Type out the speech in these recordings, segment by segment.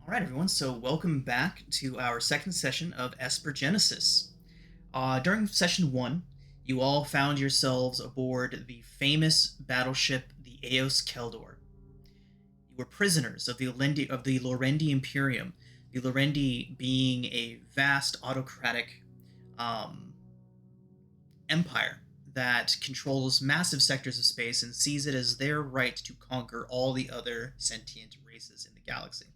All right, everyone. So, welcome back to our second session of Esper Genesis. During session one, you all found yourselves aboard the famous battleship, the Eos Keldor. You were prisoners of the Lorendi Imperium, the Lorendi being a vast autocratic um, empire that controls massive sectors of space and sees it as their right to conquer all the other sentient races in the galaxy.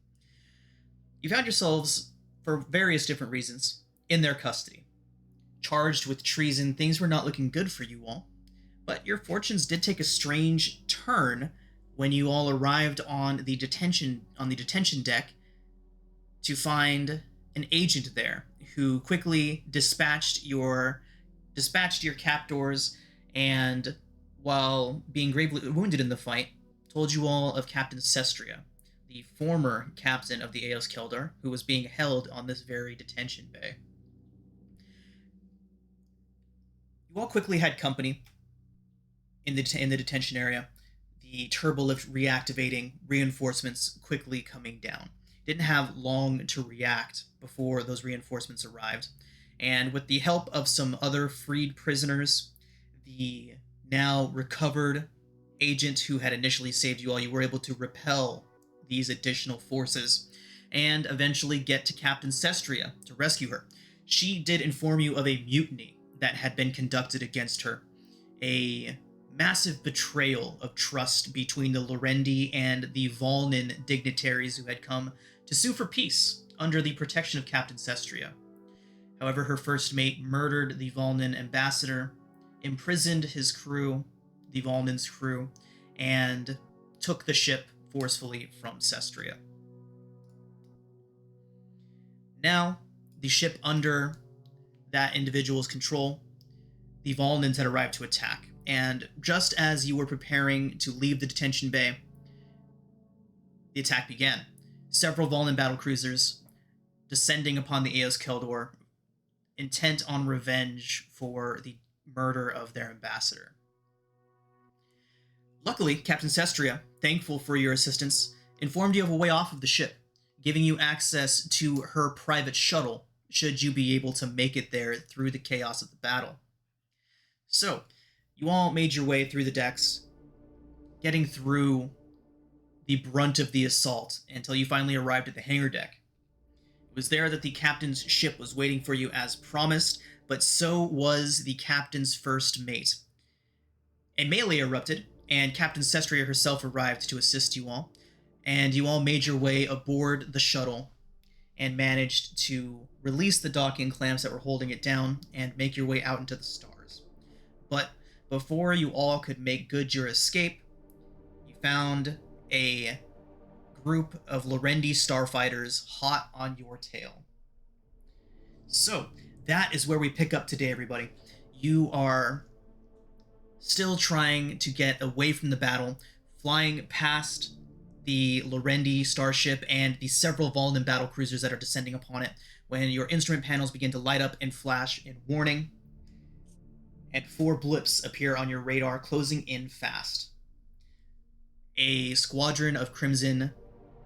You found yourselves, for various different reasons, in their custody. Charged with treason, things were not looking good for you all, but your fortunes did take a strange turn when you all arrived on the detention deck to find an agent there who quickly dispatched your captors, and while being gravely wounded in the fight, told you all of Captain Sestria, the former captain of the Eos Keldar, who was being held on this very detention bay. You all quickly had company in the detention area. The turbolift reactivating, reinforcements quickly coming down. Didn't have long to react before those reinforcements arrived, and with the help of some other freed prisoners, the now recovered agent who had initially saved you all, you were able to repel these additional forces and eventually get to Captain Sestria to rescue her. She did inform you of a mutiny that had been conducted against her, a massive betrayal of trust between the Lorendi and the Volnan dignitaries who had come to sue for peace under the protection of Captain Sestria. However, her first mate murdered the Volnan ambassador, imprisoned his crew, the Volnan's crew, and took the ship forcefully from Sestria. Now, the ship under that individual's control, the Volnans had arrived to attack, and just as you were preparing to leave the detention bay, the attack began. Several Volnan battlecruisers descending upon the Eos Keldor, intent on revenge for the murder of their ambassador. Luckily, Captain Sestria, thankful for your assistance, informed you of a way off of the ship, giving you access to her private shuttle should you be able to make it there through the chaos of the battle. So, you all made your way through the decks, getting through the brunt of the assault until you finally arrived at the hangar deck. It was there that the captain's ship was waiting for you as promised, but so was the captain's first mate. A melee erupted, and Captain Sestria herself arrived to assist you all, and you all made your way aboard the shuttle and managed to release the docking clamps that were holding it down and make your way out into the stars. But before you all could make good your escape, you found a group of Lorendi starfighters hot on your tail. So, that is where we pick up today, everybody. You are still trying to get away from the battle, flying past the Lorendi starship and the several Volnan battlecruisers that are descending upon it, when your instrument panels begin to light up and flash in warning, and 4 blips appear on your radar, closing in fast. A squadron of Crimson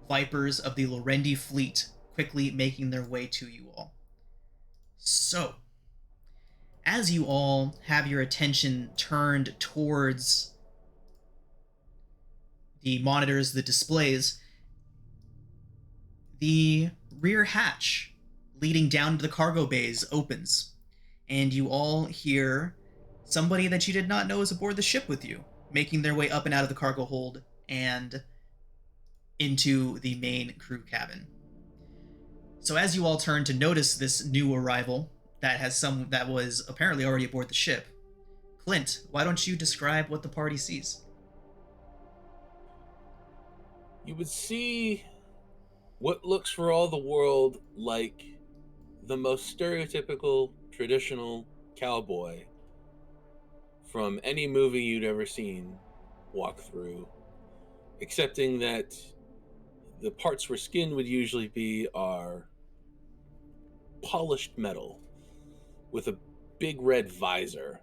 Vipers of the Lorendi fleet quickly making their way to you all. So, as you all have your attention turned towards the monitors, the displays, the rear hatch leading down to the cargo bays opens, and you all hear somebody that you did not know is aboard the ship with you, making their way up and out of the cargo hold and into the main crew cabin. So as you all turn to notice this new arrival that was apparently already aboard the ship, Clint, why don't you describe what the party sees? You would see what looks for all the world like the most stereotypical, traditional cowboy from any movie you'd ever seen walk through, excepting that the parts where skin would usually be are polished metal with a big red visor,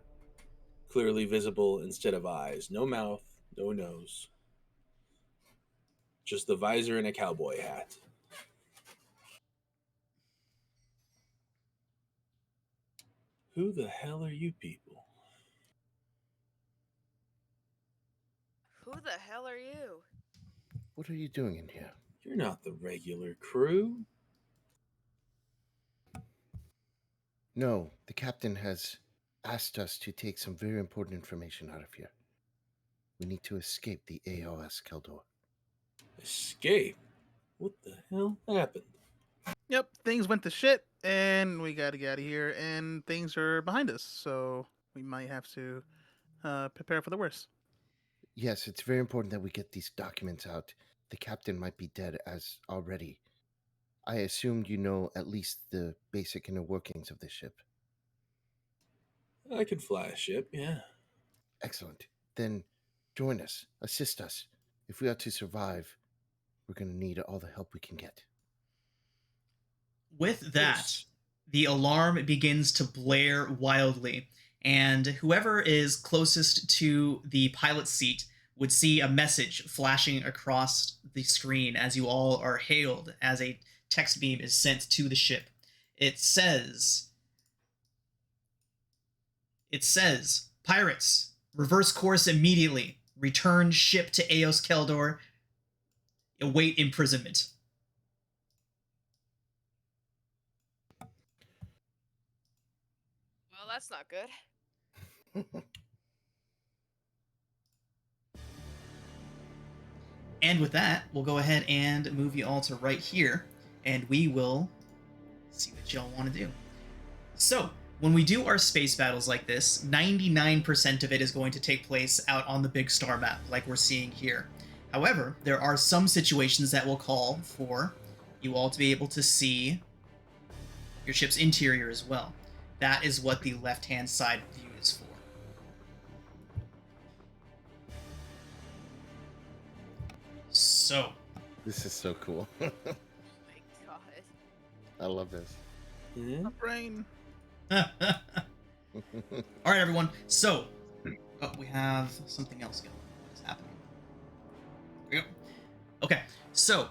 clearly visible instead of eyes. No mouth, no nose. Just the visor and a cowboy hat. Who the hell are you people? Who the hell are you? What are you doing in here? You're not the regular crew. No, the captain has asked us to take some very important information out of here. We need to escape the AOS Keldor. Escape? What the hell happened? Yep, things went to shit, and we got to get out of here, and things are behind us, so we might have to prepare for the worst. Yes, it's very important that we get these documents out. The captain might be dead as already. I assumed you know at least the basic inner workings of this ship. I can fly a ship, yeah. Excellent. Then join us. Assist us. If we are to survive, we're going to need all the help we can get. With that, Yes. the alarm begins to blare wildly, and whoever is closest to the pilot seat would see a message flashing across the screen as you all are hailed as a text beam is sent to the ship. It says, "Pirates, reverse course immediately. Return ship to Eos Keldor. Await imprisonment." Well, that's not good. And with that, we'll go ahead and move you all to right here, and we will see what y'all want to do. So, when we do our space battles like this, 99% of it is going to take place out on the big star map, like we're seeing here. However, there are some situations that will call for you all to be able to see your ship's interior as well. That is what the left-hand side view is for. So, This is so cool. Oh my god. I love this. Yeah? My brain. all right, everyone. So, we have something else going. What is happening? There we go. Okay, so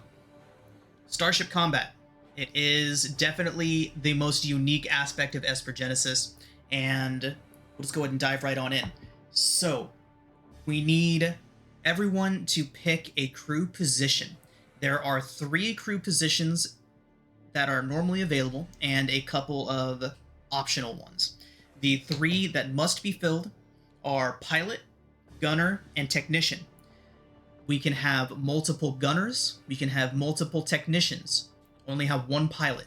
Starship Combat. It is definitely the most unique aspect of Esper Genesis, and we'll just go ahead and dive right on in. So, we need everyone to pick a crew position. There are 3 crew positions that are normally available, and a couple of optional ones. The 3 that must be filled are pilot, gunner, and technician. We can have multiple gunners, we can have multiple technicians, only have 1 pilot.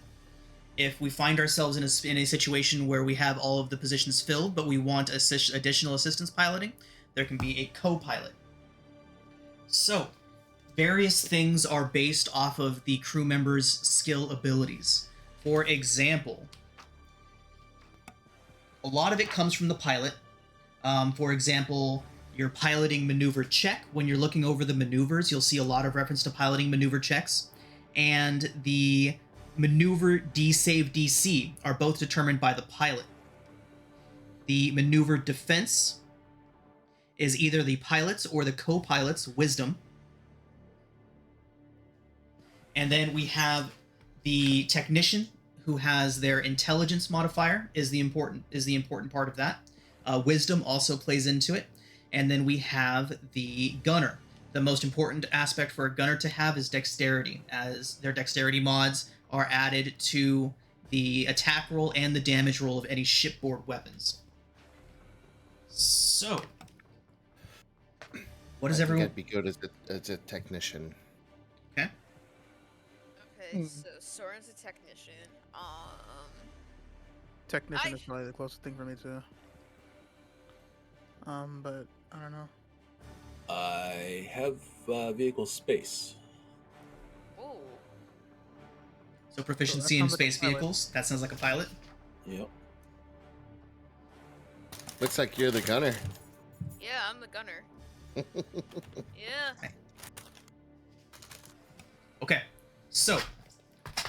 If we find ourselves in a situation where we have all of the positions filled, but we want additional assistance piloting, there can be a co-pilot. So, various things are based off of the crew members' skill abilities. For example, a lot of it comes from the pilot. For example, your piloting maneuver check. When you're looking over the maneuvers, you'll see a lot of reference to piloting maneuver checks. And the maneuver D-save DC are both determined by the pilot. The maneuver defense is either the pilot's or the co-pilot's wisdom. And then we have the technician, who has their intelligence modifier, is the important part of that. Wisdom also plays into it. And then we have the gunner. The most important aspect for a gunner to have is dexterity, as their dexterity mods are added to the attack roll and the damage roll of any shipboard weapons. So, what does everyone? I'd be good as a technician. Okay. Okay, so Soren's a technician. Technician I- is probably the closest thing for me to. But I don't know. I have vehicle space. Ooh. So proficiency in sounds like a space pilot. vehicles. That sounds like a pilot. Yep. Looks like you're the gunner. Yeah, I'm the gunner. Yeah. Okay. So,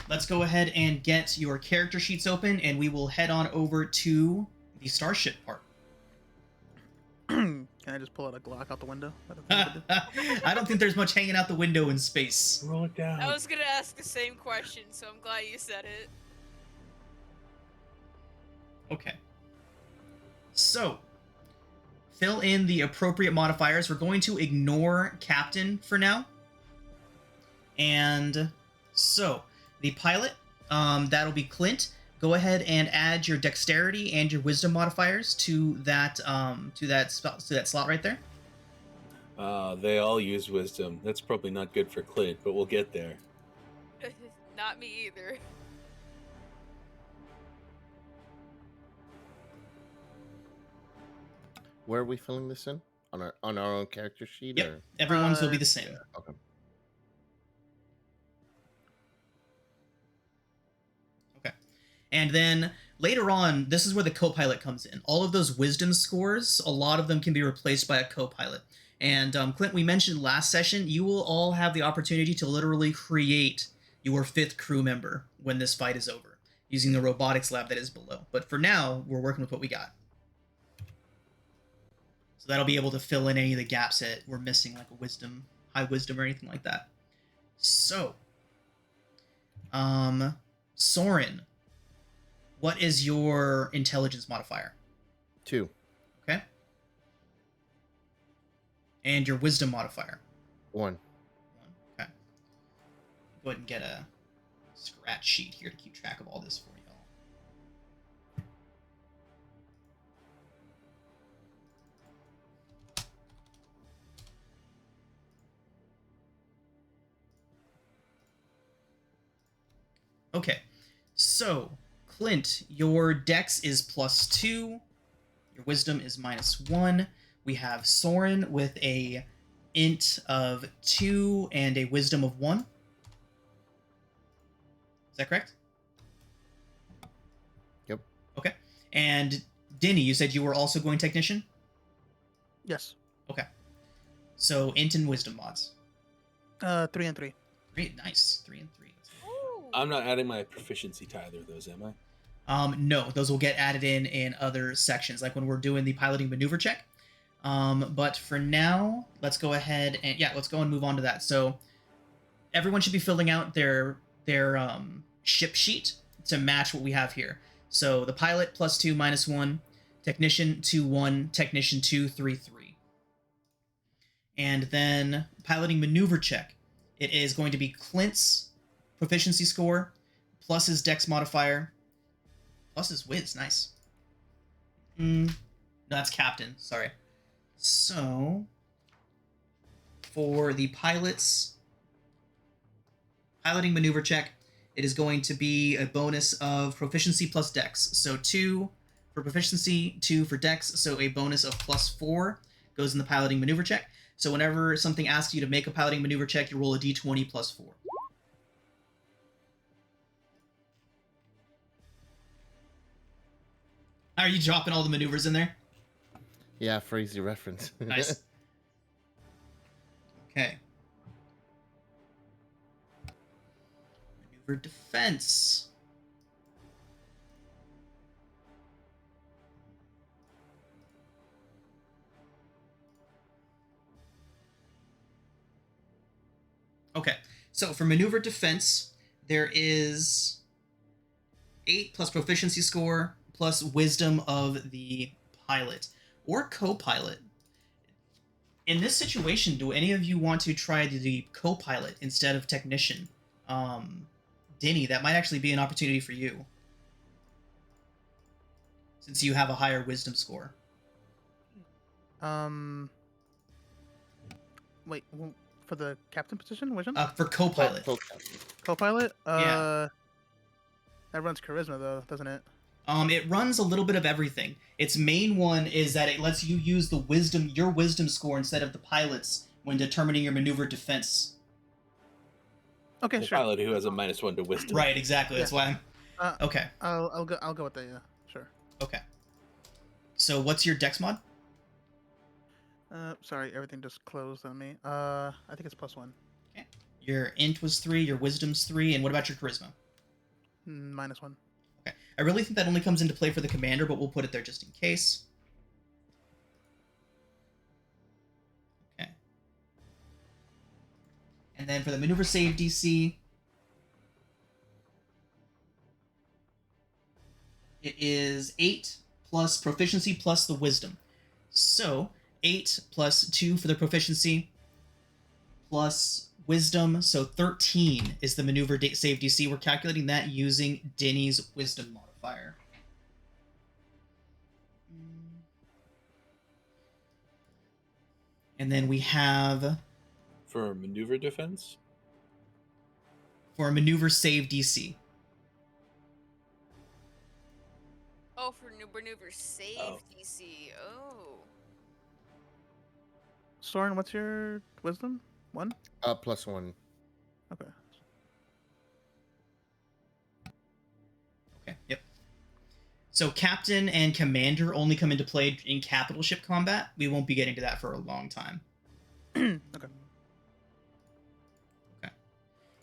let's go ahead and get your character sheets open, and we will head on over to the starship part. Can I just pull out a Glock out the window? I don't think I could do. I don't think there's much hanging out the window in space. Roll it down. I was gonna ask the same question, so I'm glad you said it. Okay. So, fill in the appropriate modifiers. We're going to ignore Captain for now. And so, the pilot, that'll be Clint. Go ahead and add your dexterity and your wisdom modifiers to that slot right there. They all use wisdom. That's probably not good for Clint, but we'll get there. Not me either. Where are we filling this in? On our own character sheet? Yep, Or? everyone's will be the same. Yeah, okay. Okay. And then later on, this is where the co-pilot comes in. All of those wisdom scores, a lot of them can be replaced by a co-pilot. And Clint, we mentioned last session, you will all have the opportunity to literally create your 5th crew member when this fight is over, using the robotics lab that is below. But for now, we're working with what we got. So that'll be able to fill in any of the gaps that we're missing, like a wisdom, high wisdom, or anything like that. So, Soren, what is your intelligence modifier? 2. Okay. And your wisdom modifier? 1. 1. Okay. Go ahead and get a scratch sheet here to keep track of all this for y'all. Okay, so Clint, your dex is +2, your wisdom is -1. We have Soren with a int of 2 and a wisdom of 1. Is that correct? Yep. Okay. And Denny, you said you were also going technician? Yes. Okay. So int and wisdom mods. 3 and 3. 3, nice. 3 and 3. Ooh. I'm not adding my proficiency to either of those, am I? No, those will get added in other sections, like when we're doing the piloting maneuver check. But for now, let's go ahead and let's go and move on to that. So everyone should be filling out their ship sheet to match what we have here. So the pilot +2 -1, technician 2 1, technician 2 3 3. And then piloting maneuver check. It is going to be Clint's proficiency score plus his dex modifier plus his whiz. Nice. No, that's captain. Sorry. So for the pilot's piloting maneuver check, it is going to be a bonus of proficiency plus dex. So 2 for proficiency, 2 for dex. So a bonus of +4 goes in the piloting maneuver check. So whenever something asks you to make a piloting maneuver check, you roll a d20 +4. Are you dropping all the maneuvers in there? Yeah, for easy reference. Nice. Okay. Maneuver defense. Okay, so for maneuver defense, there is 8 plus proficiency score plus wisdom of the pilot or co-pilot. In this situation, do any of you want to try the co-pilot instead of technician? Denny, that might actually be an opportunity for you, since you have a higher wisdom score. Wait, for the captain position, which one? For co-pilot. Co-pilot? Yeah. That runs charisma though, doesn't it? It runs a little bit of everything. Its main one is that it lets you use your wisdom score instead of the pilot's when determining your maneuver defense. Okay, The sure. pilot who has a -1 to wisdom. Right, exactly. That's why I'm... Okay. I'll go with that. Yeah, sure. Okay. So what's your dex mod? Sorry, everything just closed on me. I think it's +1. Okay. Your int was 3, your wisdom's 3, and what about your charisma? -1. Okay. I really think that only comes into play for the commander, but we'll put it there just in case. Okay. And then for the maneuver save DC, it is 8 plus proficiency plus the wisdom. So 8 plus 2 for the proficiency plus wisdom. So 13 is the maneuver save DC. We're calculating that using Denny's wisdom modifier. And then we have... For maneuver defense? For maneuver save DC. Oh, for maneuver save DC. Oh. Soren, what's your wisdom? 1? +1. Okay. Okay, yep. So Captain and Commander only come into play in capital ship combat. We won't be getting to that for a long time. Okay. Okay.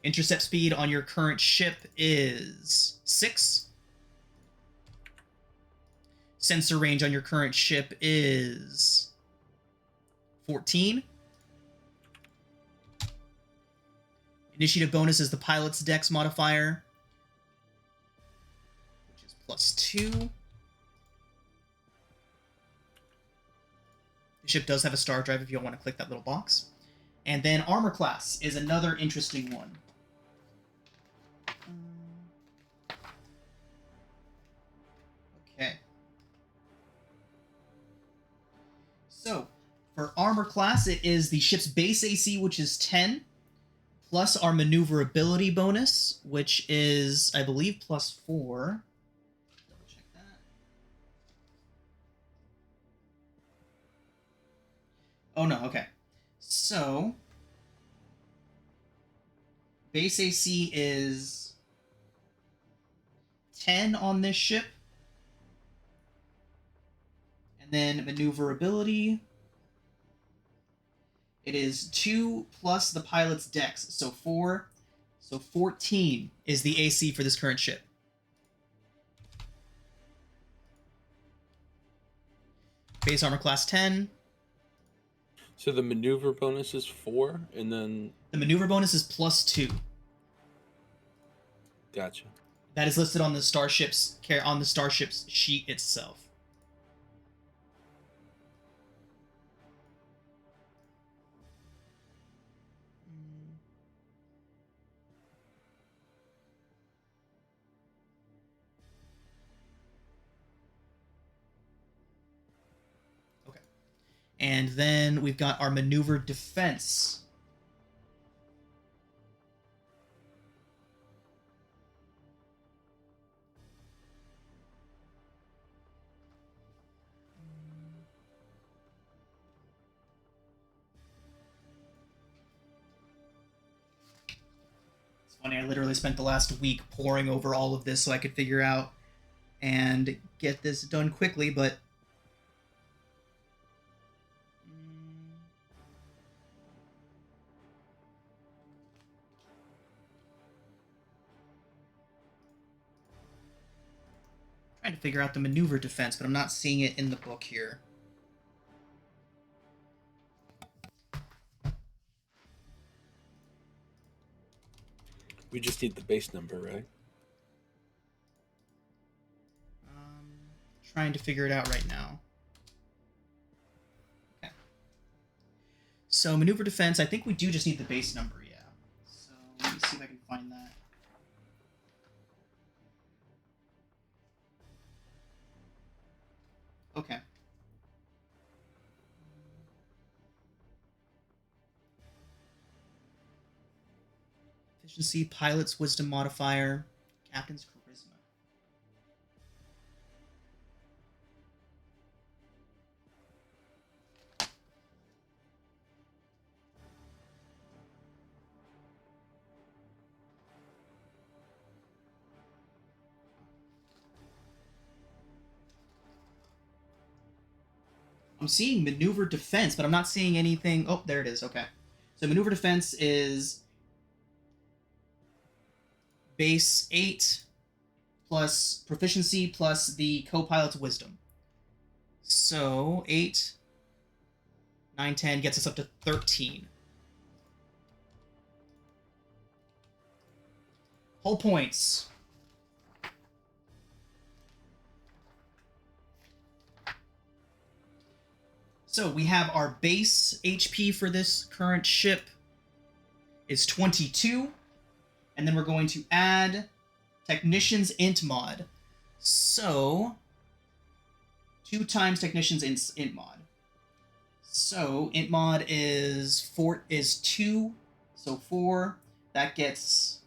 Intercept speed on your current ship is 6. Sensor range on your current ship is 14. Initiative bonus is the pilot's dex modifier, which is +2. The ship does have a star drive if you don't want to click that little box. And then armor class is another interesting one. Okay. So, for armor class, it is the ship's base AC, which is 10, plus our maneuverability bonus, which is, I believe, +4. Double check that. Oh, no, okay. So, base AC is 10 on this ship. And then maneuverability, it is 2 plus the pilot's dex, so 4. So 14 is the AC for this current ship. Base armor class 10. So the maneuver bonus is 4, and then... The maneuver bonus is +2. Gotcha. That is listed on the starship's sheet itself. And then we've got our maneuver defense. It's funny, I literally spent the last week poring over all of this so I could figure out and get this done quickly, but trying to figure out the maneuver defense, but I'm not seeing it in the book here. We just need the base number, right? Trying to figure it out right now. Okay. So maneuver defense, I think we do just need the base number, yeah. So let me see if I can find that. Okay. Efficiency, pilot's wisdom modifier, captain's charisma. I'm seeing maneuver defense, but I'm not seeing anything. Oh, there it is. Okay. So maneuver defense is base 8 plus proficiency plus the co-pilot's wisdom. So 8, 9, 10 gets us up to 13. Hull points. So we have our base HP for this current ship is 22, and then we're going to add Technicians Int Mod. So 2 times Technicians Int Mod. So Int Mod is 2, so 4. That gets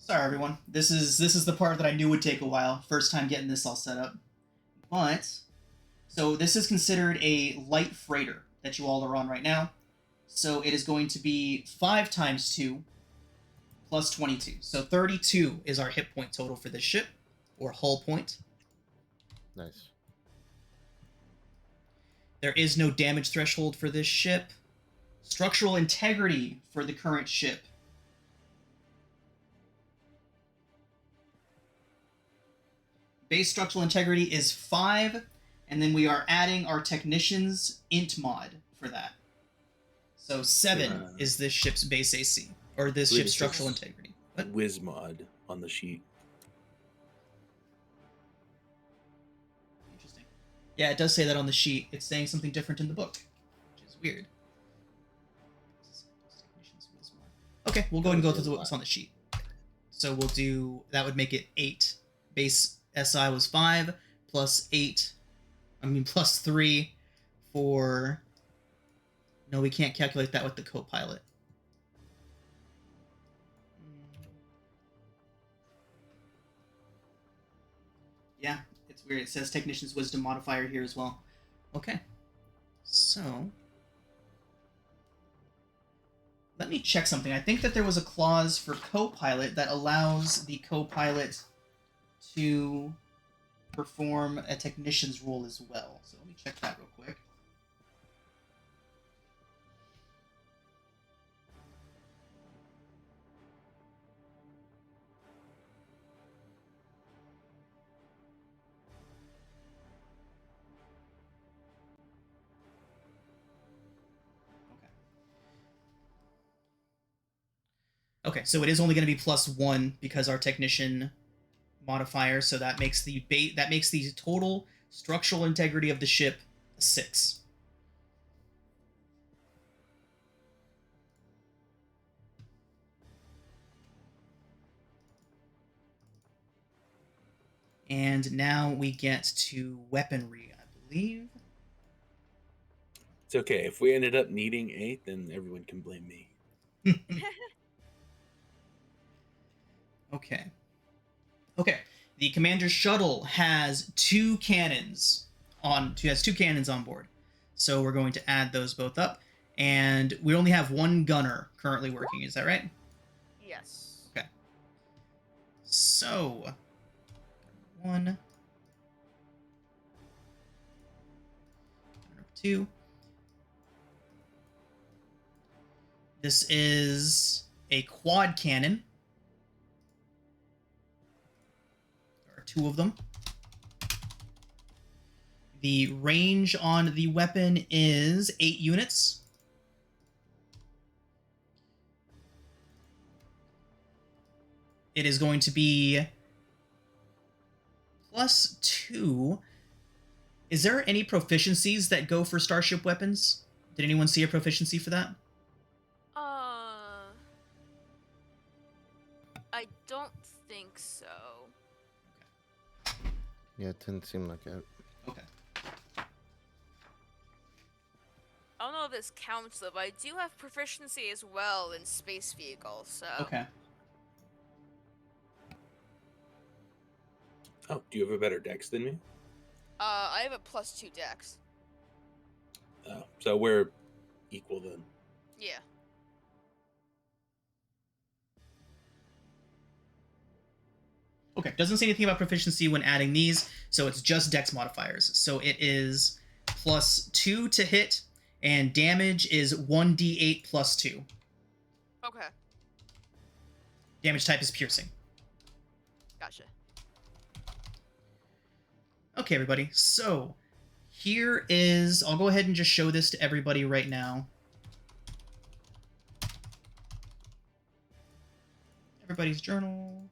Sorry, everyone. This is the part that I knew would take a while. First time getting this all set up. But, so this is considered a light freighter that you all are on right now. So it is going to be 5 times 2 plus 22. So 32 is our hit point total for this ship, or hull point. Nice. There is no damage threshold for this ship. Structural integrity for the current ship. Base structural integrity is 5, and then we are adding our Technicians Int Mod for that. So 7 is this ship's base AC, or this ship's structural integrity. What? Whiz mod on the sheet. Interesting. Yeah, it does say that on the sheet. It's saying something different in the book, which is weird. Okay, we'll go ahead and go through what's on the sheet. So we'll do, that would make it 8. Base SI was 5, plus 3 for... No, we can't calculate that with the co-pilot. Yeah, it's weird. It says Technician's Wisdom modifier here as well. Okay. So... let me check something. I think that there was a clause for co-pilot that allows the co-pilot to perform a technician's role as well. So let me check that real quick. Okay, so it is only going to be +1 because our technician modifier, so that makes the total structural integrity of the ship 6. And now we get to weaponry, I believe. It's okay. If we ended up needing 8, then everyone can blame me. Okay. The commander's shuttle has 2 cannons on board. So we're going to add those both up. And we only have 1 gunner currently working, is that right? Yes. Okay. So 1. Number 2. This is a quad cannon. 2 of them. The range on the weapon is 8 units. It is going to be +2. Is there any proficiencies that go for starship weapons? Did anyone see a proficiency for that? I don't think so. Yeah, it didn't seem like it. Okay. I don't know if this counts though, but I do have proficiency as well in space vehicles, so... Okay. Oh, do you have a better dex than me? I have a +2 dex. Oh, so we're equal then. Yeah. Okay, doesn't say anything about proficiency when adding these, so it's just dex modifiers. So it is +2 to hit, and damage is 1d8 +2. Okay. Damage type is piercing. Gotcha. Okay, everybody, so here is... I'll go ahead and just show this to everybody right now. Everybody's journal.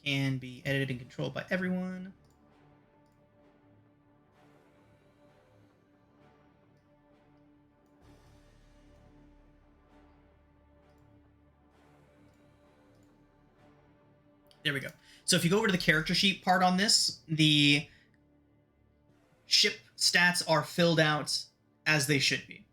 Can be edited and controlled by everyone. There we go. So if you go over to the character sheet part on this, the ship stats are filled out as they should be.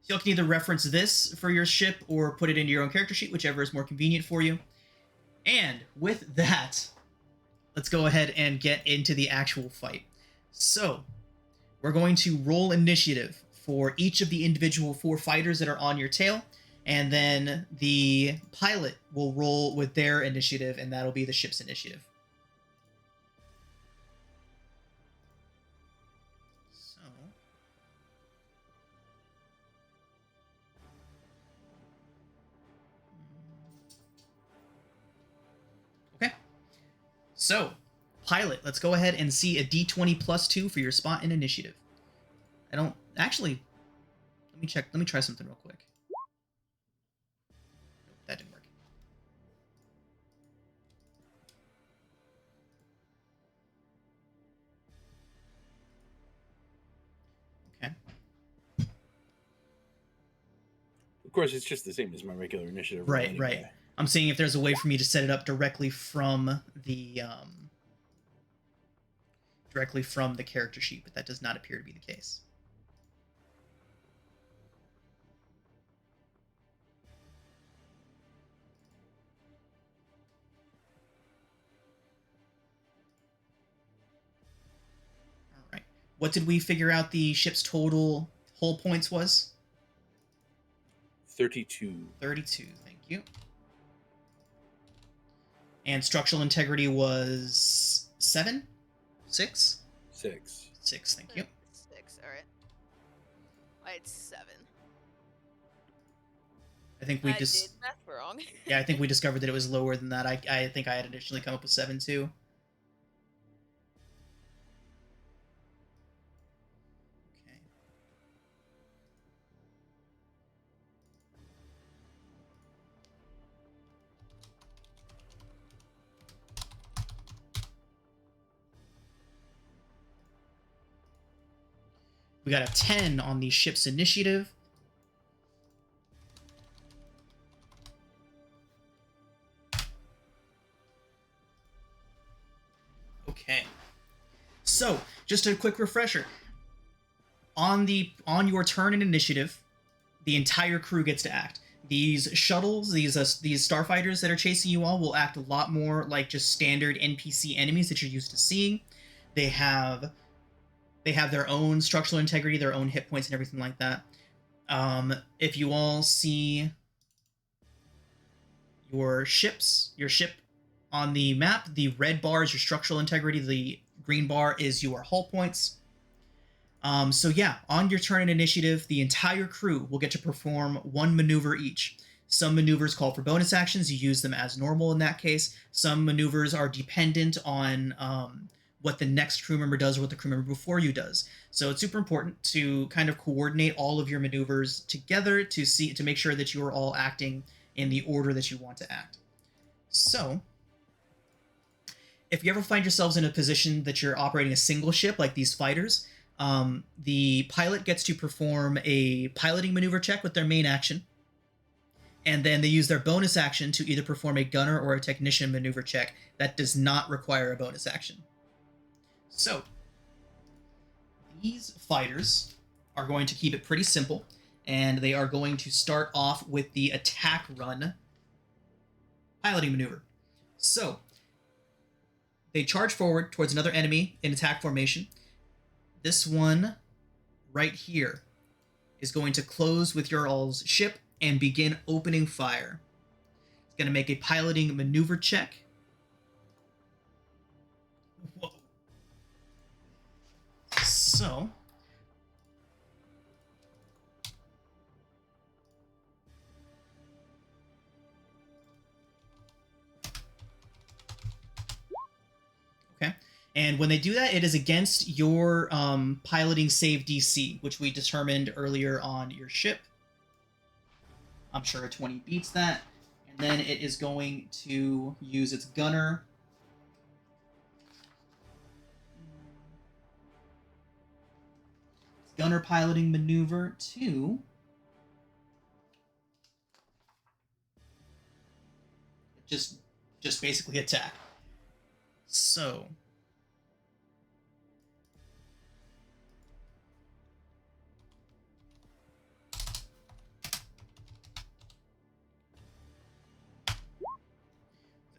So you can either reference this for your ship or put it into your own character sheet, whichever is more convenient for you. And with that, let's go ahead and get into the actual fight. So we're going to roll initiative for each of the individual 4 fighters that are on your tail, and then the pilot will roll with their initiative, and that'll be the ship's initiative. So okay. So, pilot, let's go ahead and see a d20 plus 2 for your spot in initiative. I don't actually. Let me check. Let me try something real quick. Nope, that didn't work. Okay. Of course, it's just the same as my regular initiative. Right, anyway. right. I'm seeing if there's a way for me to set it up directly from the character sheet, but that does not appear to be the case. All right. What did we figure out the ship's total hull points was? 32. 32, thank you. And structural integrity was 7? 6? 6. 6, thank you. 6, alright. I had 7. I think we did just math wrong. yeah, I think we discovered that it was lower than that. I think I had initially come up with 7 too. Okay. We got a 10 on the ship's initiative. Okay. So, just a quick refresher. On your turn in initiative, the entire crew gets to act. These shuttles, these starfighters that are chasing you all will act a lot more like just standard NPC enemies that you're used to seeing. They have their own structural integrity, their own hit points, and everything like that. If you all see your ship on the map, the red bar is your structural integrity, the green bar is your hull points. So yeah, on your turn in initiative, the entire crew will get to perform 1 maneuver each. Some maneuvers call for bonus actions. You use them as normal in that case. Some maneuvers are dependent on what the next crew member does or what the crew member before you does. So it's super important to kind of coordinate all of your maneuvers together to make sure that you are all acting in the order that you want to act. So, if you ever find yourselves in a position that you're operating a single ship like these fighters, the pilot gets to perform a piloting maneuver check with their main action, and then they use their bonus action to either perform a gunner or a technician maneuver check that does not require a bonus action. So, these fighters are going to keep it pretty simple, and they are going to start off with the attack run piloting maneuver. So, they charge forward towards another enemy in attack formation. This one right here is going to close with your all's ship and begin opening fire. It's going to make a piloting maneuver check. Whoa. So, And when they do that, it is against your piloting save DC, which we determined earlier on your ship. I'm sure a 20 beats that. And then it is going to use its gunner. Gunner piloting maneuver to just basically attack. So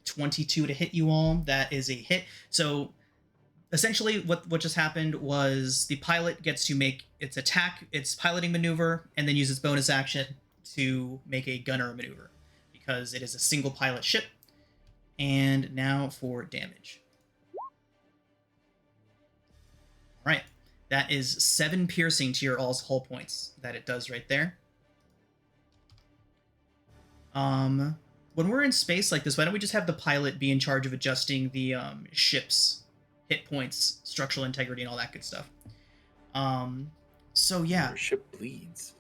$22 to hit you all. That is a hit. So essentially what just happened was the pilot gets to make its attack, its piloting maneuver, and then use its bonus action to make a gunner maneuver because it is a single pilot ship. And now for damage. All right, that is 7 piercing to your all's hull points that it does right there. When we're in space like this, why don't we just have the pilot be in charge of adjusting the ship's hit points, structural integrity, and all that good stuff. So yeah. Your ship bleeds.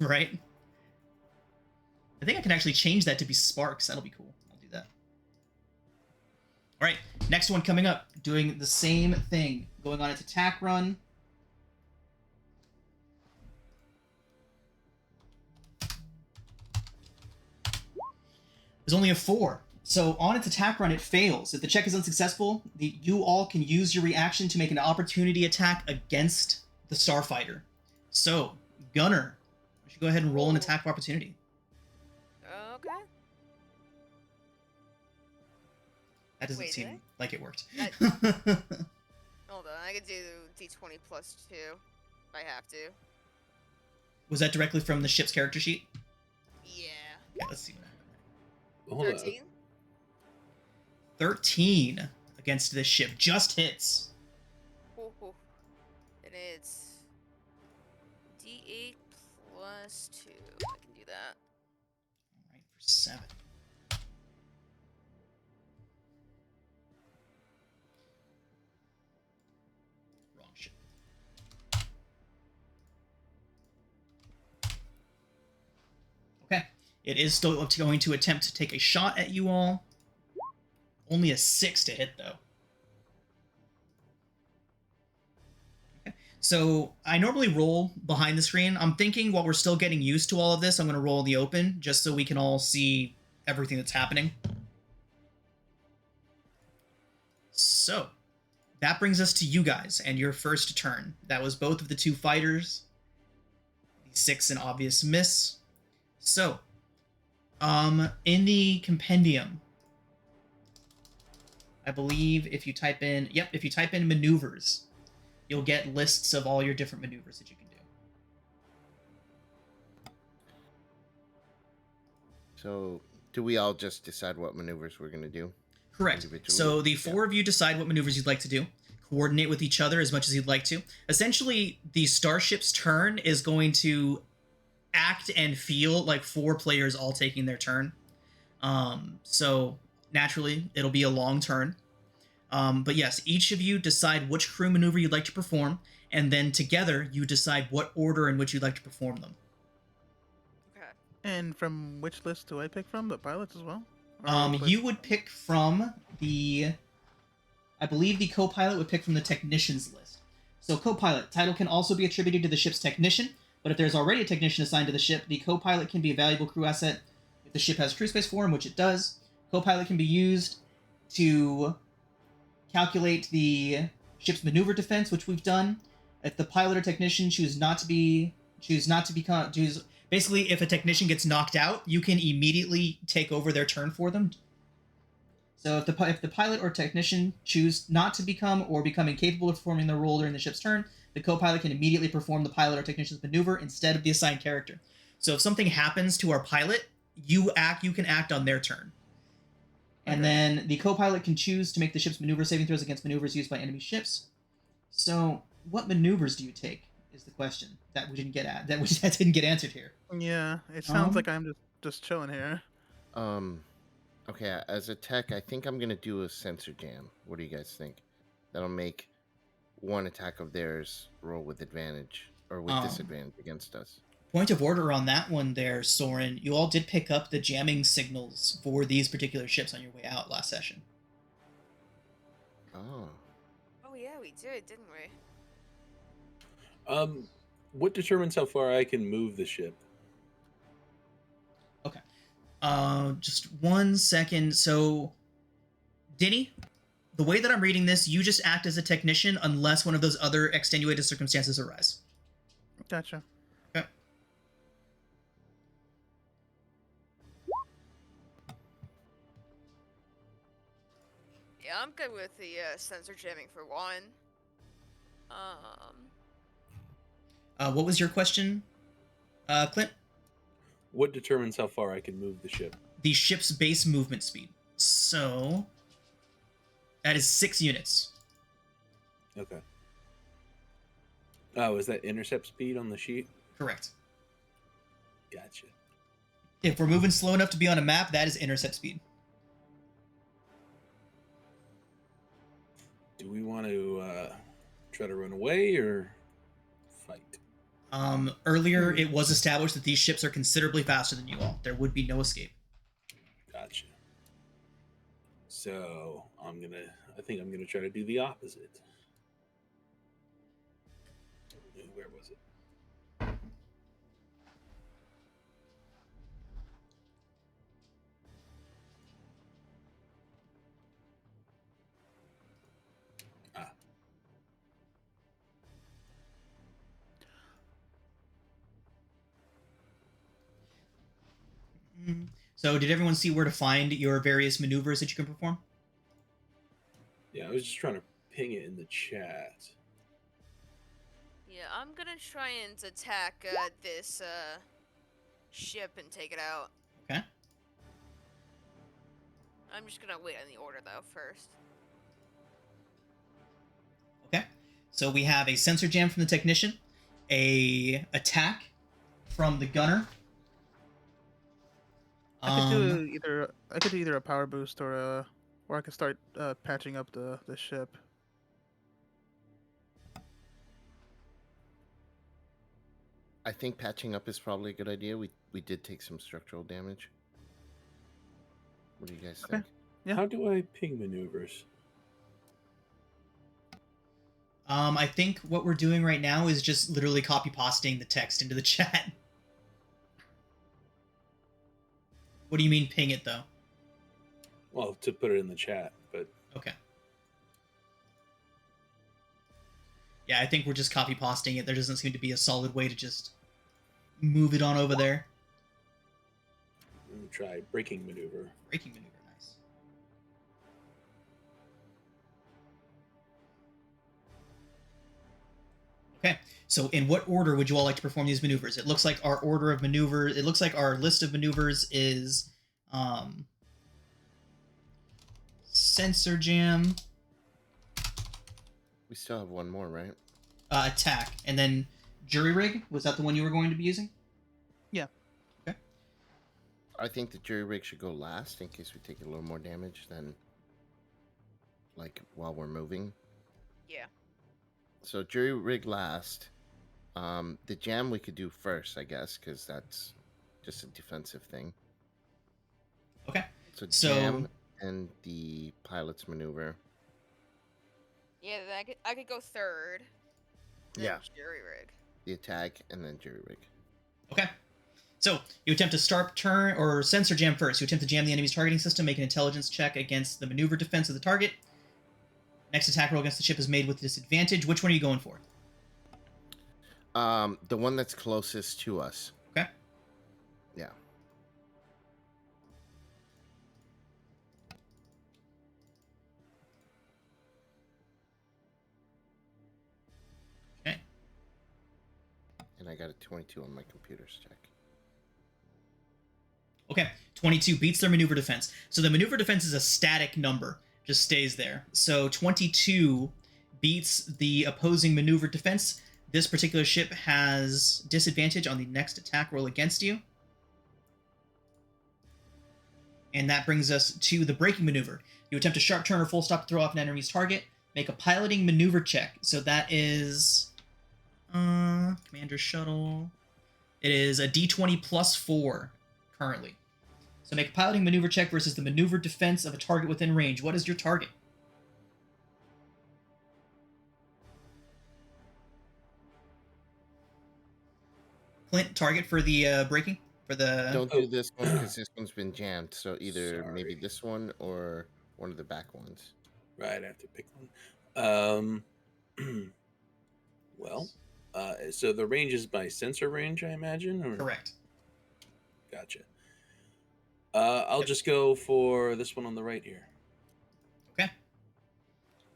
Right? I think I can actually change that to be sparks. That'll be cool. I'll do that. All right, next one coming up. Doing the same thing. Going on its attack run. There's only a 4. So on its attack run, it fails. If the check is unsuccessful, you all can use your reaction to make an opportunity attack against the starfighter. So, Gunner, you should go ahead and roll an attack of opportunity. Okay. That doesn't Wait, seem like it worked. Hold on, I could do D20 plus 2 if I have to. Was that directly from the ship's character sheet? Yeah. Okay, let's see what happened. Hold on. 13? 13 against this ship. Just hits. Ooh. And it's D8 plus 2. I can do that. All right, for 7. Wrong ship. Okay. It is still going to attempt to take a shot at you all. Only a 6 to hit, though. Okay. So I normally roll behind the screen. I'm thinking while we're still getting used to all of this, I'm going to roll in the open just so we can all see everything that's happening. So that brings us to you guys and your first turn. That was both of the 2 fighters. The 6 an obvious miss. So, in the compendium, I believe if you type in, if you type in maneuvers, you'll get lists of all your different maneuvers that you can do. So, do we all just decide what maneuvers we're going to do? Correct. So the 4 of you decide what maneuvers you'd like to do. Coordinate with each other as much as you'd like to. Essentially, the starship's turn is going to act and feel like 4 players all taking their turn. So naturally, it'll be a long turn. But yes, each of you decide which crew maneuver you'd like to perform, and then together you decide what order in which you'd like to perform them. Okay. And from which list do I pick from? The pilots as well? You would pick from the... I believe the co-pilot would pick from the technicians list. So co-pilot, title can also be attributed to the ship's technician, but if there's already a technician assigned to the ship, the co-pilot can be a valuable crew asset. If the ship has crew space for him, which it does, co-pilot can be used to calculate the ship's maneuver defense, which we've done. If the pilot or technician basically, if a technician gets knocked out, you can immediately take over their turn for them. So if the pilot or technician choose not to become or become incapable of performing their role during the ship's turn, the co-pilot can immediately perform the pilot or technician's maneuver instead of the assigned character. So if something happens to our pilot, you can act on their turn. And then the co-pilot can choose to make the ship's maneuver saving throws against maneuvers used by enemy ships. So what maneuvers do you take is the question that we didn't get at, that didn't get answered here. Yeah, it sounds like I'm just chilling here. Okay, as a tech, I think I'm gonna do a sensor jam. What do you guys think? That'll make one attack of theirs roll with advantage or with disadvantage against us. Point of order on that one there, Soren. You all did pick up the jamming signals for these particular ships on your way out last session. Oh. Oh yeah, we did, didn't we? What determines how far I can move the ship? Okay. Just 1 second. So, Denny, the way that I'm reading this, you just act as a technician unless one of those other extenuating circumstances arise. Gotcha. Okay. Yeah, I'm good with the sensor jamming for one. What was your question, Clint? What determines how far I can move the ship? The ship's base movement speed. So, that is 6 units. Okay. Oh, is that intercept speed on the sheet? Correct. Gotcha. If we're moving slow enough to be on a map, that is intercept speed. Do we want to try to run away or fight? Earlier, it was established that these ships are considerably faster than you all. There would be no escape. Gotcha. So I think I'm gonna try to do the opposite. Where was it? So, did everyone see where to find your various maneuvers that you can perform? Yeah, I was just trying to ping it in the chat. Yeah, I'm gonna try and attack this ship and take it out. Okay. I'm just gonna wait on the order though first. Okay. So we have a sensor jam from the technician, a attack from the gunner. I could do either a power boost or I could start patching up the ship. I think patching up is probably a good idea. We did take some structural damage. What do you guys think? Yeah. How do I ping maneuvers? I think what we're doing right now is just literally copy pasting the text into the chat. What do you mean ping it though? Well, to put it in the chat, but Okay. Yeah, I think we're just copy pasting it. There doesn't seem to be a solid way to just move it on over there. I'm gonna try braking maneuver. Braking maneuver, nice. Okay, so in what order would you all like to perform these maneuvers? It looks like our order of maneuvers, it looks like our list of maneuvers is sensor jam, We still have one more, right? attack, and then jury rig. Was that the one you were going to be using? Yeah. Okay. I think the jury rig should go last in case we take a little more damage than like while we're moving. Yeah. So jury rig last. The jam we could do first, I guess, because that's just a defensive thing. Okay. So So- jam and the pilot's maneuver. Yeah, then I could go third. then Yeah. Jury rig. The attack and then jury rig. Okay. So you attempt to start turn or sensor jam first. You attempt to jam the enemy's targeting system, make an intelligence check against the maneuver defense of the target. Next attack roll against the ship is made with disadvantage. Which one are you going for? The one that's closest to us. Okay. Yeah. Okay. And I got a 22 on my computer's check. Okay. 22 beats their maneuver defense. So the maneuver defense is a static number. Just stays there. So 22 beats the opposing maneuver defense. This particular ship has disadvantage on the next attack roll against you. And that brings us to the braking maneuver. You attempt a sharp turn or full stop to throw off an enemy's target. Make a piloting maneuver check. So that is commander shuttle. It is a D20 plus 4 currently. So make a piloting maneuver check versus the maneuver defense of a target within range. What is your target? Clint, target for the breaking? For the... Don't do this one because this one's been jammed. So either maybe Sorry. this one or one of the back ones. Right, I have to pick one. Well, so the range is by sensor range, I imagine? Or? Correct. Gotcha. I'll just go for this one on the right here. Okay.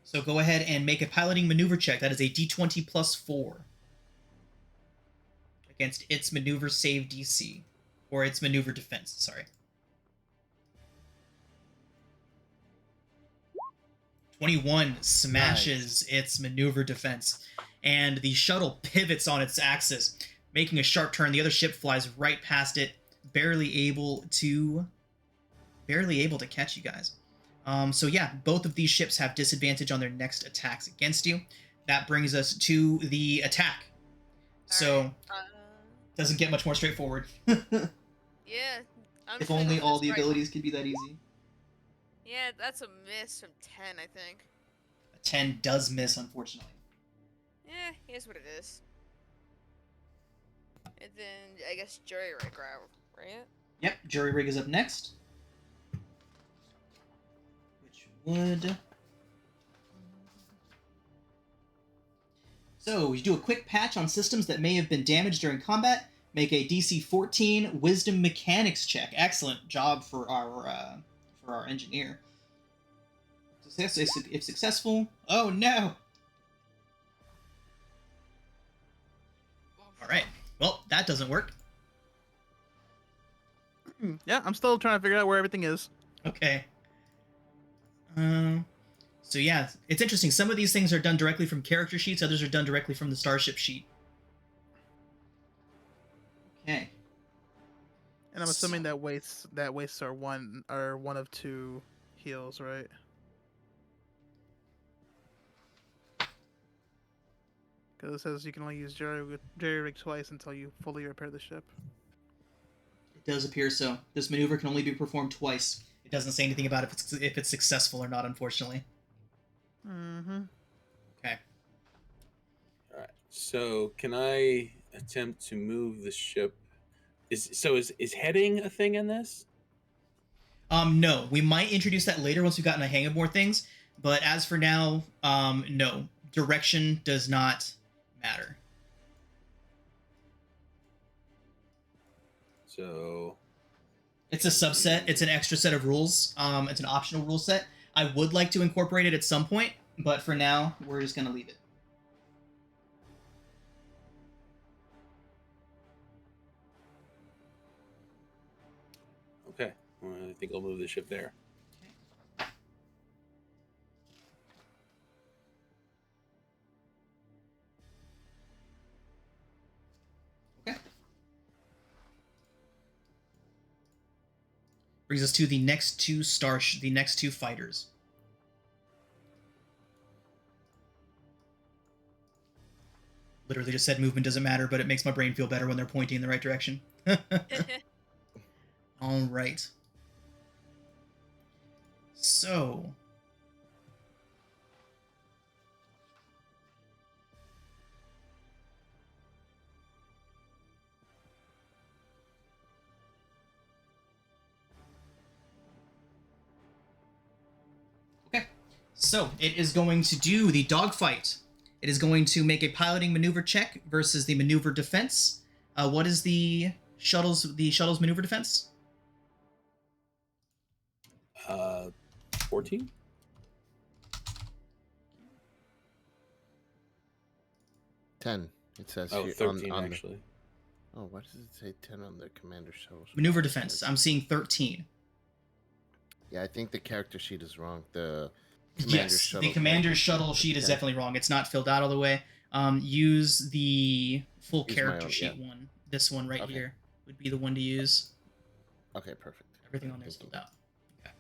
So go ahead and make a piloting maneuver check. That is a D20 plus 4 against its maneuver save DC, or its maneuver defense, sorry. 21 smashes its maneuver defense, and the shuttle pivots on its axis, making a sharp turn. The other ship flies right past it, barely able to catch you guys. So yeah, both of these ships have disadvantage on their next attacks against you. That brings us to the attack. So doesn't get much more straightforward. Yeah. If only all the abilities could be that easy. Yeah, that's a miss from 10, I think. A 10 does miss, unfortunately. Yeah, here's what it is. And then, I guess, jury rig, right? Yep, jury rig is up next. Which would... So, you do a quick patch on systems that may have been damaged during combat. Make a DC 14 Wisdom Mechanics check. Excellent job for our engineer. If successful... Oh, no! Alright. Well, that doesn't work. Yeah, I'm still trying to figure out where everything is. Okay. So yeah, it's interesting. Some of these things are done directly from character sheets, others are done directly from the Starship sheet. Okay. And I'm assuming that wastes are one of 2 heals, right? Because it says you can only use jury rig twice until you fully repair the ship. It does appear so. This maneuver can only be performed twice. It doesn't say anything about if it's successful or not, unfortunately. Mm-hmm. Okay. All right. So can I attempt to move the ship? Is heading a thing in this? No. We might introduce that later once we've gotten a hang of more things. But as for now, no. Direction does not matter. So it's a subset. It's an extra set of rules. It's an optional rule set. I would like to incorporate it at some point, but for now, we're just going to leave it. Okay. Well, I think I'll move the ship there. Okay. Brings us to the next two fighters. Literally just said movement doesn't matter, but it makes my brain feel better when they're pointing in the right direction. All right. So... Okay. So, it is going to do the dogfight. It is going to make a piloting maneuver check versus the maneuver defense. What is the shuttle's maneuver defense? 14? $10. It says Oh, here 13 on actually. Oh, why does it say 10 on the commander shuttle? Maneuver defense. I'm seeing 13. Yeah, I think the character sheet is wrong. The commander shuttle. The commander shuttle sheet is definitely wrong. It's not filled out all the way. Use the full character sheet one. This one right here would be the one to use. Okay, perfect. Everything on there is filled out. Okay.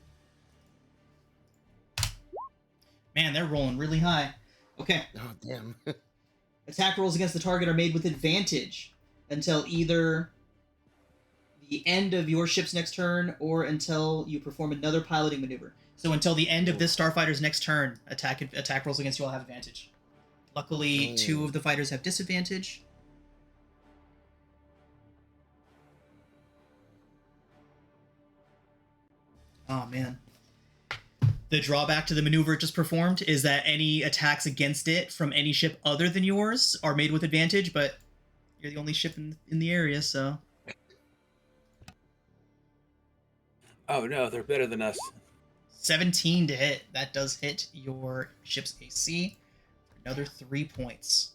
Man, they're rolling really high. Okay. Oh, damn. Attack rolls against the target are made with advantage until either the end of your ship's next turn or until you perform another piloting maneuver. So until the end of this starfighter's next turn, attack rolls against you all have advantage. Luckily, 2 of the fighters have disadvantage. Oh, man. The drawback to the maneuver it just performed is that any attacks against it from any ship other than yours are made with advantage, but you're the only ship in the area, so... Oh no, they're better than us. 17 to hit. That does hit your ship's AC. Another 3 points.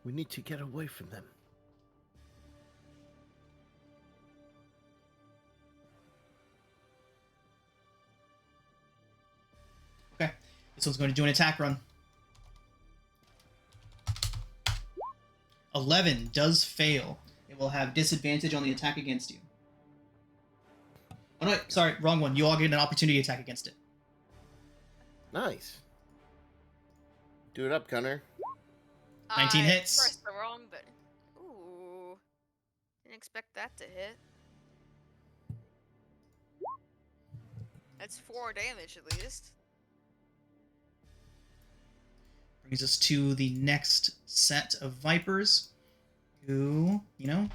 We need to get away from them. Okay. This one's going to do an attack run. 11 does fail. It will have disadvantage on the attack against you. Oh no, sorry, wrong one. You all get an opportunity attack against it. Nice. Do it up, Gunner. 19 I hits. pressed the wrong button. Ooh. Didn't expect that to hit. That's 4 damage at least. Brings us to the next set of Vipers, who, you know,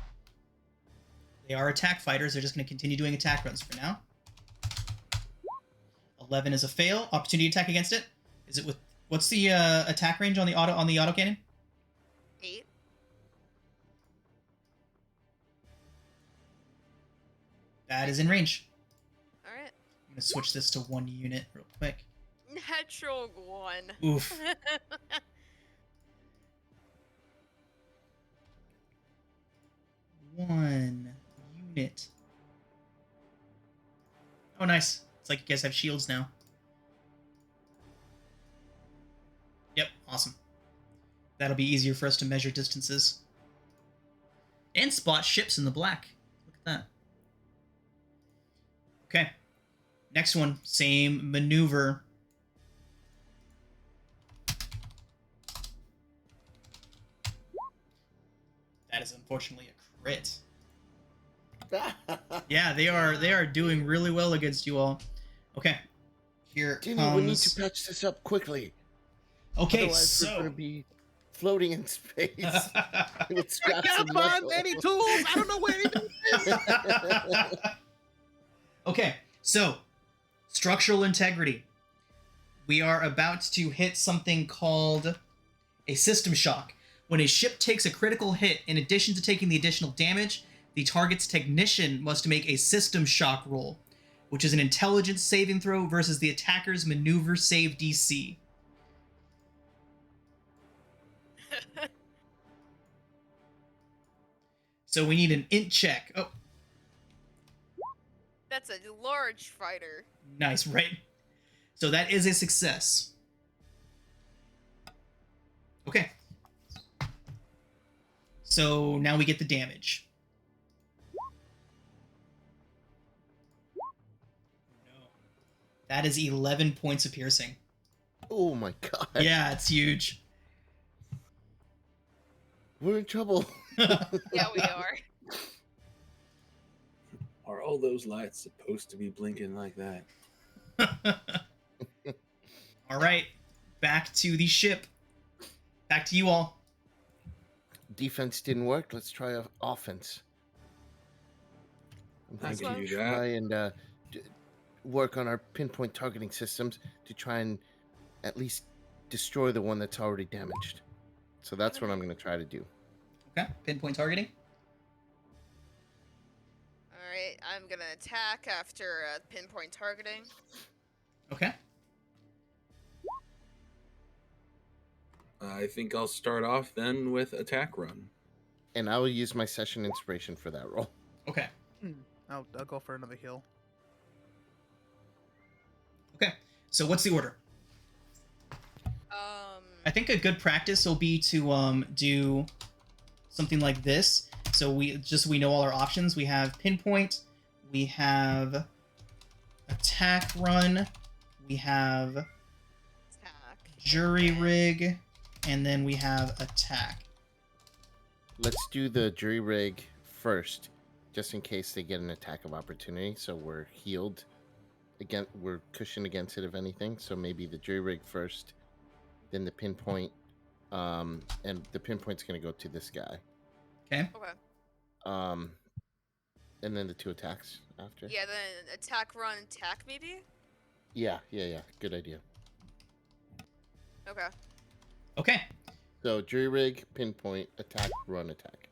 they are attack fighters. They're just going to continue doing attack runs for now. 11 is a fail. Opportunity attack against it. Is it with what's the attack range on the autocannon? 8. That is in range. All right. I'm going to switch this to 1 unit real quick. Natural 1. Oof. 1 unit. Oh, nice. It's like you guys have shields now. Yep, awesome. That'll be easier for us to measure distances. And spot ships in the black. Look at that. Okay. Next one, same maneuver. That is unfortunately a crit. Yeah, they are doing really well against you all. Okay. Here Jimmy, comes... we need to patch this up quickly. Okay, Otherwise, we're so... going to be floating in space with I scraps can't of find muscle. any tools. I don't know where anything is. Okay, so structural integrity. We are about to hit something called a system shock. When a ship takes a critical hit, in addition to taking the additional damage, the target's technician must make a system shock roll, which is an intelligence saving throw versus the attacker's maneuver save DC. So we need an int check. Oh, That's a large fighter. nice, right? So that is a success. Okay. So now we get the damage. No. That is 11 points of piercing. Oh my god. Yeah, it's huge. We're in trouble. Yeah, we are. Are all those lights supposed to be blinking like that? All right. Back to the ship. Back to you all. Defense didn't work. Let's try offense. I That's can what- do Try that. and work on our pinpoint targeting systems to try and at least destroy the one that's already damaged. So that's what I'm going to try to do. Okay. Pinpoint targeting. Alright, I'm gonna attack after pinpoint targeting. Okay. I think I'll start off then with attack run. And I will use my session inspiration for that roll. Okay. I'll go for another heal. Okay. So what's the order? I think a good practice will be to do something like this. So we know all our options. We have pinpoint, we have attack run, we have Attack. jury and rig, and then we have attack. Let's do the jury rig first, just in case they get an attack of opportunity. So we're healed. Again, we're cushioned against it if anything. So maybe the jury rig first, then the pinpoint, and the pinpoint's gonna go to this guy. Okay. Okay. And then the 2 attacks after. Yeah, then attack, run, attack, maybe? Yeah. Good idea. Okay. Okay. So jury rig, pinpoint, attack, run, attack.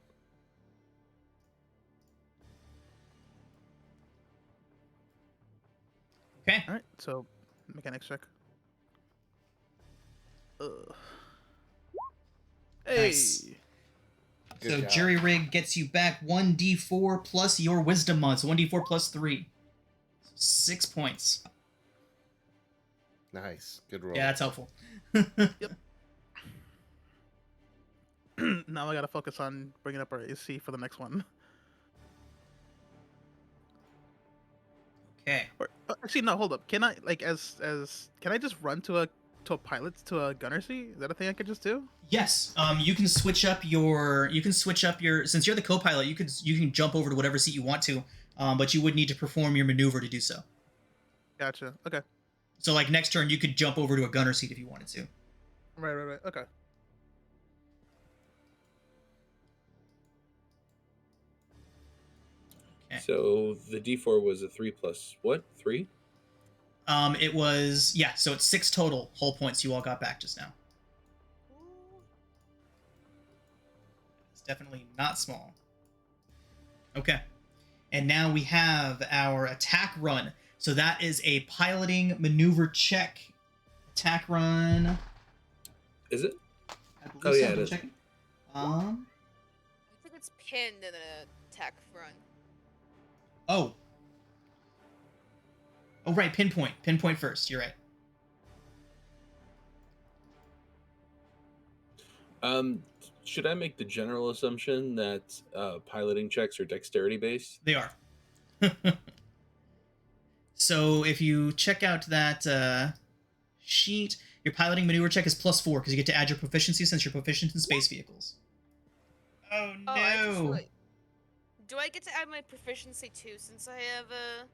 Okay. All right, so mechanics check. Ugh. Hey. Nice. Good So job. jury rig gets you back 1d4 plus your wisdom mod. So 1d4 plus 3. So 6 points. Nice. Good roll. Yeah, that's helpful. Now I gotta focus on bringing up our AC for the next one. Okay. Or, actually, no. Hold up. Can I can I just run to a pilot to a gunner seat? Is that a thing I could just do? Yes. You can switch up your since you're the co-pilot, you can jump over to whatever seat you want to. But you would need to perform your maneuver to do so. Gotcha. Okay. So like next turn you could jump over to a gunner seat if you wanted to. Right. Okay. Okay. So the D4 was a 3 plus what? 3? It was so it's 6 total whole points you all got back just now. It's definitely not small. Okay. And now we have our attack run. So that is a piloting maneuver check. Attack run. Is it? I believe Oh, so. yeah, I'm it is. checking. I think it's pinned in an attack run. Oh, right, pinpoint. Pinpoint first. You're right. Should I make the general assumption that piloting checks are dexterity based? They are. So if you check out that sheet, your piloting maneuver check is +4 because you get to add your proficiency since you're proficient in space vehicles. Oh no! Do I get to add my proficiency too, since I have a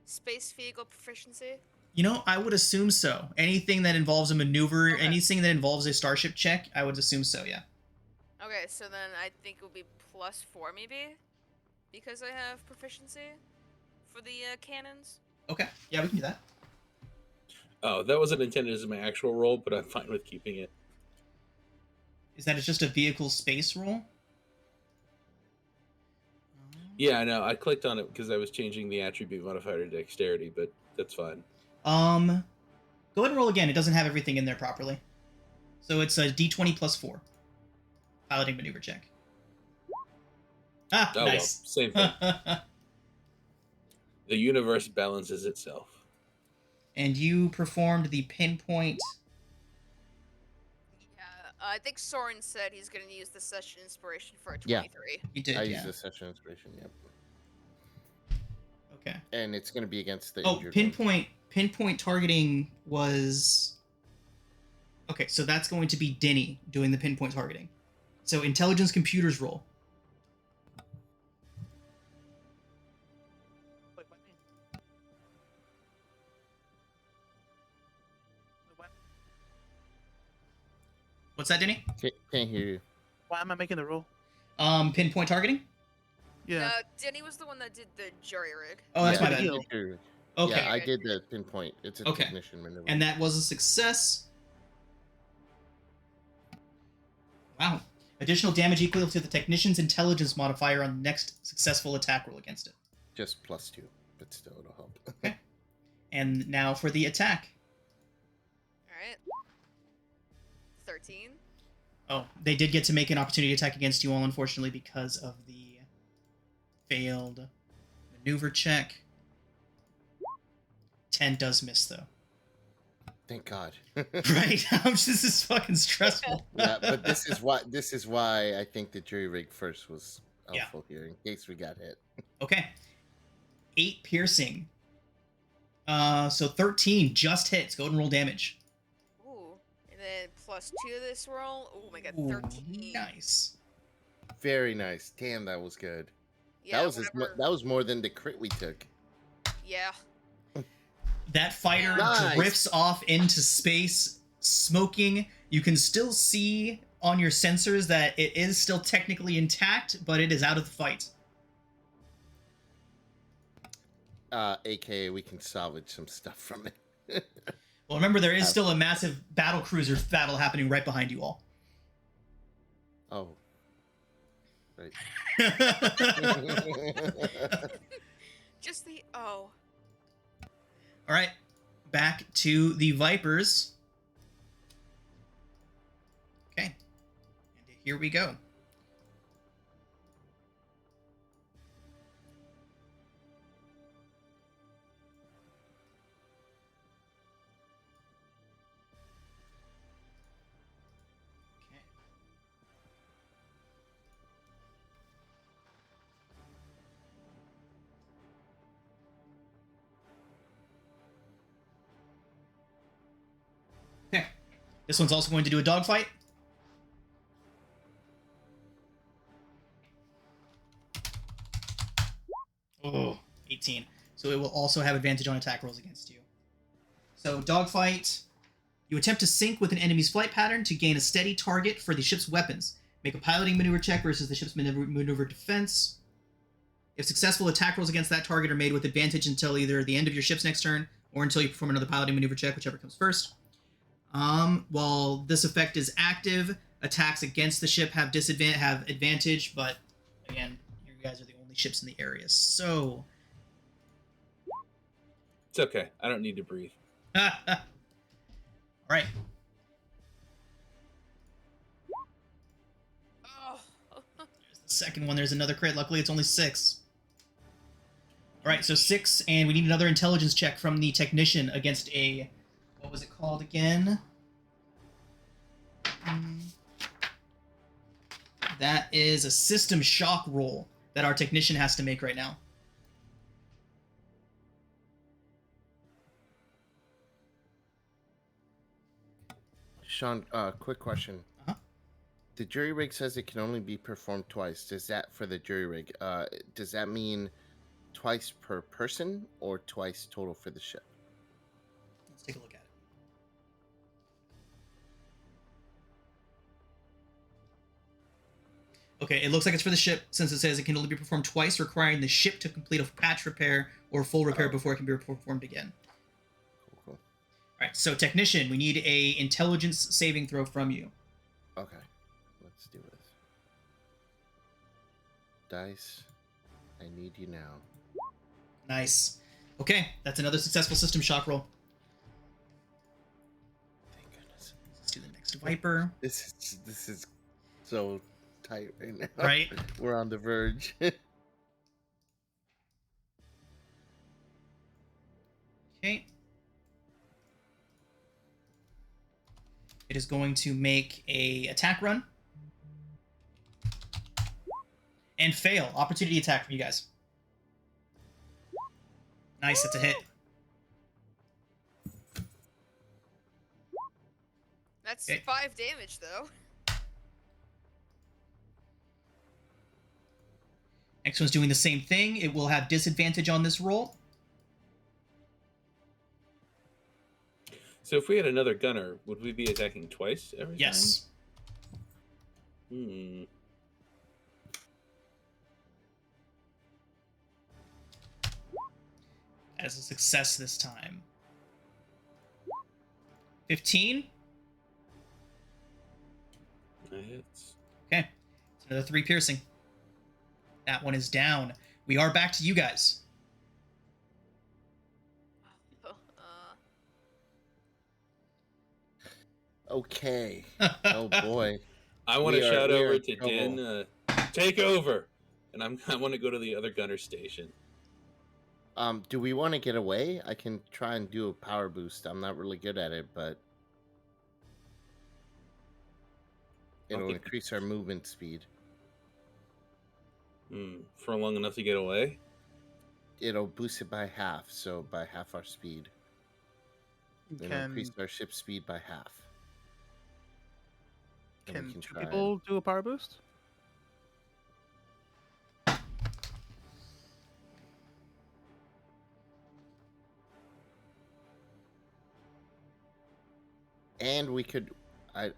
space vehicle proficiency? You know, I would assume so. Anything that involves a maneuver, Okay. anything that involves a starship check, I would assume so. Yeah. Okay, so then I think it would be +4 maybe, because I have proficiency for the cannons. Okay. Yeah, we can do that. Oh, that wasn't intended as my actual roll, but I'm fine with keeping it. Is that it's just a vehicle space roll? Yeah, I know. I clicked on it because I was changing the attribute modifier to dexterity, but that's fine. Go ahead and roll again. It doesn't have everything in there properly. So it's a d20 +4. Piloting maneuver check. Ah, Oh, nice. well, same thing. The universe balances itself. And you performed the pinpoint. Yeah, I think Soren said he's going to use the session inspiration for a Yeah. 23. You did, I yeah. use the session inspiration. Yep. Okay. And it's going to be against the Oh, injured pinpoint targeting was. Okay, so that's going to be Denny doing the pinpoint targeting. So intelligence computers roll. What's that, Denny? Can't hear you. Why am I making the roll? Pinpoint targeting? Yeah. Denny was the one that did the jury rig. Oh, that's Yeah, my bad. Heal. Okay. Yeah, I did the pinpoint. It's a Okay. technician maneuver. And that was a success. Wow. Additional damage equal to the technician's intelligence modifier on the next successful attack roll against it. Just +2, but still it'll help. Okay. And now for the attack. Alright. 13. Oh, they did get to make an opportunity attack against you all, unfortunately, because of the failed maneuver check. 10 does miss, though. Thank God. Right? This is fucking stressful. Yeah, but this is why I think the jury rig first was Yeah. helpful here in case we got hit. Okay. 8 piercing. So 13 just hits. Go ahead and roll damage. Ooh. And then plus 2 to this roll. Oh my god, Ooh, 13. nice. Very nice. Damn, that was good. Yeah, That was more than the crit we took. Yeah. That fighter Nice. drifts off into space, smoking. You can still see on your sensors that it is still technically intact, but it is out of the fight. AKA, we can salvage some stuff from it. Well, remember, there is still a massive battle cruiser battle happening right behind you all. Oh. Right. Just the oh. All right, back to the Vipers. Okay, and here we go. Okay, this one's also going to do a dogfight. Oh, 18. So it will also have advantage on attack rolls against you. So dogfight, you attempt to sync with an enemy's flight pattern to gain a steady target for the ship's weapons. Make a piloting maneuver check versus the ship's maneuver defense. If successful, attack rolls against that target are made with advantage until either the end of your ship's next turn or until you perform another piloting maneuver check, whichever comes first. While this effect is active, attacks against the ship have advantage, but again, you guys are the only ships in the area, so It's okay. I don't need to breathe. all right. Oh. There's the second one. There's another crit. Luckily, it's only 6. All right, so 6, and we need another intelligence check from the technician against a, what was it called again? That is a system shock roll that our technician has to make right now. Sean, quick question. Uh-huh. The jury rig says it can only be performed twice. Does that, for the jury rig, does that mean twice per person or twice total for the ship? Let's take a look at it. Okay, it looks like it's for the ship, since it says it can only be performed twice, requiring the ship to complete a patch repair or full repair before it can be performed again. Cool. All right, so technician, we need a intelligence saving throw from you. Okay, let's do this. Dice, I need you now. Nice. Okay, that's another successful system shock roll. Thank goodness. Let's do the next Viper. This is so tight right now. Right? We're on the verge. Okay. It is going to make a attack run. And fail. Opportunity attack from you guys. Nice, that's a hit. That's Okay. 5 damage though. Next one's doing the same thing. It will have disadvantage on this roll. So if we had another gunner, would we be attacking twice every Yes. time? As a success this time. 15. That hits. Okay. It's another 3 piercing. That one is down. We are back to you guys. Okay. Oh boy. I want to We are- shout we are over in to trouble. Den, take over. And I want to go to the other gunner station. Do we want to get away? I can try and do a power boost. I'm not really good at it, but it'll think- increase our movement speed. For long enough to get away? it'll boost it by half, so by half our speed. It'll increase our ship speed by half. And we Can can two try people do a power boost? And we could, I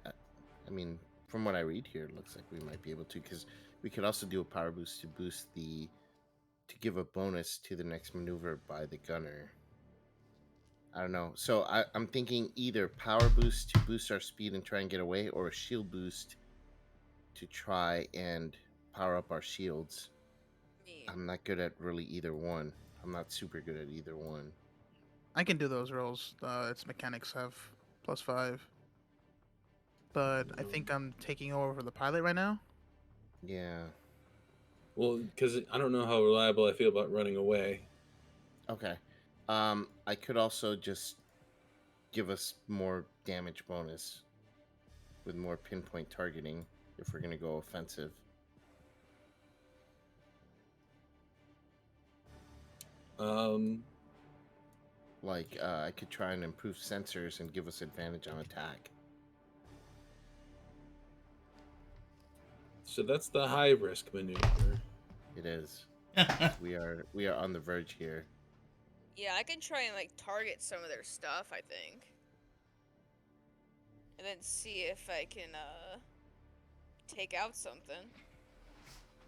mean, from what I read here, it looks like we might be able to, because we could also do a power boost to give a bonus to the next maneuver by the gunner. I don't know. So I'm thinking either power boost to boost our speed and try and get away, or a shield boost to try and power up our shields. I'm not good at really either one. I'm not super good at either one. I can do those rolls. Its mechanics have +5. But I think I'm taking over for the pilot right now. Yeah. Well, because I don't know how reliable I feel about running away. Okay. I could also just give us more damage bonus with more pinpoint targeting if we're going to go offensive. Like, I could try and improve sensors and give us advantage on attack. So that's the high risk maneuver. It is. We are on the verge here. Yeah, I can try and like target some of their stuff, I think. And then see if I can take out something.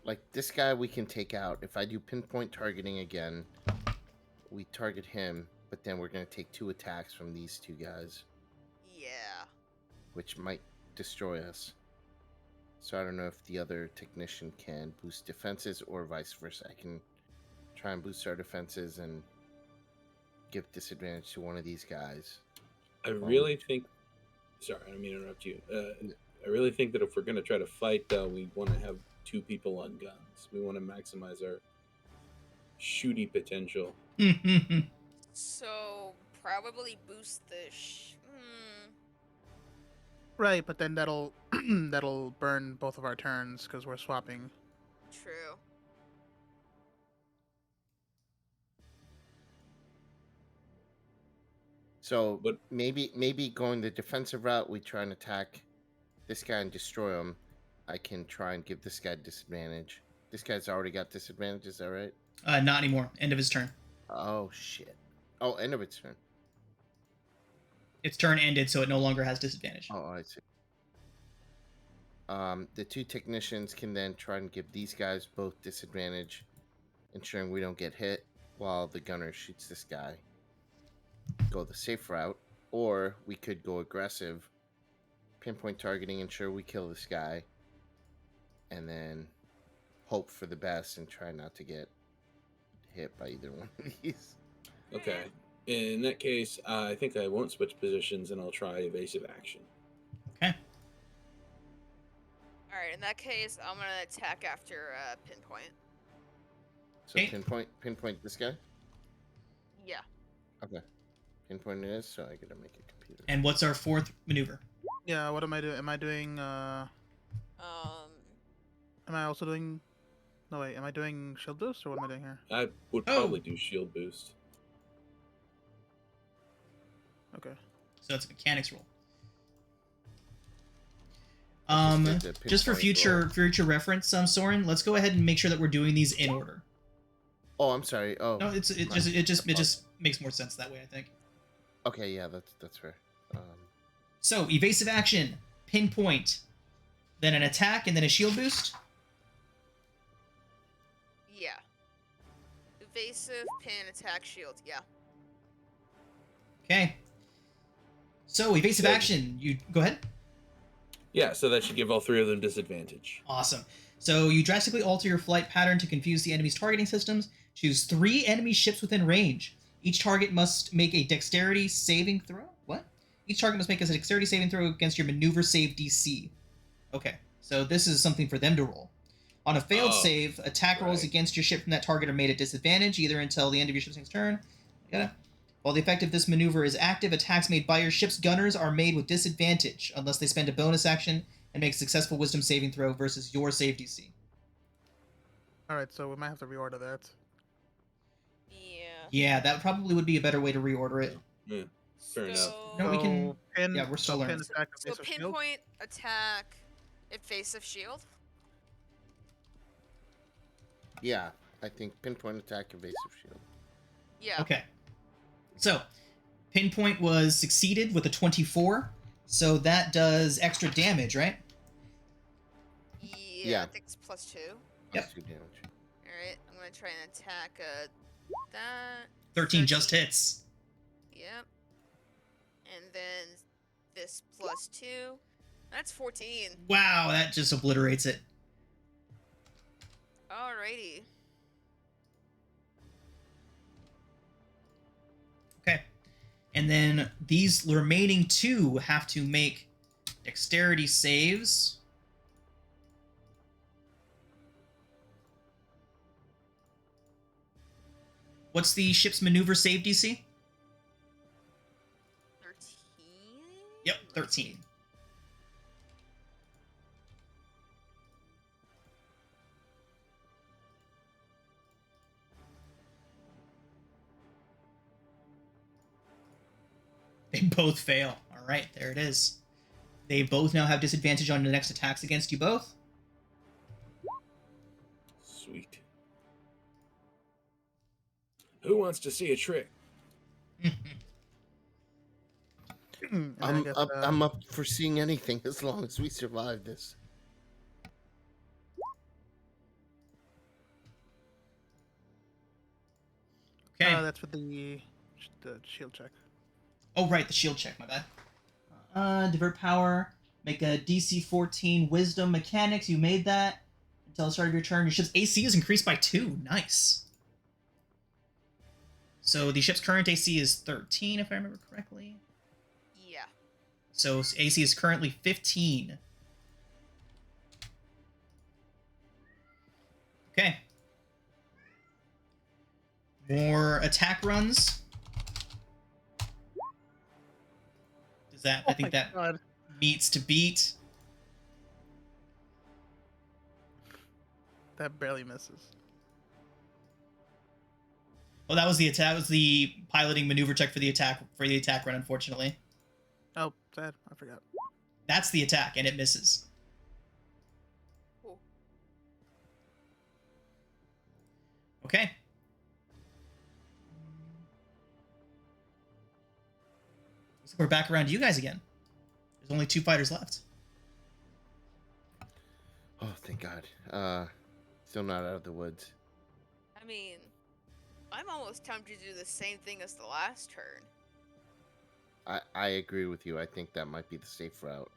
Like, this guy we can take out. If I do pinpoint targeting again, we target him, but then we're going to take 2 attacks from these 2 guys. Yeah. Which might destroy us. So I don't know if the other technician can boost defenses or vice versa. I can try and boost our defenses and give disadvantage to one of these guys. I really think... Sorry, I don't mean to interrupt you. I really think that if we're going to try to fight, though, we want to have 2 people on guns. We want to maximize our shooty potential. So, probably boost the... Right, but then that'll that'll burn both of our turns because we're swapping. True. So maybe going the defensive route, we try and attack this guy and destroy him. I can try and give this guy disadvantage. This guy's already got disadvantage, is that right? Not anymore. End of his turn. Oh, shit. Oh, end of its turn. Its turn ended, so it no longer has disadvantage. Oh, I see. The 2 technicians can then try and give these guys both disadvantage, ensuring we don't get hit, while the gunner shoots this guy. Go the safe route, or we could go aggressive, pinpoint targeting, ensure we kill this guy, and then hope for the best and try not to get hit by either one of these. Okay. In that case, I think I won't switch positions and I'll try evasive action. Okay. Alright, in that case, I'm gonna attack after pinpoint. So Okay. pinpoint this guy? Yeah. Okay. Pinpoint it is, so I gotta make a computer. And what's our 4th maneuver? Yeah, what am I doing? Am I doing am I also doing No wait, am I doing shield boost or what am I doing here? I would probably do shield boost. Okay. So it's a mechanics roll. The Just for pinpoint future reference, Soren, let's go ahead and make sure that we're doing these in order. Oh, I'm sorry. Oh. No, it just makes more sense that way, I think. Okay, yeah, that's fair. So, evasive action, pinpoint, then an attack, and then a shield boost. Yeah. Evasive, pin, attack, shield. Yeah. Okay. So, evasive action, you go ahead. Yeah, so that should give all 3 of them disadvantage. Awesome. So, you drastically alter your flight pattern to confuse the enemy's targeting systems. Choose 3 enemy ships within range. Each target must make a dexterity saving throw. What? Each target must make a dexterity saving throw against your maneuver save DC. Okay, so this is something for them to roll. On a failed save, attack rolls against your ship from that target are made at disadvantage, either until the end of your ship's next turn. While the effect of this maneuver is active, attacks made by your ship's gunners are made with disadvantage, unless they spend a bonus action and make a successful wisdom saving throw versus your save DC. Alright, so we might have to reorder that. Yeah, that probably would be a better way to reorder it. Yeah, fair enough. No, we can. So pin, Yeah, we're still so pin learning. attack So evasive shield. pinpoint attack, evasive shield. Yeah, I think pinpoint attack, evasive shield. Yeah. Okay. So, pinpoint was succeeded with a 24. So that does extra damage, right? Yeah. I think it's +2. Yep. Plus 2 damage. All right. I'm gonna try and attack that. 13 just hits. Yep. And then this +2. That's 14. Wow, that just obliterates it. Alrighty. Okay. And then these remaining 2 have to make dexterity saves. What's the ship's maneuver save DC? 13. Yep, 13. They both fail. All right, there it is. They both now have disadvantage on the next attacks against you both. Sweet. Who wants to see a trick? And I guess, I'm up for seeing anything as long as we survive this. Okay. That's with the shield check. Oh, right, the shield check, my bad. Divert power, make a DC 14 wisdom mechanics. You made that. Until the start of your turn, your ship's AC is increased by 2. Nice. So the ship's current AC is 13, if I remember correctly. Yeah. So AC is currently 15. Okay. More attack runs. Does that? I think that God. meets to beat. That barely misses. Oh, that was the attack. That was the piloting maneuver check for the attack run. Unfortunately, Oh, sad. I forgot. that's the attack, and it misses. Cool. Okay. Looks like we're back around to you guys again. There's only 2 fighters left. Oh, thank God. Still not out of the woods. I mean, I'm almost tempted to do the same thing as the last turn. I agree with you. I think that might be the safe route.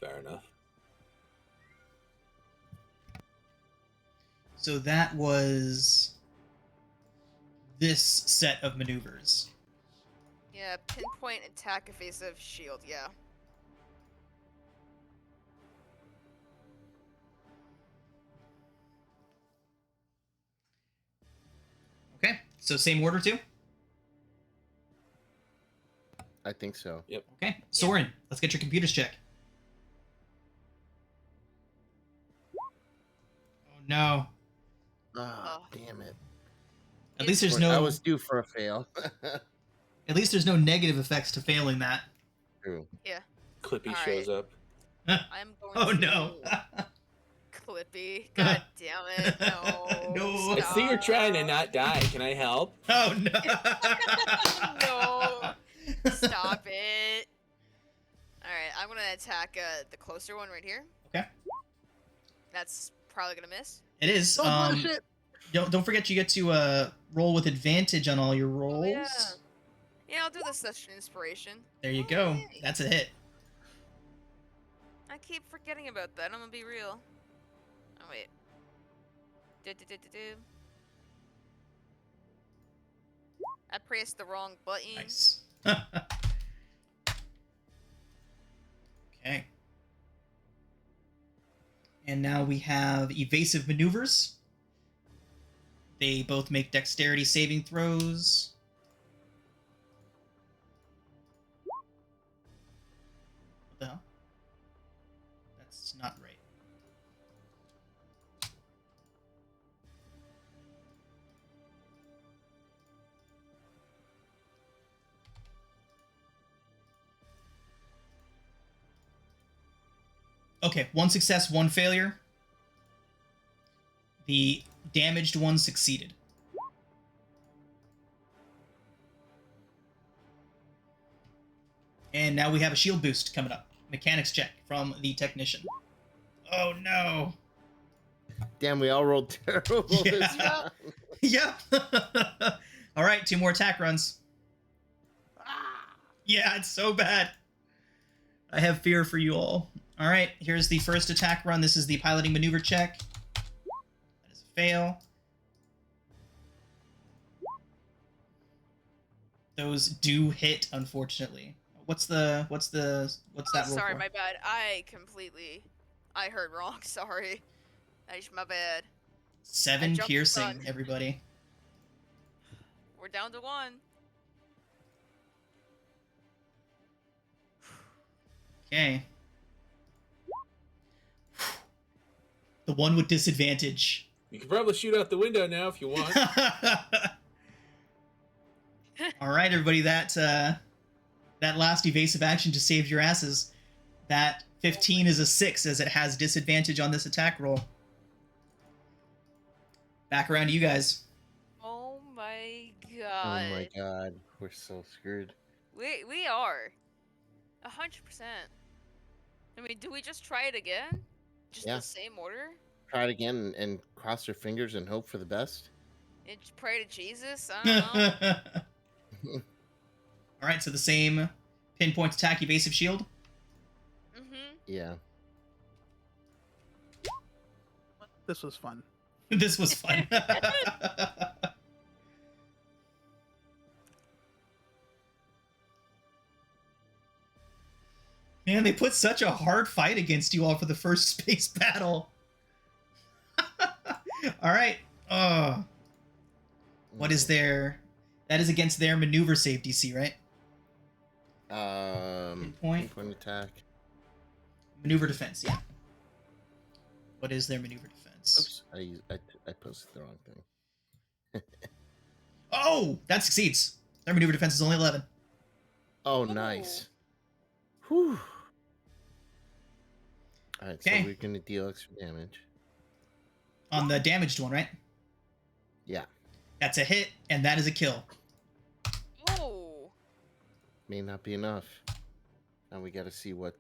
Fair enough. So that was this set of maneuvers. Yeah, pinpoint attack, evasive shield. Yeah. Okay, so same order too? I think so. Yep. Okay, Soren, let's get your computers check. Oh no. Ah, Oh. damn it. At least there's I no was due for a fail. at least there's no negative effects to failing that. True. Yeah. Clippy All shows up. I'm going Oh to... no. Clippy. God damn it. No. No. I see you're trying to stop. not die. Can I help? Oh no. No. Stop it. Alright, I'm gonna attack the closer one right here. Okay. That's probably gonna miss. It is. Oh, bullshit! Don't forget you get to roll with advantage on all your rolls. Oh, yeah. Yeah, I'll do the session inspiration. There you go. Yay. That's a hit. I keep forgetting about that. I'm gonna be real. Oh wait. I pressed the wrong button. Nice. Okay. And now we have evasive maneuvers. They both make dexterity saving throws. What the hell? That's not right. Okay, 1 success, 1 failure. The damaged one succeeded. And now we have a shield boost coming up. Mechanics check from the technician. Oh no. Damn, we all rolled terrible this Yeah. round. Yep. All right, 2 more attack runs. Yeah, it's so bad. I have fear for you all. All right, here's the first attack run. This is the piloting maneuver check. That is a fail. Those do hit, unfortunately. What's that roll Sorry, for? my bad. I heard wrong. Sorry. My bad. 7 jumped the piercing, gun. everybody. We're down to 1. Okay. The one with disadvantage. You can probably shoot out the window now if you want. All right, everybody. That last evasive action just saved your asses. That 15 is a 6 as it has disadvantage on this attack roll. Back around to you guys. Oh my Oh god. my god, we're so screwed. We are. 100%. I mean, do we just try it again? Just Yeah. the same order? Try it again and cross your fingers and hope for the best. And just pray to Jesus? I don't know. All right, so the same pinpoint attack, evasive shield. Mm-hmm. Yeah. This was fun. This was fun. Man, they put such a hard fight against you all for the first space battle. All right. What is their... That is against their maneuver save DC, right? Pinpoint attack. Maneuver defense, yeah. What is their maneuver defense? Oops, I posted the wrong thing. Oh, that succeeds. Their maneuver defense is only 11. Oh, nice. Whew. Alright, Okay. so we're gonna deal extra damage. On the damaged one, right? Yeah. That's a hit, and that is a kill. Oh. May not be enough. Now we gotta see what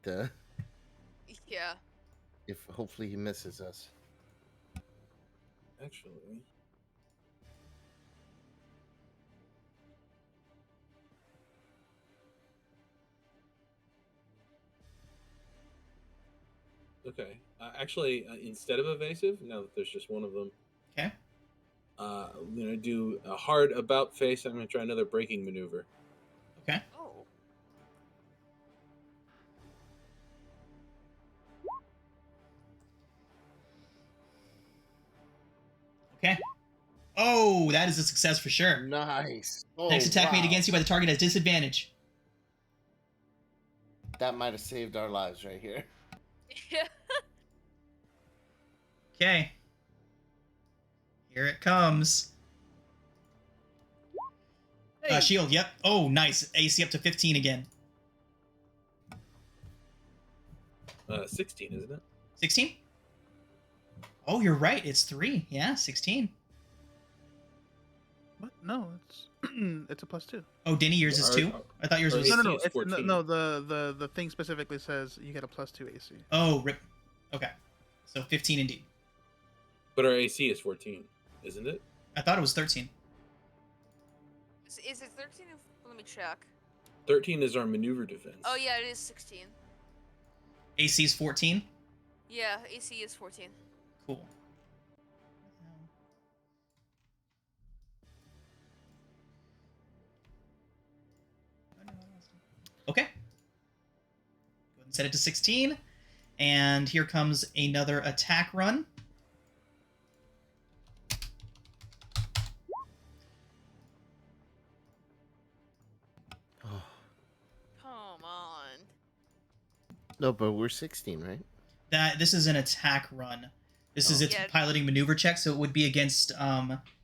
Yeah. if hopefully he misses us. Actually. Okay. Actually, instead of evasive, now that there's just one of them, Okay. I'm gonna do a hard about face. I'm gonna try another braking maneuver. Okay. Oh. Okay. Oh, that is a success for sure. Nice. Oh, Next attack made wow. against you by the target has disadvantage. That might have saved our lives right here. Yeah. Okay. Here it comes. Hey. Shield, yep. Oh, nice. AC up to 15 again. 16, isn't it? 16? Oh, you're right. It's 3. Yeah, 16. What? No, it's it's a +2. Oh, Denny, yours is 2? I thought yours or was... No, no, no. AC is It's, no, 14. no. The thing specifically says you get a +2 AC. Oh, rip. Okay. So 15 indeed. But our AC is 14, isn't it? I thought it was 13. Is it 13? Let me check. 13 is our maneuver defense. Oh, yeah, it is 16. AC is 14? Yeah, AC is 14. Cool. Okay. Go ahead and set it to 16. And here comes another attack run. Oh. Come on. No, but we're 16, right? This is an attack run. This is Oh. its Yeah. piloting maneuver check, so it would be against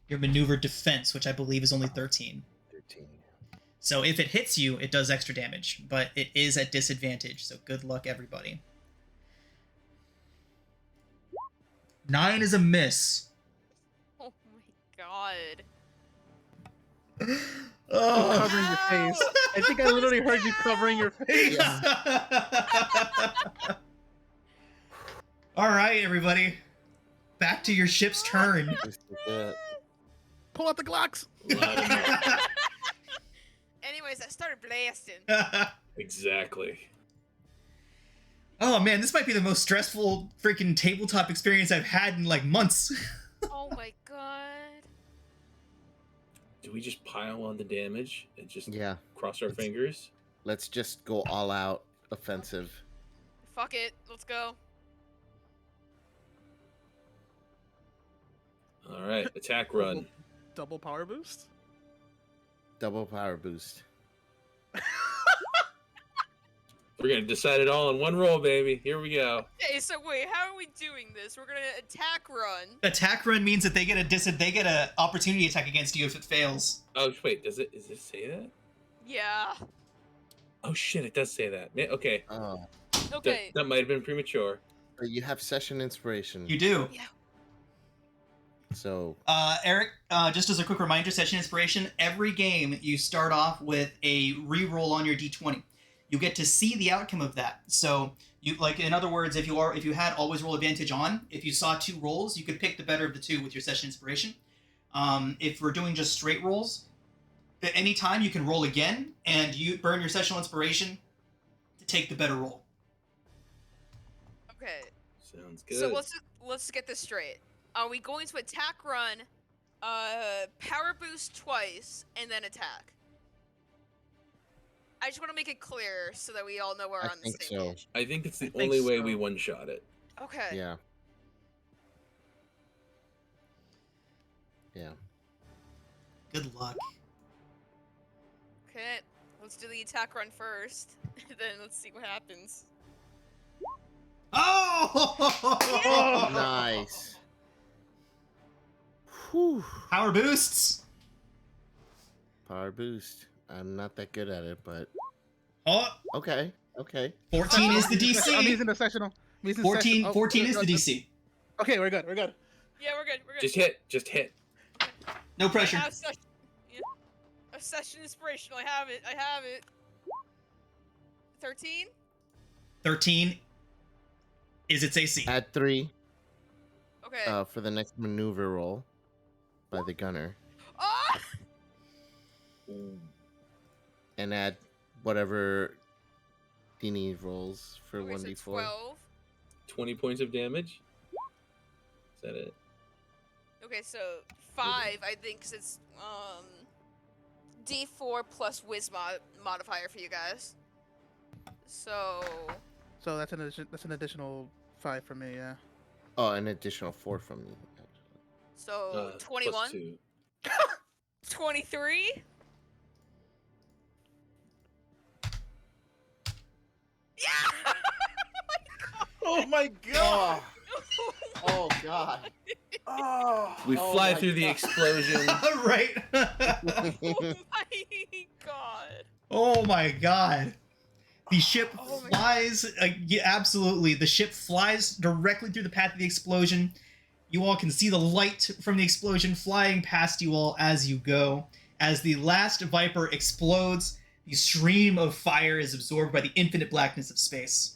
your maneuver defense, which I believe is only 13. 13. So if it hits you, it does extra damage, but it is at disadvantage, so good luck, everybody. 9 is a miss. Oh my god. Oh. Covering your face. I think I literally heard you covering your face. All right, everybody. Back to your ship's turn. This is it. Pull out the Glocks. Anyways, I started blasting. Exactly. Oh man, this might be the most stressful freaking tabletop experience I've had in like months. Oh my god. Do we just pile on the damage and just Yeah. cross our fingers? Let's just go all out offensive. Fuck it. Let's go. All right, attack run. Double power boost. Double power boost. We're gonna decide it all in one roll, baby. Here we go. Okay, so wait, how are we doing this? We're gonna attack run. Attack run means that they get a opportunity attack against you if it fails. Oh wait, does it say that? Yeah. Oh shit, it does say that. Okay, Oh, Okay. that might have been premature. but you have session inspiration. You do. Yeah. So Eric, just as a quick reminder, session inspiration, every game you start off with a reroll on your d20. You get to see the outcome of that. So you like, in other words, if you had always roll advantage on, if you saw 2 rolls, you could pick the better of the 2 with your session inspiration. If we're doing just straight rolls, at any time you can roll again and you burn your sessional inspiration to take the better roll. Okay. Sounds good. So let's get this straight. Are we going to attack run, power boost twice, and then attack? I just want to make it clear so that we all know we're I on the think same so. page. I think it's the I think only way so. we one-shot it. Okay. Yeah. Yeah. Good luck. Okay. Let's do the attack run first. Then let's see what happens. Oh! Nice. Whew. Power boosts. Power boost. I'm not that good at it, but Oh, okay. Okay. 14 is the I'm DC. using the sessional. I'm using 14 session- 14 is no, the no. DC. Okay, we're good. We're good. Yeah, we're good. We're good. Just hit. No pressure. I have a session inspiration. I have it. 13? 13 is its AC. Add 3 Okay. for the next maneuver roll by the gunner, Oh! and add whatever Dini rolls for Okay, so 1d4. 12. 20 points of damage. Is that it? Okay, so 5, I think, 'cause it's D4 plus Wiz modifier for you guys. So So that's an additional 5 for me. Yeah. Oh, an additional 4 from me. so Plus 21, 2. 23. Yeah. Oh my god! Oh god. Oh. We Oh fly my through the God. explosion. Right. Oh my god. Oh my god. The ship Oh my flies. Yeah, absolutely. The ship flies directly through the path of the explosion. You all can see the light from the explosion flying past you all as you go. As the last Viper explodes, the stream of fire is absorbed by the infinite blackness of space.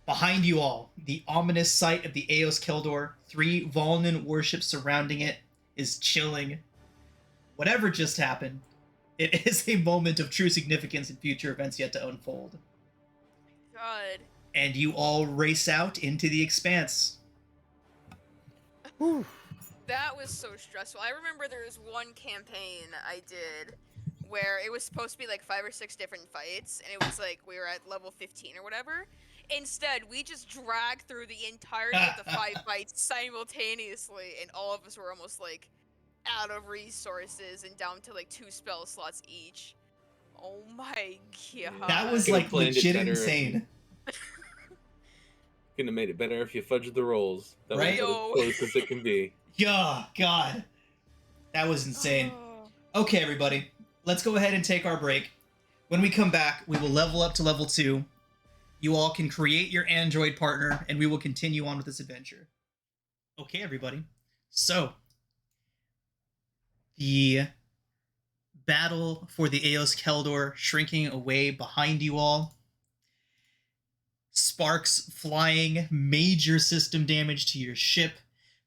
Behind you all, the ominous sight of the Eos Keldor, 3 Volnan warships surrounding it, is chilling. Whatever just happened, it is a moment of true significance and future events yet to unfold. God. And you all race out into the expanse. Whew. That was so stressful. I remember there was one campaign I did where it was supposed to be like 5 or 6 different fights, and it was like we were at level 15 or whatever. Instead, we just dragged through the entirety of the 5 fights simultaneously, and all of us were almost like out of resources and down to like 2 spell slots each. Oh my god. That was Could've like planned it legit better if insane. Couldn't have made it better if you fudged the rolls. That Right? was Yo. as close as it can be. Yeah, God. That was insane. Oh. Okay, everybody. Let's go ahead and take our break. When we come back, we will level up to level 2. You all can create your android partner, and we will continue on with this adventure. Okay, everybody. So, the battle for the Eos Keldor shrinking away behind you all. Sparks flying, major system damage to your ship,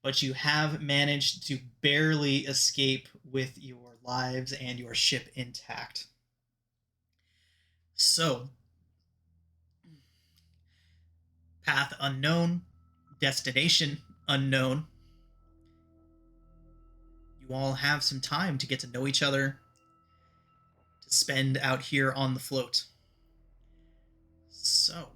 but you have managed to barely escape with your lives and your ship intact. So, path unknown, destination unknown. You all have some time to get to know each other, to spend out here on the float. So,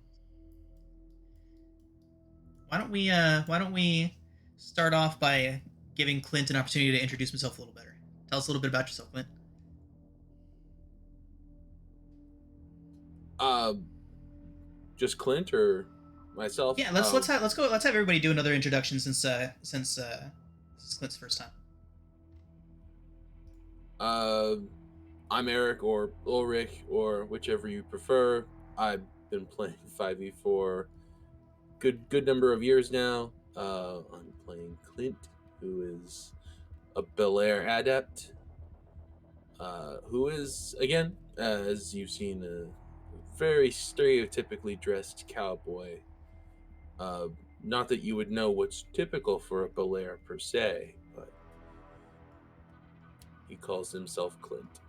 why don't we start off by giving Clint an opportunity to introduce himself a little better. Tell us a little bit about yourself, Clint. Just Clint or myself? Yeah, let's have everybody do another introduction since this is Clint's first time. I'm Eric or Ulrich or whichever you prefer. I've been playing 5e for good number of years now. I'm playing Clint, who is a Bel Air adept, who is again, as you've seen, a very stereotypically dressed cowboy. Uh, Not that you would know what's typical for a Bel Air per se, but he calls himself Clint.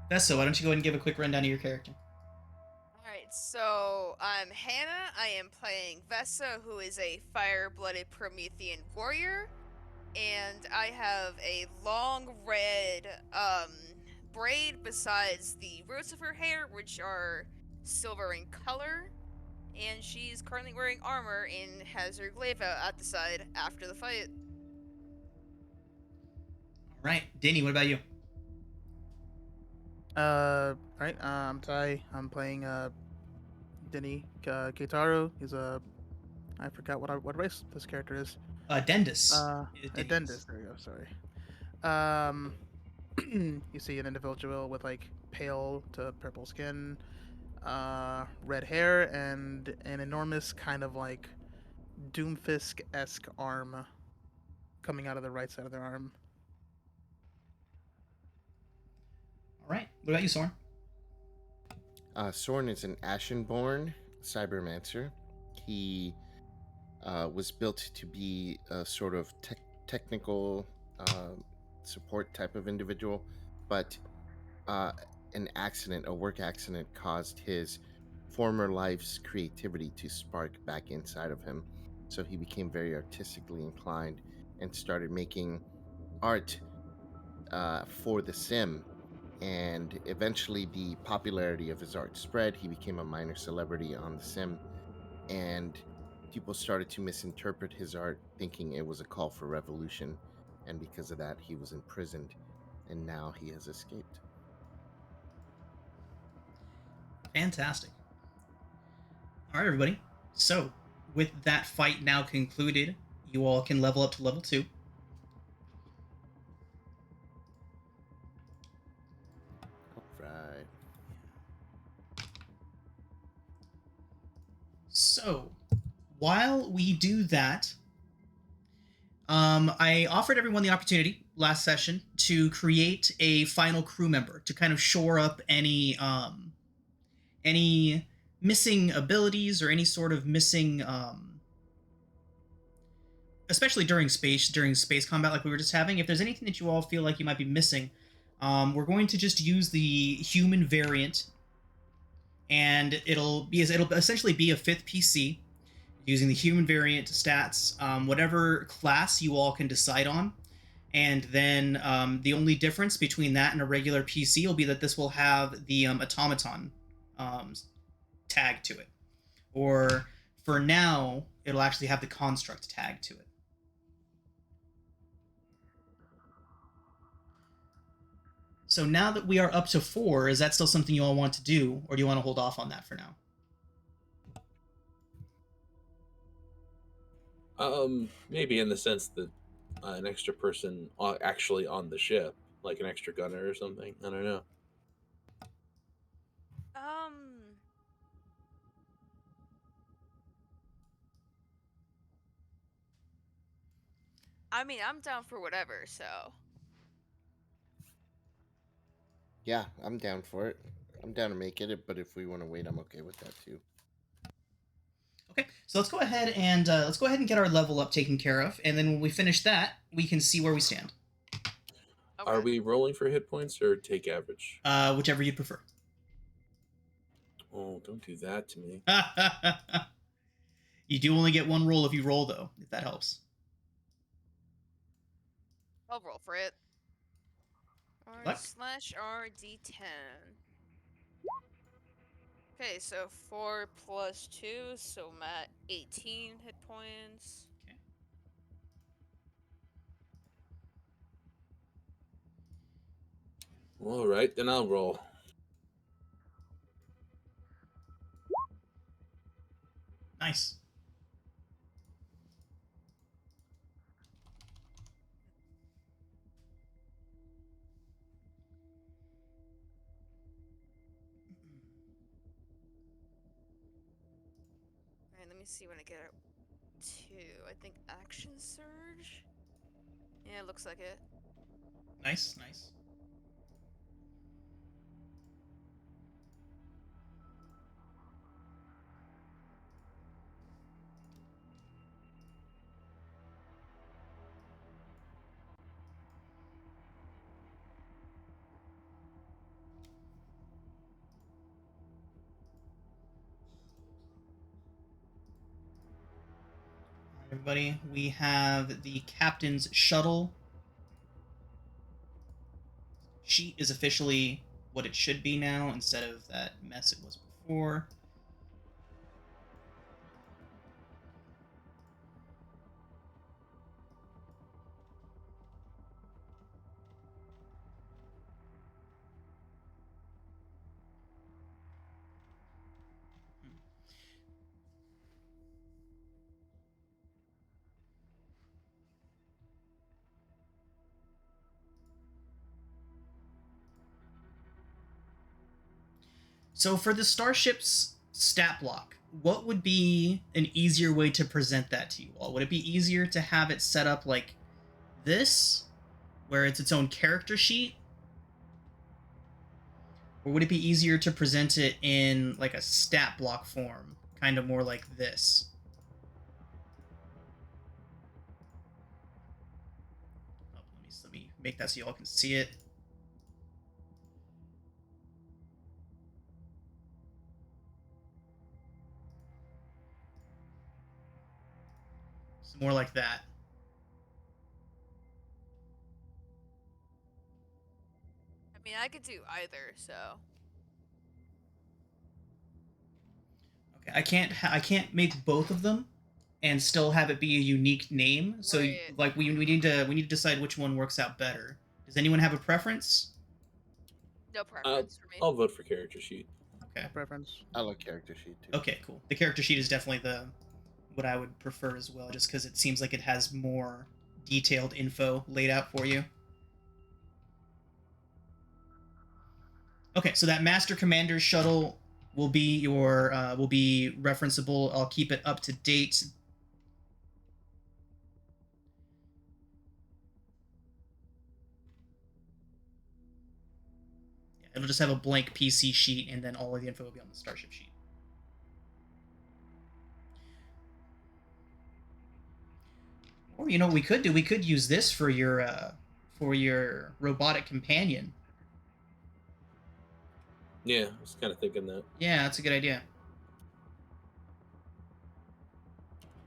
Vessa, why don't you go ahead and give a quick rundown of your character? Alright, so I'm Hannah. I am playing Vessa, who is a fire-blooded Promethean warrior. And I have a long red braid besides the roots of her hair, which are silver in color. And she's currently wearing armor and has her glaive out at the side after the fight. All right, Danny, what about you? Right. I'm Ty. I'm playing Denny Keitaro. He's I forgot what race this character is. Dendis. A dentist. There you go. Sorry. Um, you see an individual with like pale to purple skin, red hair, and an enormous kind of like Doomfist-esque arm coming out of the right side of their arm. All right, what about you, Soren? Soren is an Ashenborn cybermancer. He was built to be a sort of technical support type of individual, but a work accident, caused his former life's creativity to spark back inside of him. So he became very artistically inclined and started making art for the sim. And eventually, the popularity of his art spread. He became a minor celebrity on the sim, and people started to misinterpret his art, thinking it was a call for revolution. And because of that, he was imprisoned, and now he has escaped. Fantastic. All right, everybody. So, with that fight now concluded, you all can level up to level 2. All right. So, while we do that, I offered everyone the opportunity last session to create a final crew member to kind of shore up any missing abilities or any sort of missing, especially during space combat like we were just having. If there's anything that you all feel like you might be missing, we're going to just use the human variant, and it'll essentially be a 5th PC using the human variant stats, whatever class you all can decide on. And then the only difference between that and a regular PC will be that this will have the automaton tag to it. Or for now, it'll actually have the construct tag to it. So now that we are up to 4, is that still something you all want to do, or do you want to hold off on that for now? Maybe in the sense that an extra person actually on the ship, like an extra gunner or something. I don't know. I mean, I'm down for whatever, so. Yeah, I'm down for it. I'm down to make it, but if we want to wait, I'm okay with that too. Okay, so let's go ahead and get our level up taken care of, and then when we finish that, we can see where we stand. Okay. Are we rolling for hit points or take average? Whichever you prefer. Oh, don't do that to me. You do only get one roll if you roll, though, if that helps. I'll roll for it. Luck. R/D10. Okay, so 4 plus 2, so I'm at 18 hit points. Okay. All right, then I'll roll. Nice. Alright, let me see when I get it. 2. I think Action Surge? Yeah, it looks like it. Nice, nice. Everybody, we have the captain's shuttle. Sheet is officially what it should be now instead of that mess it was before. So for the starship's stat block, what would be an easier way to present that to you all? Would it be easier to have it set up like this, where it's its own character sheet? Or would it be easier to present it in like a stat block form, kind of more like this? Oh, let me make that so y'all can see it. It's more like that. I mean, I could do either, so. Okay, I can't make both of them and still have it be a unique name. So Right. like we need to decide which one works out better. Does anyone have a preference? No preference for me. I'll vote for character sheet. Okay. Preference. I like character sheet too. Okay, cool. The character sheet is definitely the what I would prefer as well, just because it seems like it has more detailed info laid out for you. Okay, so that Master Commander's shuttle will be will be referenceable. I'll keep it up to date. Yeah, it'll just have a blank PC sheet, and then all of the info will be on the Starship sheet. Or you know what we could do? We could use this for your robotic companion. Yeah, I was kind of thinking that. Yeah, that's a good idea.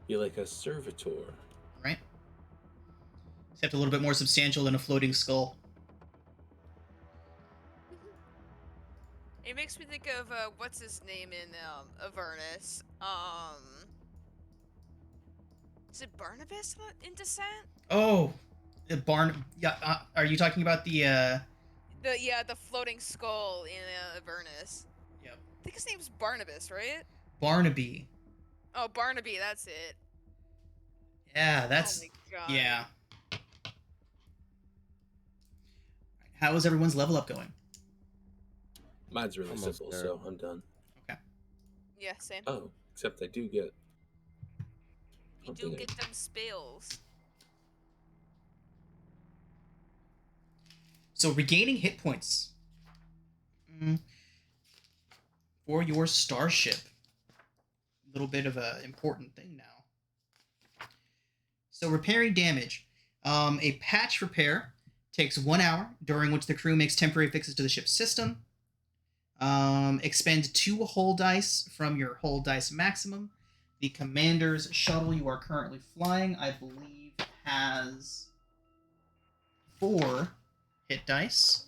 Be like a servitor. Right? Except a little bit more substantial than a floating skull. It makes me think of what's his name in Avernus. Is it Barnabas in Descent? Oh, the barn. Yeah, are you talking about the? The floating skull in Avernus. Yep. I think his name's Barnabas, right? Barnaby. Oh, Barnaby, that's it. Yeah, that's Oh my god. yeah. How is everyone's level up going? Mine's really Almost simple, there. so I'm done. Okay. Yeah, same. Oh, except I do get. You do get them spells. So regaining hit points for your starship. A little bit of an important thing now. So repairing damage. A patch repair takes 1 hour, during which the crew makes temporary fixes to the ship's system. Expend 2 hull dice from your hull dice maximum. The commander's shuttle you are currently flying, I believe, has 4 hit dice.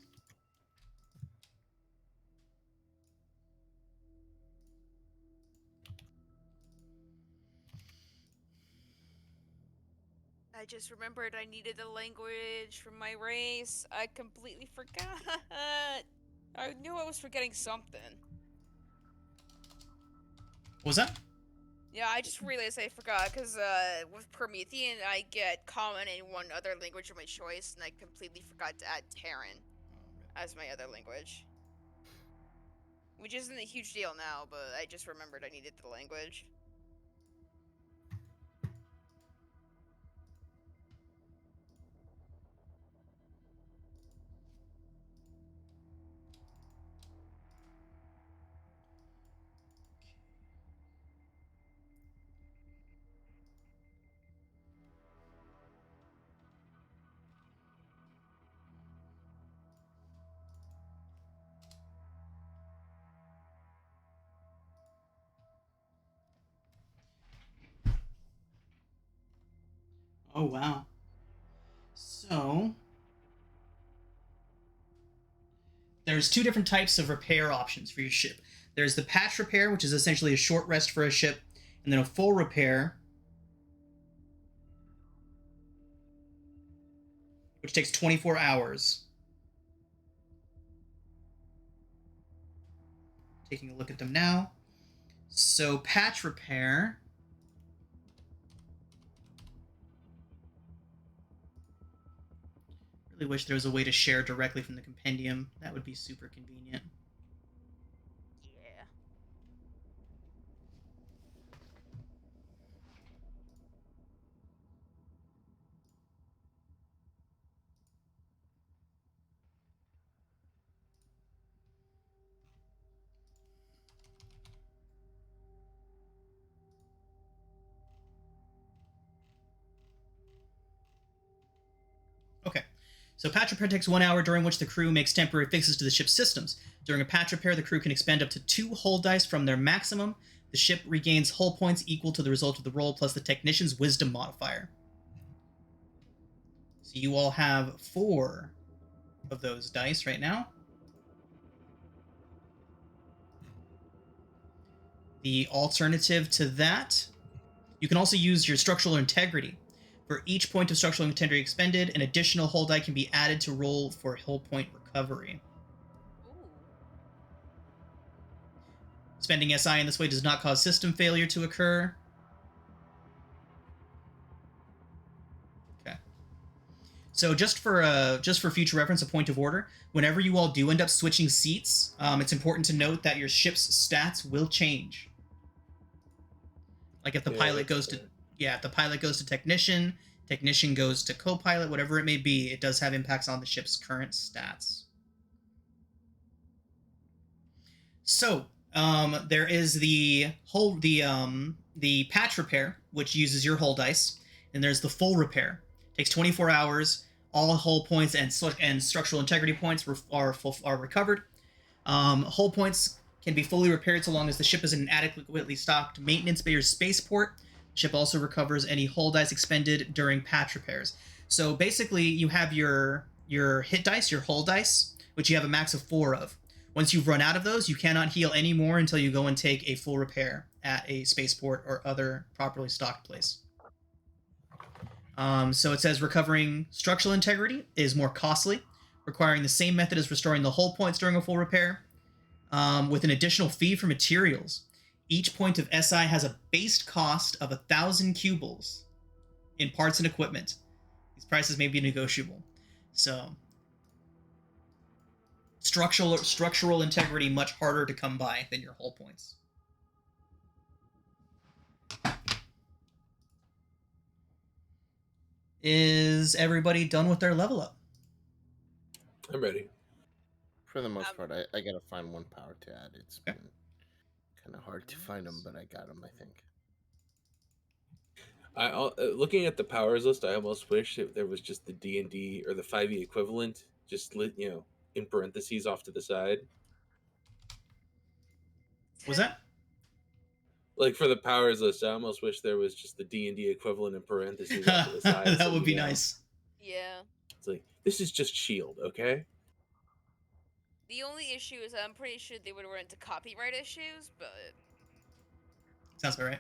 I just remembered I needed the language from my race. I completely forgot. I knew I was forgetting something. What was that? Yeah, I just realized I forgot, because with Promethean, I get common and one other language of my choice, and I completely forgot to add Terran as my other language. Which isn't a huge deal now, but I just remembered I needed the language. Oh, wow. So, there's 2 different types of repair options for your ship. There's the patch repair, which is essentially a short rest for a ship, and then a full repair, which takes 24 hours. Taking a look at them now. So, patch repair. Really wish there was a way to share directly from the compendium. That would be super convenient. Yeah. Okay. So patch repair takes 1 hour, during which the crew makes temporary fixes to the ship's systems. During a patch repair, the crew can expend up to 2 hull dice from their maximum. The ship regains hull points equal to the result of the roll plus the technician's wisdom modifier. So you all have 4 of those dice right now. The alternative to that, you can also use your structural integrity. For each point of structural integrity expended, an additional hull die can be added to roll for hull point recovery. Ooh. Spending SI in this way does not cause system failure to occur. Okay. So just for future reference, a point of order. Whenever you all do end up switching seats, it's important to note that your ship's stats will change. Like if the pilot goes to if the pilot goes to technician, technician goes to co-pilot, whatever it may be, it does have impacts on the ship's current stats. So there is the patch repair, which uses your hull dice, and there's the full repair. It takes 24 hours. All hull points and structural integrity points are recovered. Hull points can be fully repaired so long as the ship is in an adequately stocked maintenance bay or spaceport. The ship also recovers any hull dice expended during patch repairs. So basically, you have your hit dice, your hull dice, which you have a max of 4 of. Once you've run out of those, you cannot heal anymore until you go and take a full repair at a spaceport or other properly stocked place. So it says recovering structural integrity is more costly, requiring the same method as restoring the hull points during a full repair, with an additional fee for materials. Each point of SI has a base cost of 1,000 cubles in parts and equipment. These prices may be negotiable. So structural integrity much harder to come by than your hull points. Is everybody done with their level up? I'm ready. For the most part, I gotta find one power to add. It's Okay. been kind of hard to find them, but I got them, I think. Looking at the powers list, I almost wish that there was just the D&D or the 5e equivalent, just in parentheses off to the side. Was that? Like for the powers list, I almost wish there was just the D&D equivalent in parentheses off to the side. That would be nice. Yeah. It's like, this is just shield, okay? The only issue is I'm pretty sure they would run into copyright issues, but Sounds about right.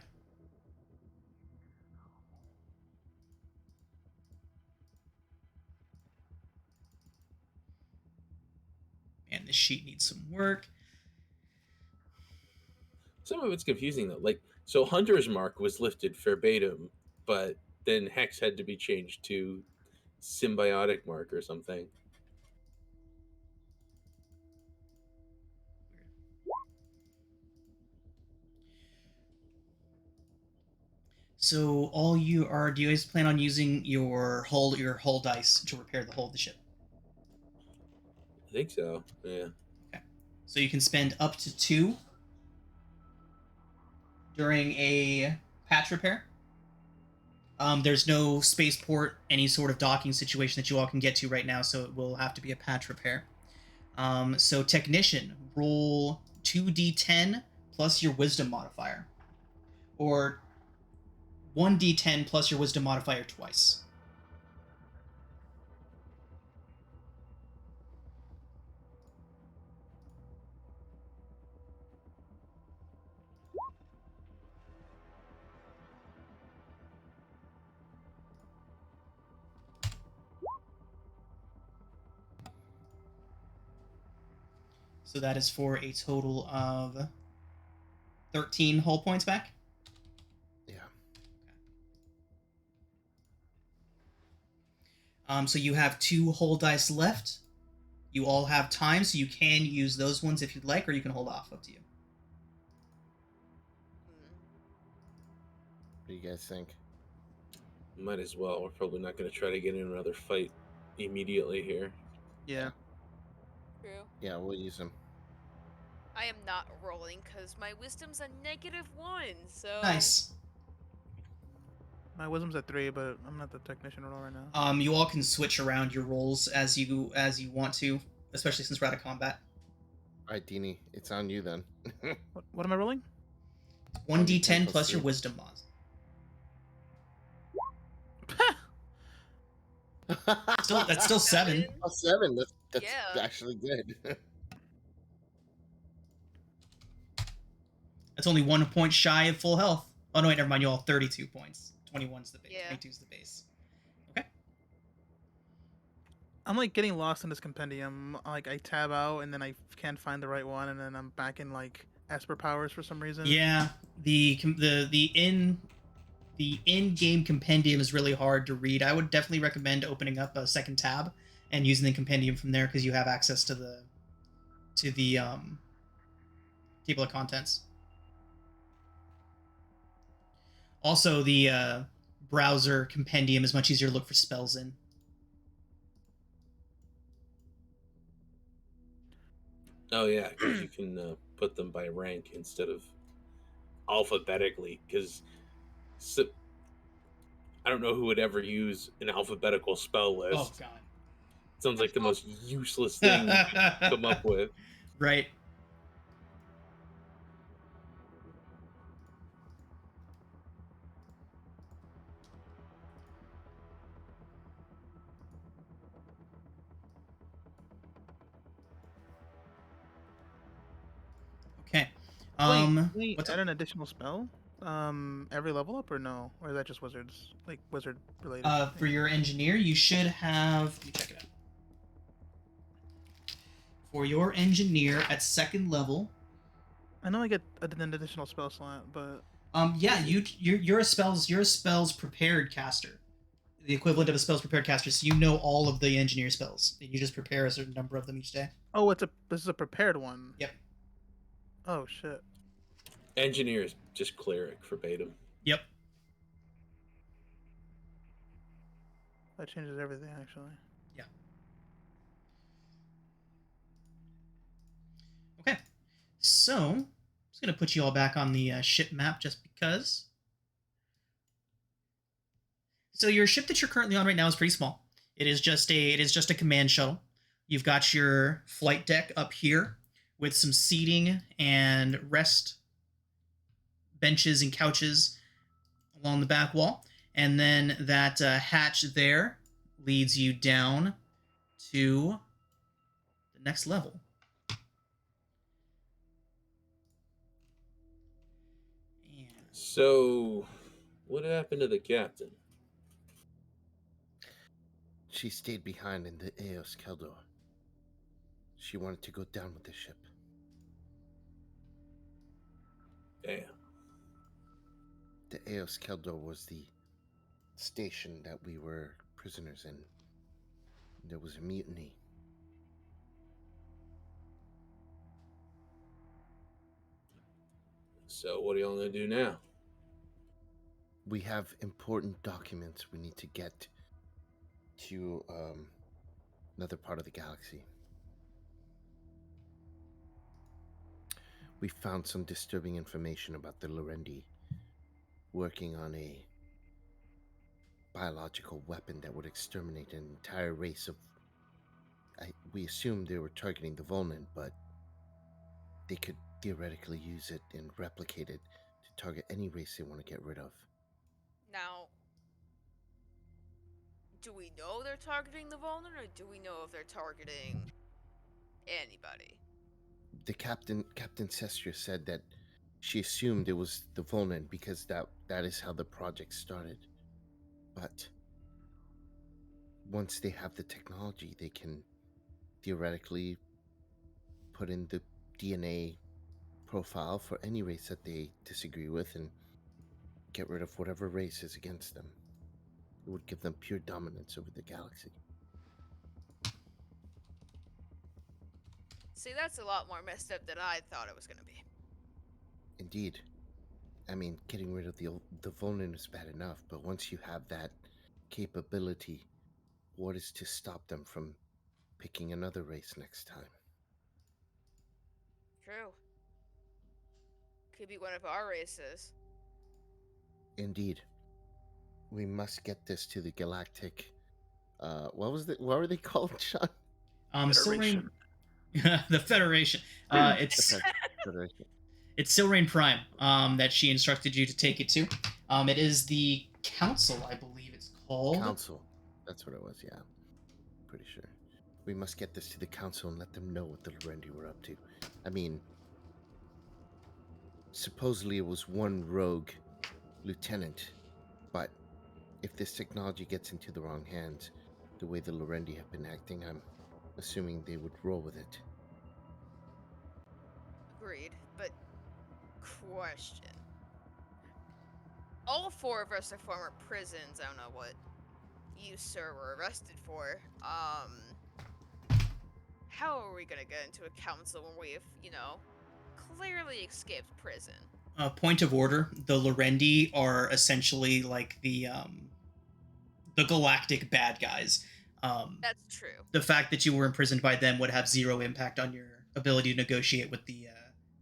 Man, this sheet needs some work. Some of it's confusing though. Like, so Hunter's Mark was lifted verbatim, but then Hex had to be changed to Symbiotic Mark or something. So all you are, do you guys plan on using your hull dice to repair the hull of the ship? I think so. Yeah. Okay. So you can spend up to 2 during a patch repair. There's no spaceport, any sort of docking situation that you all can get to right now, so it will have to be a patch repair. So Technician, roll 2d10 plus your Wisdom modifier. Or 1d10 plus your Wisdom modifier twice. So that is for a total of 13 hull points back. So you have 2 hull dice left. You all have time, so you can use those ones if you'd like, or you can hold off. Up to you. What do you guys think? Might as well. We're probably not going to try to get in another fight immediately here. Yeah. true. Yeah, we'll use them. I am not rolling because my wisdom's a -1, so... Nice. My wisdom's at 3, but I'm not the technician roll right now. You all can switch around your rolls as you want to, especially since we're out of combat. All right, Dini, it's on you then. What am I rolling? 1d10 plus your Wisdom mod. That's still 7. Oh, 7. That's Yeah. actually good. That's only 1 point shy of full health. Oh no, wait, never mind. You all have 32 points. 21's the base. Yeah. 22's the base. Okay. I'm like getting lost in this compendium. Like I tab out and then I can't find the right one, and then I'm back in like Esper powers for some reason. Yeah, the in-game compendium is really hard to read. I would definitely recommend opening up a second tab and using the compendium from there, because you have access to the table of contents. Also, the browser compendium is much easier to look for spells in. Oh yeah, because you can put them by rank instead of alphabetically. Because I don't know who would ever use an alphabetical spell list. Oh god. Sounds like the most useless thing you could come up with. Right. Okay. Wait, what's add up? an additional spell? Every level up or no? Or is that just wizards? Like wizard related? For your engineer, you should have. Let me check it out. For your engineer at 2nd level. I know I get an additional spell slot, but Yeah, you're a spells prepared caster, the equivalent of a spells prepared caster. So you know all of the engineer spells, and you just prepare a certain number of them each day. oh, this is a prepared one. Yep. Oh shit. Engineer is just cleric verbatim. Yep. That changes everything actually. So, I'm just going to put you all back on the ship map just because. So your ship that you're currently on right now is pretty small. It is just a command shuttle. You've got your flight deck up here with some seating and rest benches and couches along the back wall. And then that hatch there leads you down to the next level. So, what happened to the captain? She stayed behind in the Eos Keldor. She wanted to go down with the ship. Damn. The Eos Keldor was the station that we were prisoners in. There was a mutiny. So, what are y'all gonna do now? We have important documents we need to get to another part of the galaxy. We found some disturbing information about the Lorendi working on a biological weapon that would exterminate an entire race of... we assumed they were targeting the Volnan, but they could theoretically use it and replicate it to target any race they want to get rid of. Now, do we know they're targeting the Volnan, or do we know if they're targeting anybody? The Captain Sestria said that she assumed it was the Volnan because that is how the project started. But once they have the technology, they can theoretically put in the DNA profile for any race that they disagree with and get rid of whatever race is against them. It would give them pure dominance over the galaxy. See, that's a lot more messed up than I thought it was going to be. Indeed. I mean, getting rid of the Volnan is bad enough, but once you have that capability, what is to stop them from picking another race next time? True. Could be one of our races. Indeed. We must get this to the galactic... what were they called, Sean? Federation. The Federation. It's Federation. It's Silrain Prime that she instructed you to take it to. It is the Council, I believe it's called. Council. That's what it was, yeah. Pretty sure. We must get this to the Council and let them know what the Lorendi were up to. I mean, supposedly it was one rogue lieutenant, but if this technology gets into the wrong hands, the way the Lorendi have been acting, I'm assuming they would roll with it. Agreed, but question. All four of us are former prisons. I don't know what you, sir, were arrested for. How are we gonna get into a council when we've, clearly escaped prison? Point of order: the Lorendi are essentially like the galactic bad guys. That's true. The fact that you were imprisoned by them would have zero impact on your ability to negotiate with the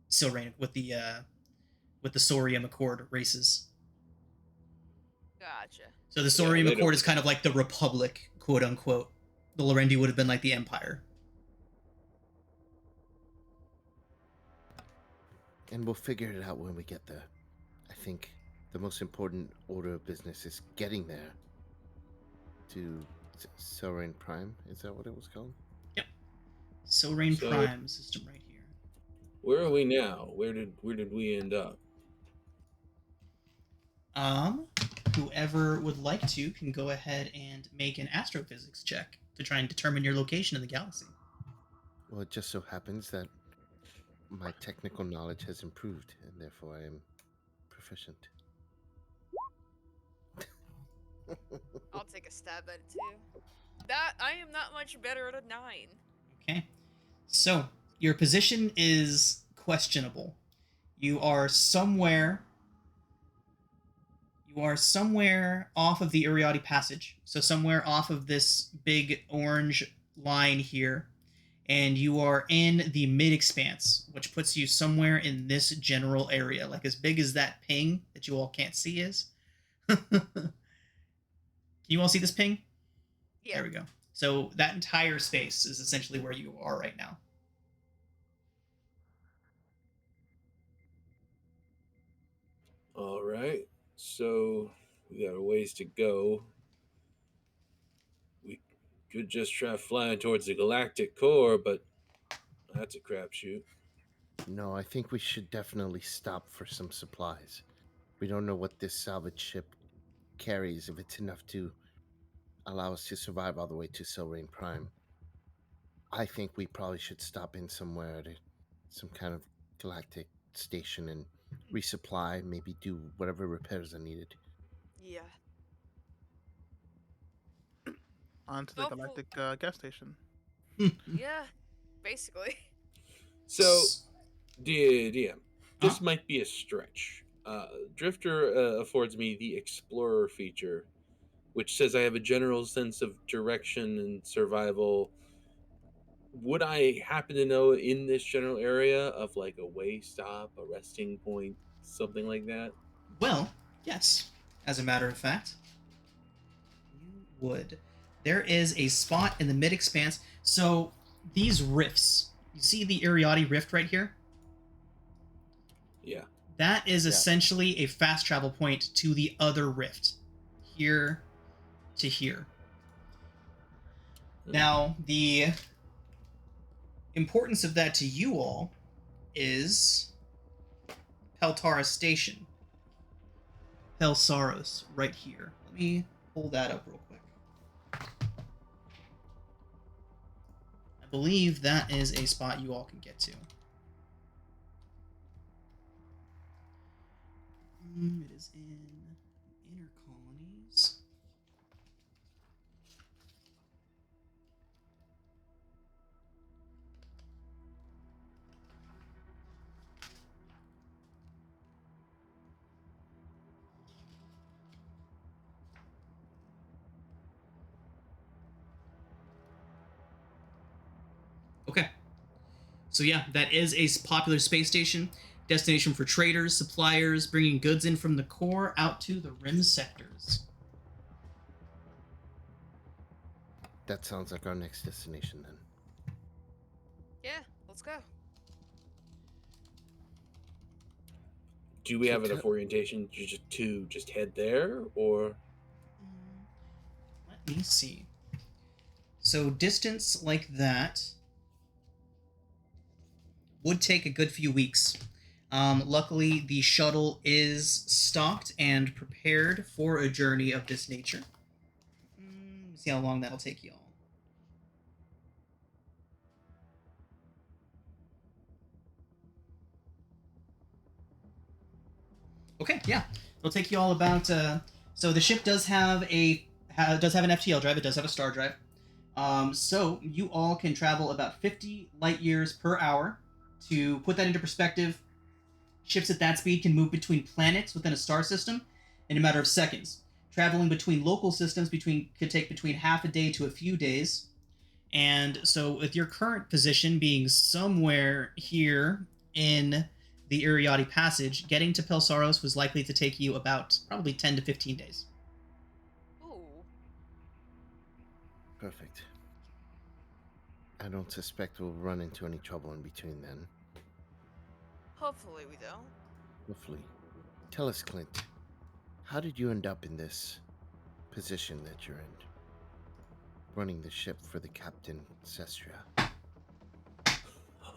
Silrain, with the Sorium Accord races. Gotcha. So the Sorium Accord is kind of like the Republic, quote unquote. The Lorendi would have been like the Empire. And we'll figure it out when we get there. I think the most important order of business is getting there to Silrain Prime. Is that what it was called? Yep. Silrain Prime system right here. Where are we now? Where did we end up? Whoever would like to can go ahead and make an astrophysics check to try and determine your location in the galaxy. Well, it just so happens that my technical knowledge has improved, and therefore I am proficient. I'll take a stab at it too. That I am not much better at a 9. Okay. So, your position is questionable. You are somewhere off of the Uriati Passage. So somewhere off of this big orange line here. and you are in the mid expanse, which puts you somewhere in this general area, like as big as that ping that you all can't see is. Can you all see this ping? Yeah. There we go. So that entire space is essentially where you are right now. All right. So we got a ways to go. We could just try flying towards the galactic core, but that's a crapshoot. No, I think we should definitely stop for some supplies. We don't know what this salvage ship carries, if it's enough to allow us to survive all the way to Silrain Prime. I think we probably should stop in somewhere at some kind of galactic station and resupply, maybe do whatever repairs are needed. Yeah. Onto the Go for- galactic gas station. Yeah. Basically. So, DM, this Huh? might be a stretch. Drifter affords me the Explorer feature, which says I have a general sense of direction and survival. Would I happen to know in this general area of like a way stop, a resting point, something like that? Well, yes. As a matter of fact, you would. There is a spot in the mid expanse. So these rifts, you see the Ariati rift right here? Yeah. That is Yeah. essentially a fast travel point to the other rift, here to here. Now, the importance of that to you all is Peltara Station. Pelsaros, right here. Let me pull that up real quick. I believe that is a spot you all can get to. It is in Inner Colonies. Okay. So yeah, that is a popular space station, destination for traders, suppliers, bringing goods in from the core out to the rim sectors. That sounds like our next destination then. Yeah. Let's go. Do we So have enough orientation to just head there, or Let me see. So distance like that would take a good few weeks. Luckily, the shuttle is stocked and prepared for a journey of this nature. See how long that'll take y'all. Okay, yeah, it'll take you all about. So the ship does have an FTL drive. It does have a star drive. So you all can travel about 50 light years per hour. To put that into perspective, ships at that speed can move between planets within a star system in a matter of seconds. Traveling between local systems could take between half a day to a few days. And so with your current position being somewhere here in the Iriati Passage, getting to Pelsaros was likely to take you about probably 10 to 15 days. Ooh. Perfect. I don't suspect we'll run into any trouble in between then. Hopefully we don't. Hopefully. Tell us, Clint, how did you end up in this position that you're in? Running the ship for the Captain Sestria.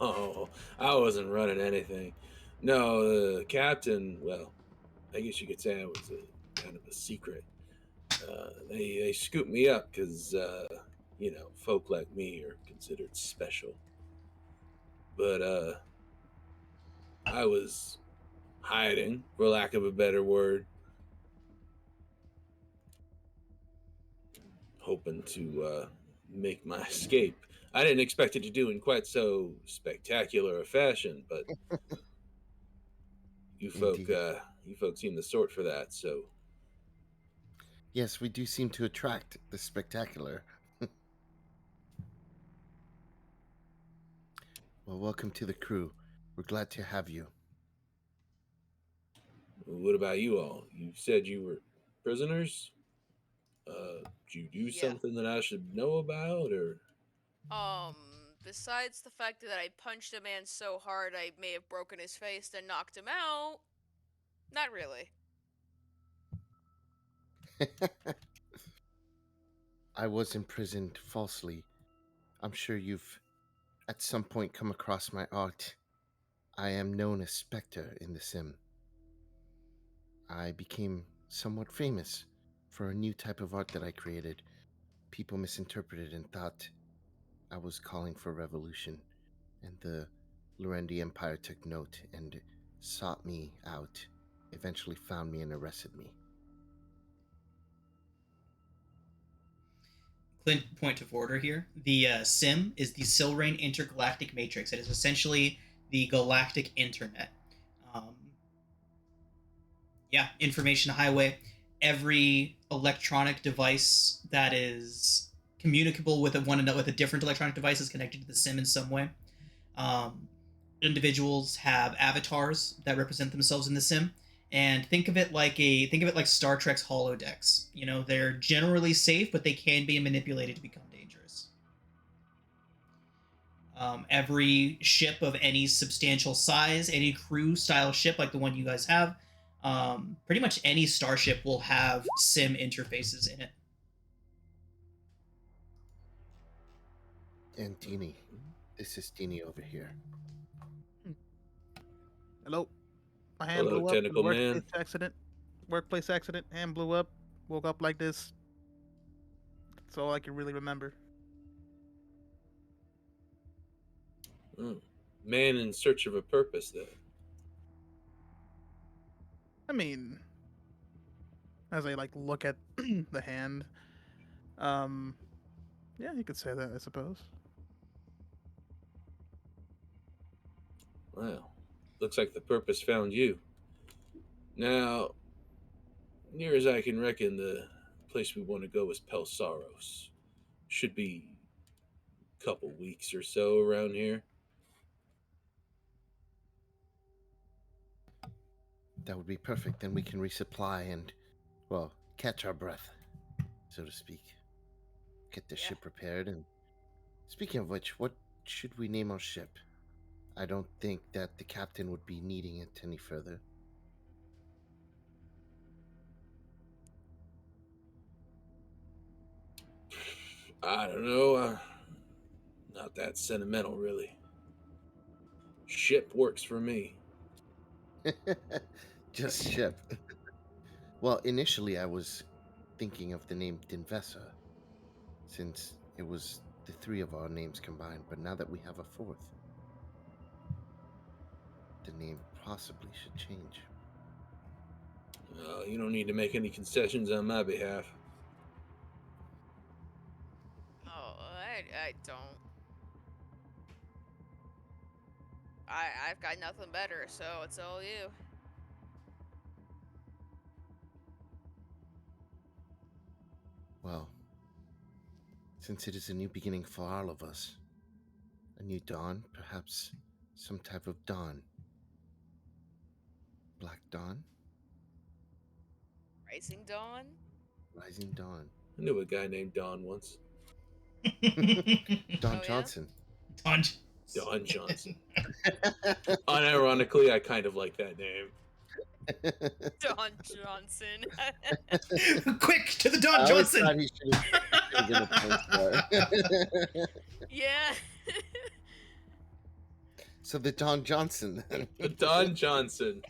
oh, I wasn't running anything. No, the captain. Well, I guess you could say I was kind of a secret. They scooped me up because folk like me are considered special. But I was hiding, for lack of a better word, hoping to make my escape. I didn't expect it to do in quite so spectacular a fashion, but you folk seem the sort for that. So Yes, we do seem to attract the spectacular. Well, welcome to the crew. We're glad to have you. What about you all? You said you were prisoners. Did you do Yeah. something that I should know about, or? Besides the fact that I punched a man so hard I may have broken his face and knocked him out, not really. I was imprisoned falsely. I'm sure you've at some point come across my art. I am known as Spectre in the sim. I became somewhat famous for a new type of art that I created. People misinterpreted and thought I was calling for revolution, and the Lorendi Empire took note and sought me out, eventually found me and arrested me. Clint, point of order here. The SIM is the Silrain Intergalactic Matrix. It is essentially the galactic internet. Um, yeah, information highway. Every electronic device that is communicable with one another, with a different electronic device, is connected to the SIM in some way. Um, Individuals have avatars that represent themselves in the sim, and think of it like Star Trek's holodecks. You know, they're generally safe, but they can be manipulated to become dangerous. Every ship of any substantial size, any crew style ship like the one you guys have, pretty much any starship will have sim interfaces in it. And Dini, this is Dini over here. Hello. My hand Hello, blew up in a tentacle workplace man. accident. Workplace accident. Hand blew up. Woke up like this. That's all I can really remember. Man in search of a purpose, then. I mean, as I like look at the hand, yeah, you could say that, I suppose. Well, looks like the purpose found you. Now, near as I can reckon, the place we want to go is Pelsaros. Should be a couple weeks or so around here. That would be perfect. Then we can resupply and, well, catch our breath, so to speak. Get the Yeah. ship repaired. And speaking of which, what should we name our ship? I don't think that the captain would be needing it any further. I don't know. Not that sentimental, really. Ship works for me. Just ship. Well, initially I was thinking of the name Dinvesa, since it was the three of our names combined, but now that we have a fourth, the name possibly should change. You don't need to make any concessions on my behalf. Oh, I don't. I've got nothing better, so it's all you. Well, since it is a new beginning for all of us, a new dawn, perhaps some type of dawn. Black Dawn? Rising Dawn? Rising Dawn. I knew a guy named Don once. Don Oh, yeah? Johnson. Don Johnson. Unironically, I kind of like that name. Don Johnson. Quick to the Don I always Johnson. thought he should have given a point for it. Yeah. So the Don Johnson then. Don Johnson.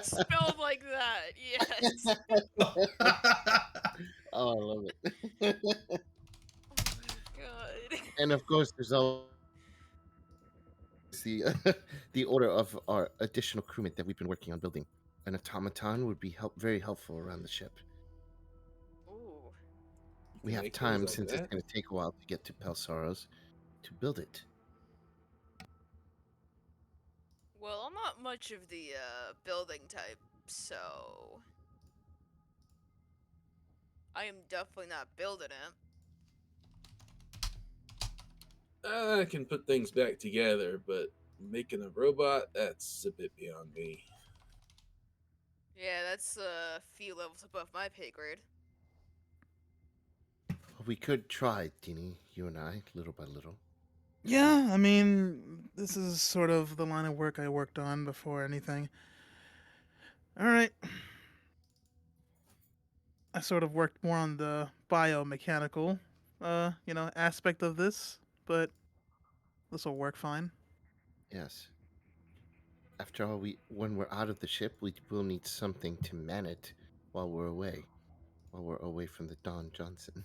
Spelled like that, yes. Oh, I love it. Oh my god. And of course, there's always the the order of our additional crewmate that we've been working on building. An automaton would be very helpful around the ship. Ooh. We can have make time things like since that? it's going to take a while to get to Pelsaros to build it. Well, I'm not much of the building type, so I am definitely not building it. I can put things back together, but making a robot, that's a bit beyond me. Yeah, that's a few levels above my pay grade. We could try, Teeny, you and I, little by little. Yeah, I mean, this is sort of the line of work I worked on before anything. All right. I sort of worked more on the biomechanical, aspect of this, but this will work fine. Yes. After all, when we're out of the ship, we will need something to man it while we're away from the Don Johnson.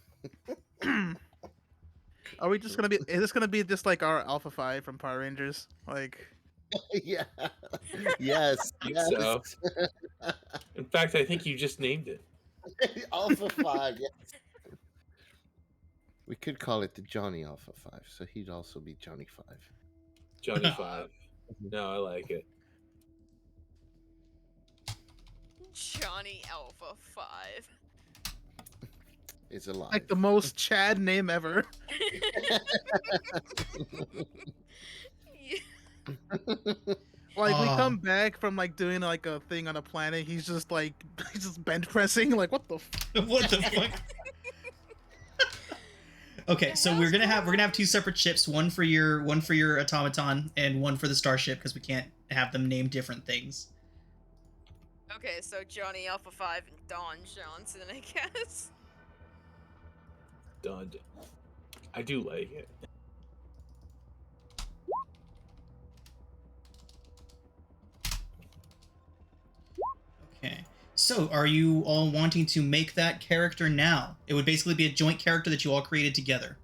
Are we just gonna be? Is this gonna be just like our Alpha 5 from Power Rangers? Like, Yeah. Yes. I think Yes. so. In fact, I think you just named it. Alpha 5. Yes. We could call it the Johnny Alpha 5, so he'd also be Johnny 5. Johnny 5. No, I like it. Johnny Alpha 5. Is alive. like the most Chad name ever. Yeah. Like we come back from like doing like a thing on a planet, he's just bench pressing. Like what the? What the fuck? Okay, so we're gonna have two separate ships, one for your automaton and one for the starship, because we can't have them name different things. Okay, so Johnny Alpha 5 and Don Johnson, I guess. Done. I do like it. Okay. So, are you all wanting to make that character now? It would basically be a joint character that you all created together.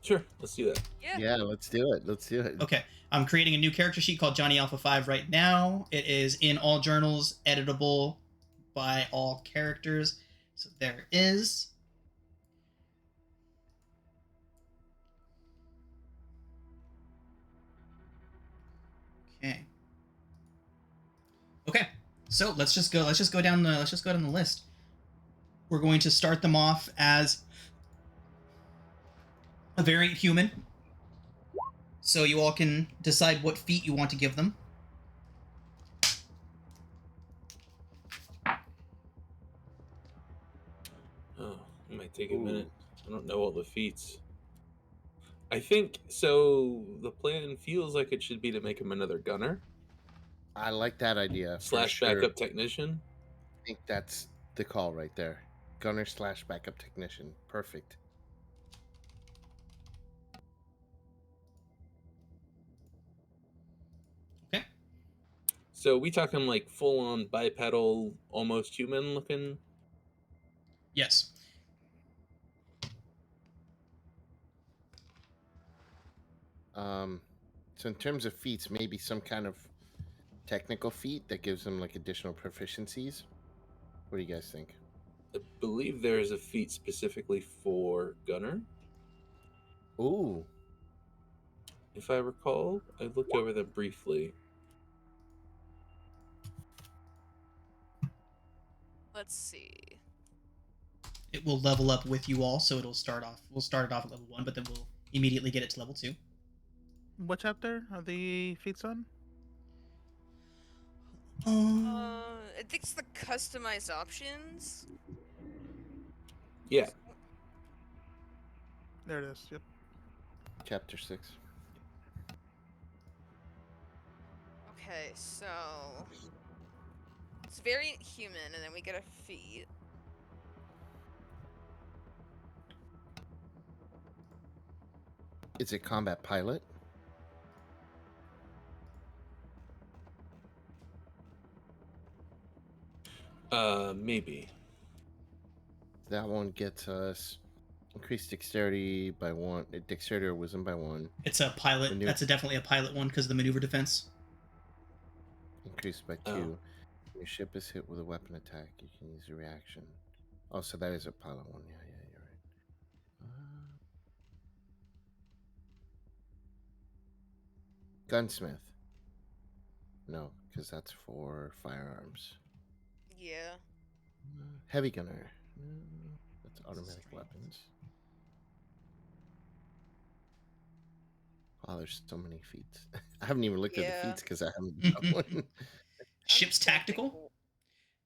Sure, let's do that. Yeah, let's do it. Let's do it. Okay. I'm creating a new character sheet called Johnny Alpha 5 right now. It is in all journals, editable by all characters. So there it is. Okay. Okay. So let's just go down the list. We're going to start them off as a variant human. So you all can decide what feat you want to give them. Oh, it might take a minute. I don't know all the feats. I think so. The plan feels like it should be to make him another gunner I like that idea. / sure. backup technician. I think that's the call right there. Gunner / backup technician. Perfect. Okay. So we talking like full on bipedal, almost human looking. Yes. So in terms of feats, maybe some kind of technical feat that gives them like additional proficiencies. What do you guys think? I believe there is a feat specifically for gunner. Ooh. If I recall, I looked over them briefly. Let's see. It will level up with you all, so we'll start it off at level 1, but then we'll immediately get it to level 2. What chapter are the feats on? I think it's the customized options. Yeah. There it is. Yep. Chapter 6. Okay, so it's variant human, and then we get a feat. Is it combat pilot? Maybe. That one gets us increased dexterity by 1. Dexterity or wisdom by 1. It's a pilot. That's definitely a pilot one because of the maneuver defense. Increased by 2. Oh. Your ship is hit with a weapon attack. You can use a reaction. Oh, so that is a pilot one. Yeah, you're right. Gunsmith. No, because that's for firearms. Yeah. Heavy gunner. That's automatic weapons. Oh, there's so many feats. I haven't even looked at the Yeah. feats because I haven't done one. Ship's trying to think tactical,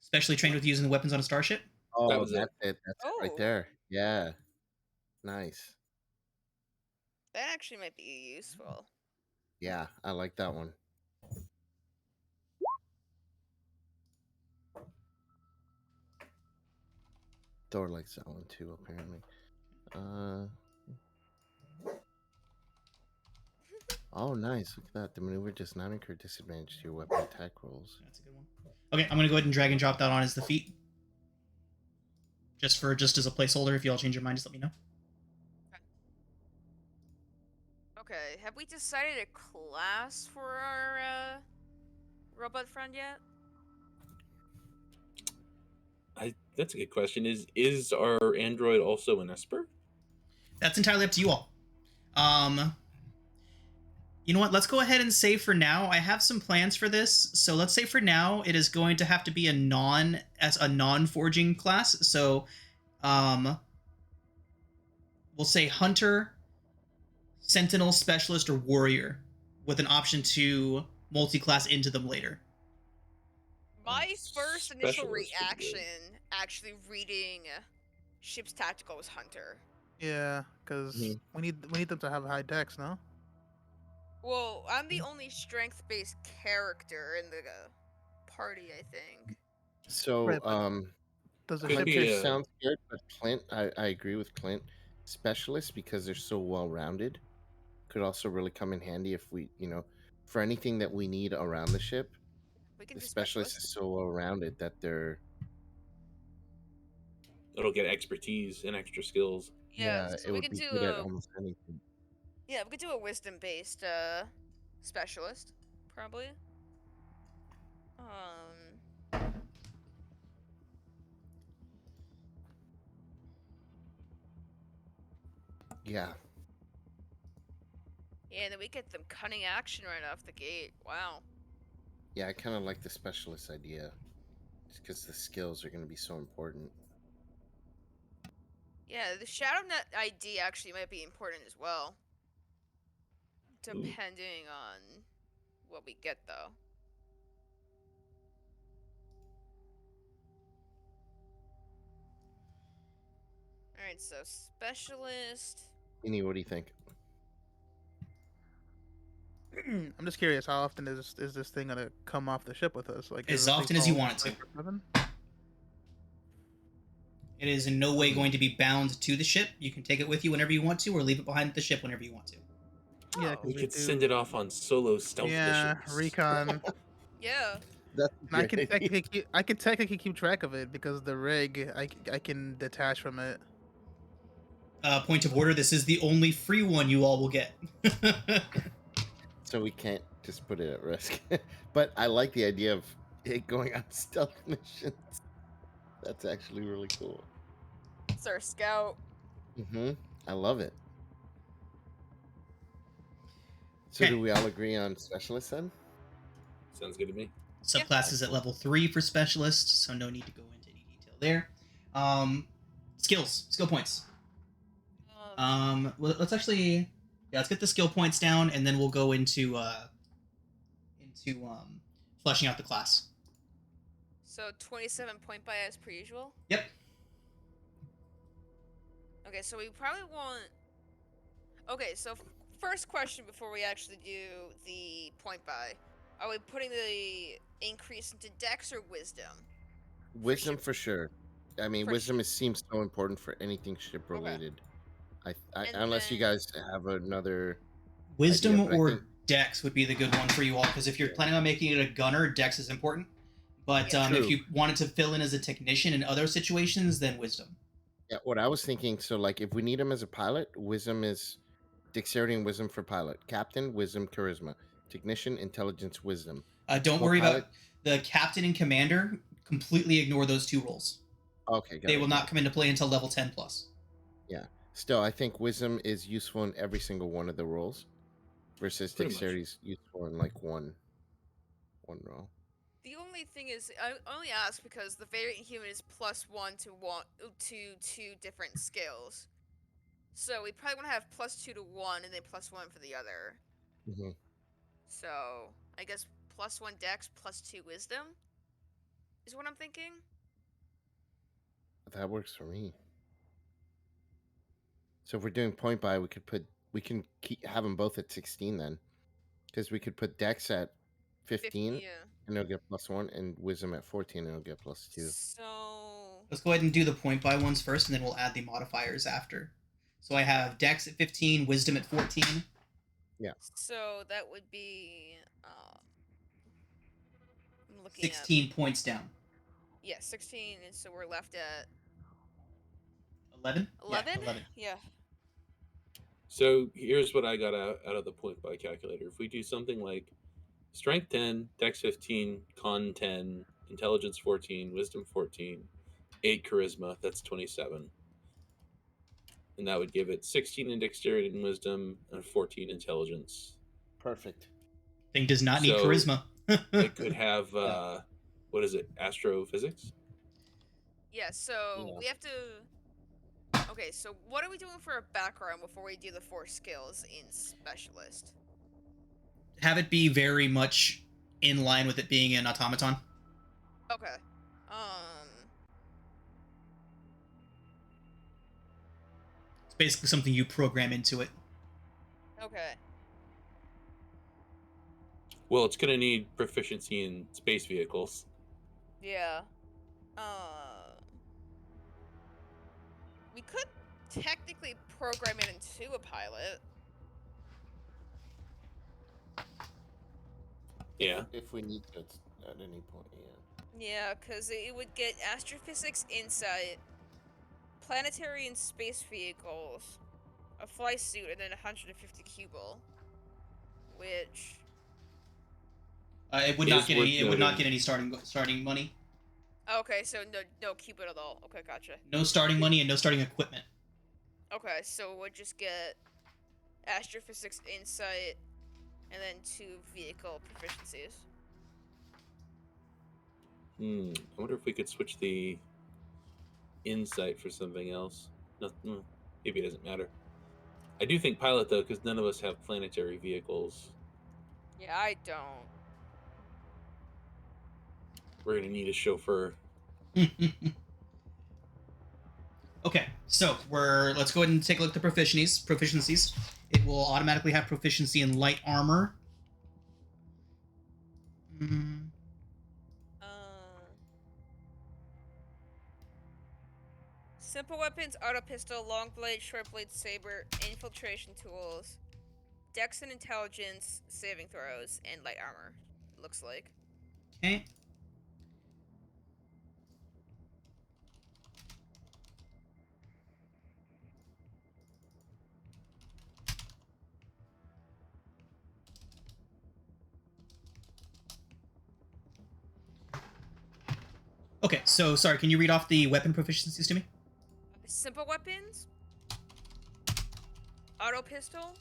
specially trained with using the weapons on a starship. Oh, was it. that's it. That's it right Oh. there. Yeah. Nice. That actually might be useful. Yeah, I like that one. Thor likes that one too, apparently. Oh, nice. Look at that. The maneuver does not incur disadvantage to your weapon attack rolls. That's a good one. Okay, I'm gonna go ahead and drag and drop that on as the feat. Just as a placeholder. If you all change your mind, just let me know. Okay, have we decided a class for our robot friend yet? That's a good question. Is our android also an Esper? That's entirely up to you all. You know what? Let's go ahead and say for now, I have some plans for this. So let's say for now, it is going to have to be a non-forging class. So, we'll say hunter, sentinel, specialist, or warrior, with an option to multi-class into them later. My first initial Specialist would be good. reaction, actually reading Ship's Tactical, was Hunter. Yeah, because Mhm. we need them to have high dex, no? Well, I'm the only strength-based character in the party, I think. So, Right, but does the Could ship be Hunter a- sounds good, but Clint, I agree with Clint. Specialists, because they're so well rounded, could also really come in handy if we, for anything that we need around the ship. We can The do specialist specialist. is so well rounded that they're It'll get expertise and extra skills. Yeah, so it we would could be do good at a almost anything. we could do a wisdom-based specialist, probably. Yeah, Yeah, and then we get them cunning action right off the gate. Wow. yeah, I kind of like the specialist idea, just because the skills are going to be so important. Yeah, the ShadowNet ID actually might be important as well. Depending on what we get, though. Alright, so specialist. Any, what do you think? I'm just curious, how often is this thing gonna come off the ship with us? Like, As is this thing often as you following want it to. 24/7? It is in no way going to be bound to the ship. You can take it with you whenever you want to, or leave it behind at the ship whenever you want to. Yeah, Oh. 'cause We we could do- send it off on solo stealth Yeah, missions. recon. Yeah. That's And I can technically keep track of it because the rig I can detach from it. Point of order: this is the only free one you all will get. So we can't just put it at risk. But I like the idea of it going on stealth missions. That's actually really cool. It's our scout. I love it. So Okay. do we all agree on specialists then? Sounds good to me. Subclass is at level 3 for specialists, so no need to go into any detail there. Skill points. Let's actually, let's get the skill points down, and then we'll go into fleshing out the class. So 27 point bias per usual? Yep. Okay, so we probably want... Okay, so first question before we actually do the point buy. Are we putting the increase into Dex or Wisdom? Wisdom for sure. I mean, For wisdom seems so important for anything ship related. And Unless you then- guys have another Wisdom idea, but I or think- Dex would be the good one for you all, because if you're planning on making it a gunner, Dex is important. But if True. you wanted to fill in as a technician in other situations, then Wisdom. Yeah, what I was thinking, so like if we need him as a pilot, wisdom is dexterity and wisdom for pilot. Captain, wisdom, charisma. Technician, intelligence, wisdom. Don't For worry pilot- about the captain and commander. Completely ignore those two roles. Okay, They will not come into play until level 10 plus. Still, I think wisdom is useful in every single one of the roles, versus Pretty much. dexterity is useful in like one role. The only thing is, I only ask because the variant human is +1 to two different skills. So we probably want to have +2 to one and then +1 for the other. Mhm. So I guess +1 Dex, +2 Wisdom is what I'm thinking. That works for me. So if we're doing point buy, we can have them both at 16 then, because we could put Dex at 15 Yeah. and it'll get +1, and Wisdom at 14 and it'll get +2. So Let's go ahead and do the point buy ones first, and then we'll add the modifiers after. So I have Dex at 15, Wisdom at 14. Yeah. So that would be. I'm looking at. 16 points down. Yeah, 16, and so we're left at 11? 11. Yeah, 11. Yeah. So here's what I got out of the point buy calculator. If we do something like Strength 10, Dex 15, Con 10, Intelligence 14, Wisdom 14, 8 Charisma, that's 27. And that would give it 16 in Dexterity and Wisdom and 14 Intelligence. Perfect. Thing does not need So, charisma. It could have, what is it, astrophysics? Yeah, so Yeah. we have to. Okay, so what are we doing for a background before we do the 4 skills in Specialist? Have it be very much in line with it being an automaton. Okay. It's basically something you program into it. Okay. Well, it's going to need proficiency in space vehicles. Yeah. We could technically program it into a pilot. Yeah. If we need to at any point, yeah. Yeah, because it would get astrophysics insight, planetary and space vehicles, a fly suit, and then 150 cubal. Which. It would not get any. It would not get any starting money. Okay, so no cubit at all. Okay, gotcha. No starting money and no starting equipment. Okay, so we'll just get astrophysics insight, and then 2 vehicle proficiencies. I wonder if we could switch the insight for something else. No, maybe it doesn't matter. I do think pilot, though, because none of us have planetary vehicles. Yeah, I don't. We're going to need a chauffeur. Okay, so let's go ahead and take a look at the proficiencies. It will automatically have proficiency in light armor. Simple weapons, auto pistol, long blade, short blade, saber, infiltration tools, dex and intelligence, saving throws, and light armor. Looks like. Okay. Okay, so sorry, can you read off the weapon proficiencies to me? Simple weapons, auto pistol,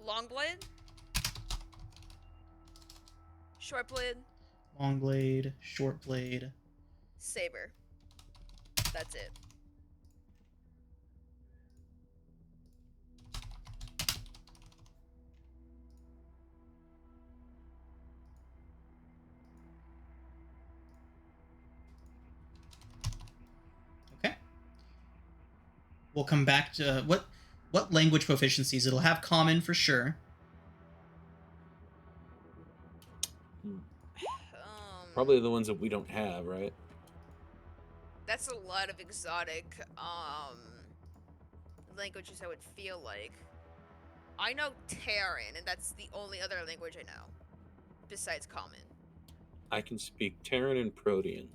long blade, short blade, Long blade, short blade. saber. That's it. Okay. We'll come back to what language proficiencies. It'll have common for sure. Probably the ones that we don't have, right? That's a lot of exotic languages, I would feel like. I know Terran, and that's the only other language I know besides common. I can speak Terran and Protean.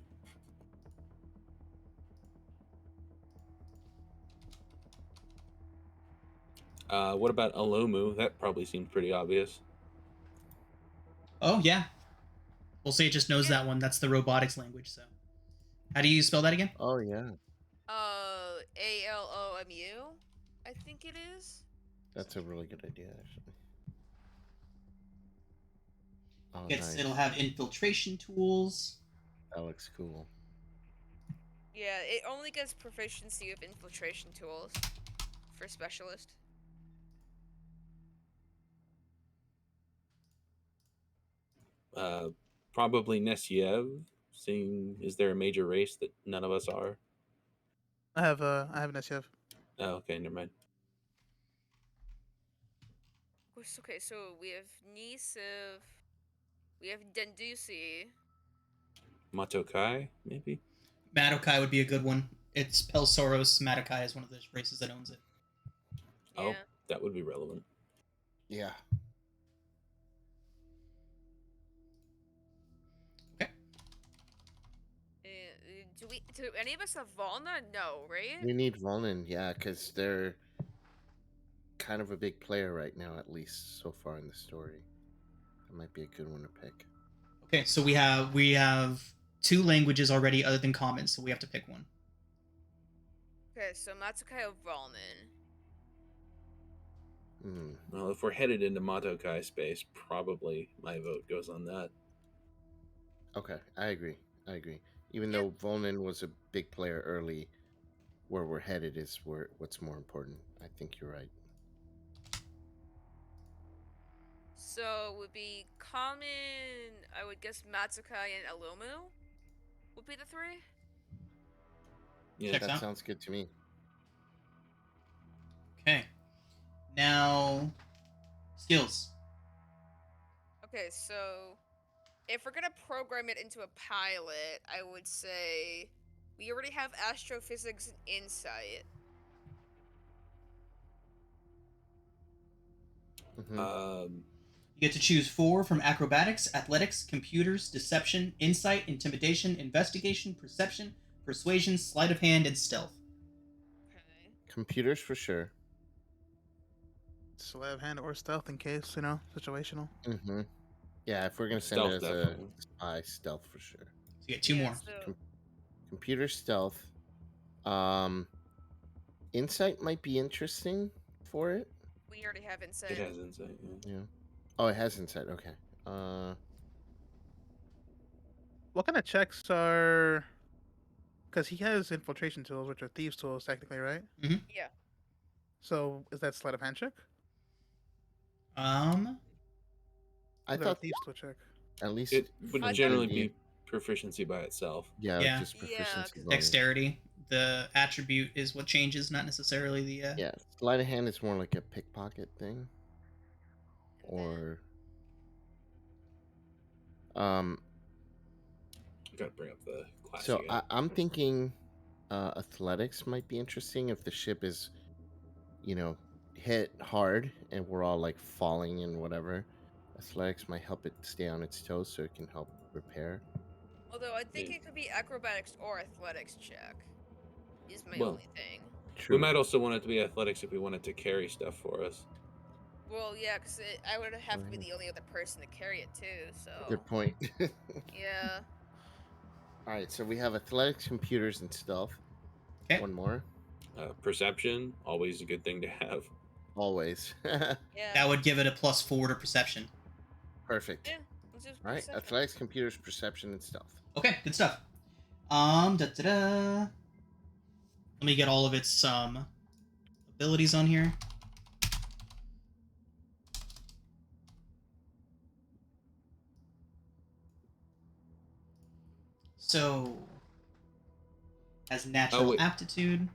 What about Alomu? That probably seems pretty obvious. Oh yeah. We'll say it just knows that one. That's the robotics language. So, how do you spell that again? Oh yeah. ALOMU, I think it is. That's a really good idea, actually. Oh, Nice. nice. It'll have infiltration tools. That looks cool. Yeah, it only gets proficiency of infiltration tools for specialist. Probably Nesiev. Seeing, is there a major race that none of us are? I have an SF. Oh, okay, never mind. Okay, so we have Nisiv, we have Dendusi. Matokai, maybe? Madokai would be a good one. It's Pelsoros. Madokai is one of those races that owns it. Oh, Yeah. that would be relevant. Yeah. Okay. Do any of us have Volna? No, right? We need Volnin, yeah, because they're kind of a big player right now, at least so far in the story. That might be a good one to pick. Okay, so we have 2 languages already other than common, so we have to pick one. Okay, so Matsukai of Volnan. Hmm. Well, if we're headed into Matokai space, probably my vote goes on that. Okay, I agree. Even Yep. though Volnin was a big player early, where we're headed is what's more important. I think you're right. So would be common. I would guess Matsukai and Alumu would be the 3. Yeah. Checks That out. sounds good to me. Okay. Now, skills. Okay, so if we're gonna program it into a pilot, I would say we already have astrophysics and insight. Mhm. You get to choose 4 from acrobatics, athletics, computers, deception, insight, intimidation, investigation, perception, persuasion, sleight of hand, and stealth. Okay. Computers for sure. Slab hand or stealth in case, situational. Mm-hmm. Yeah, if we're gonna send Stealth, it as definitely. a spy, stealth for sure. So you get 2 Yeah, more. so Computer stealth. Um, insight might be interesting for it. we already have insight. It has insight, yeah. Yeah. Oh, it has insight. Okay. What kind of checks are? Because he has infiltration tools, which are thieves' tools, technically, right? Yeah. So is that sleight of hand check? Um, I Is that a thought thieves' tool check? at least It would I thought- generally the- be proficiency by itself. yeah, Yeah. just Yeah, proficiency 'cause- bonus. dexterity. The attribute is what changes, not necessarily the. Yeah, sleight of hand is more like a pickpocket thing, and or um. Gotta bring up the class. So you got. I'm thinking, athletics might be interesting if the ship is, hit hard and we're all like falling and whatever. Athletics might help it stay on its toes, so it can help repair. although I think Yeah. it could be acrobatics or athletics check. Is my Well, only thing. True. We might also want it to be athletics if we wanted to carry stuff for us. Well, yeah, because I would have to be Right. the only other person to carry it too. So Good point. yeah. All right, so we have athletics, computers, and stealth. Okay. One more. Perception, always a good thing to have. Always. Yeah. That would give it a +4 to perception. Perfect. Yeah. Let's do All right, perception. athletics, computers, perception, and stealth. Okay, good stuff. Let me get all of its abilities on here. So, has natural wait. aptitude.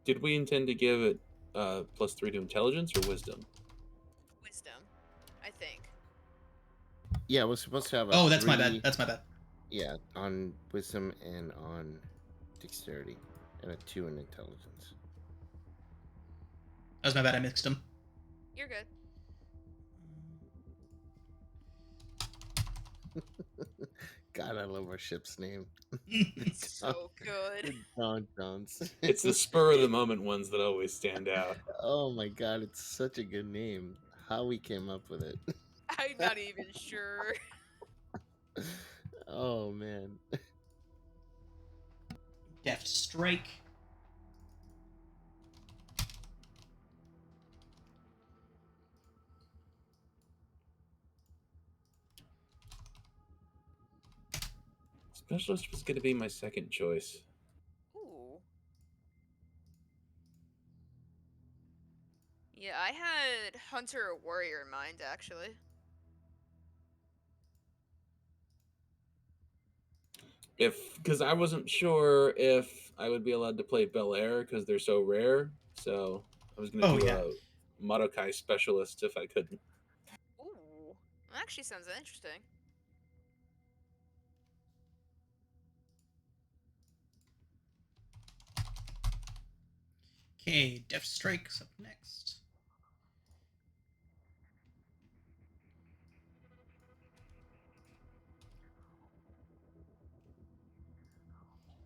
Did we intend to give it +3 to intelligence or wisdom? Wisdom, I think. Yeah, we're supposed to have a Oh, that's my 3, bad. That's my bad. Yeah, on wisdom and on dexterity, and a 2 in intelligence. That was my bad. I mixed them. You're good. God, I love our ship's name. So good. Don Jones. It's the spur of the moment ones that always stand out. Oh my god, it's such a good name. How we came up with it. I'm not even sure. Oh man. Deft strike. Specialist was going to be my second choice. Ooh. Yeah, I had hunter or warrior in mind actually. because I wasn't sure if I would be allowed to play Bel Air because they're so rare. So I was gonna Oh, do yeah. a Madokai specialist if I couldn't. Ooh, that actually sounds interesting. Okay, Deft Strike's up next.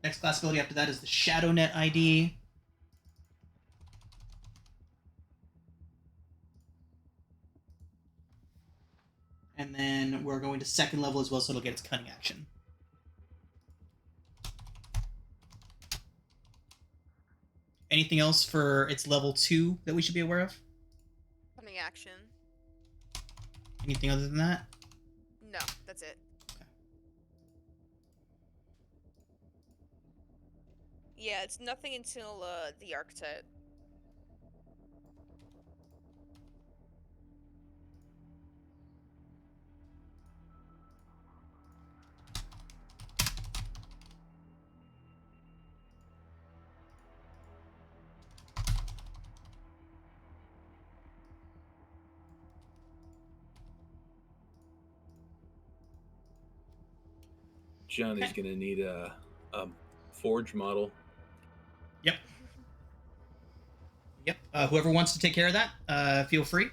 Next class ability after that is the Shadow Net ID. And then we're going to second level as well, so it'll get its cunning action. Anything else for its level 2 that we should be aware of? Coming action. Anything other than that? No, that's it. Okay. Yeah, it's nothing until the archetype. Johnny's gonna need a forge model. Yep. Yep. Whoever wants to take care of that, feel free.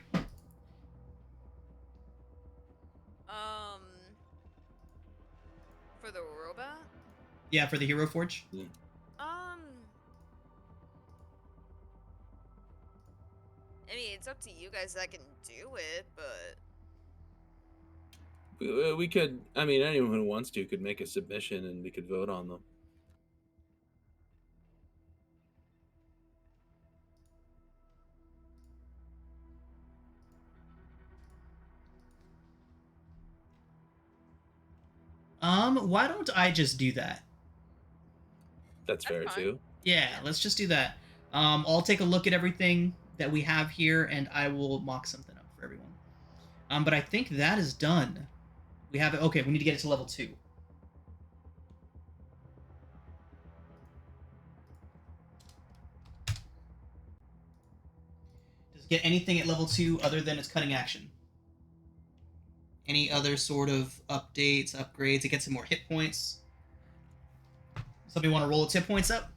For the robot? Yeah, for the HeroForge. I mean, it's up to you guys that can do it, but We could. I mean, anyone who wants to could make a submission, and we could vote on them. Why don't I just do that? That's fair fine. too. Yeah, let's just do that. I'll take a look at everything that we have here, and I will mock something up for everyone. But I think that is done. We have it. Okay, we need to get it to level 2. Does it get anything at level 2 other than its cutting action? Any other sort of updates, upgrades? It gets some more hit points. Somebody want to roll its hit points up?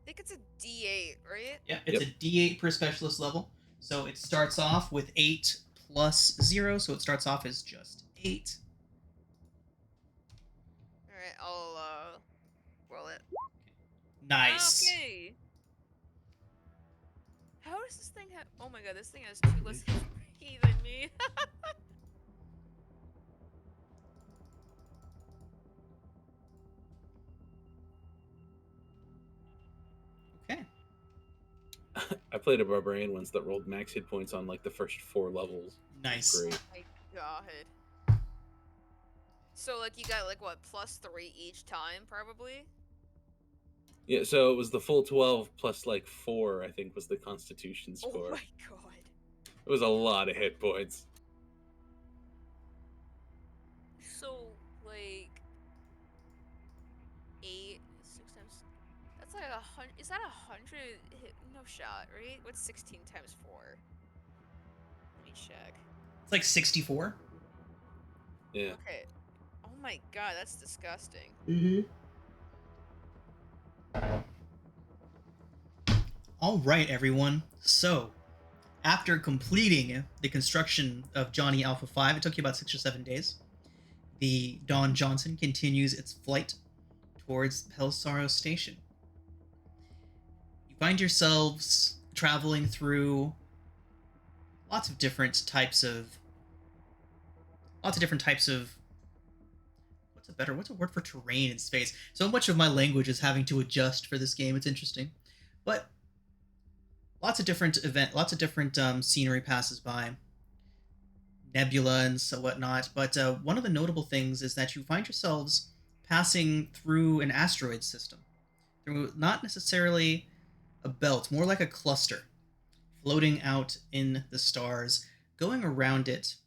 I think it's a D8, right? Yeah, it's a D8 per specialist level. So it starts off with 8 plus 0, so it starts off as just 8. Alright, I'll roll it. Nice. Okay. How does this thing have... Oh my god, this thing has 2 less HP than me. Okay. I played a barbarian once that rolled max hit points on like the first 4 levels. Nice. Great. Oh my god. So, like, you got, like, what, plus 3 each time, probably? Yeah, so it was the full 12 plus like 4, I think, was the Constitution score. Oh my god. It was a lot of hit points. So, like... 8, 6 times... That's like 100... Is that 100 hit? No shot, right? What's 16 times 4? Let me check. It's like 64. Yeah. Okay. Oh my god, that's disgusting. Mm-hmm. All right, everyone. So, after completing the construction of Johnny Alpha 5, it took you about 6 or 7 days. The Dawn Johnson continues its flight towards Pelsaro Station. You find yourselves traveling through lots of different types of what's a word for terrain in space? So much of my language is having to adjust for this game. It's interesting, but lots of different scenery passes by, nebula and so whatnot. But one of the notable things is that you find yourselves passing through an asteroid system, through not necessarily a belt, more like a cluster, floating out in the stars. Going around it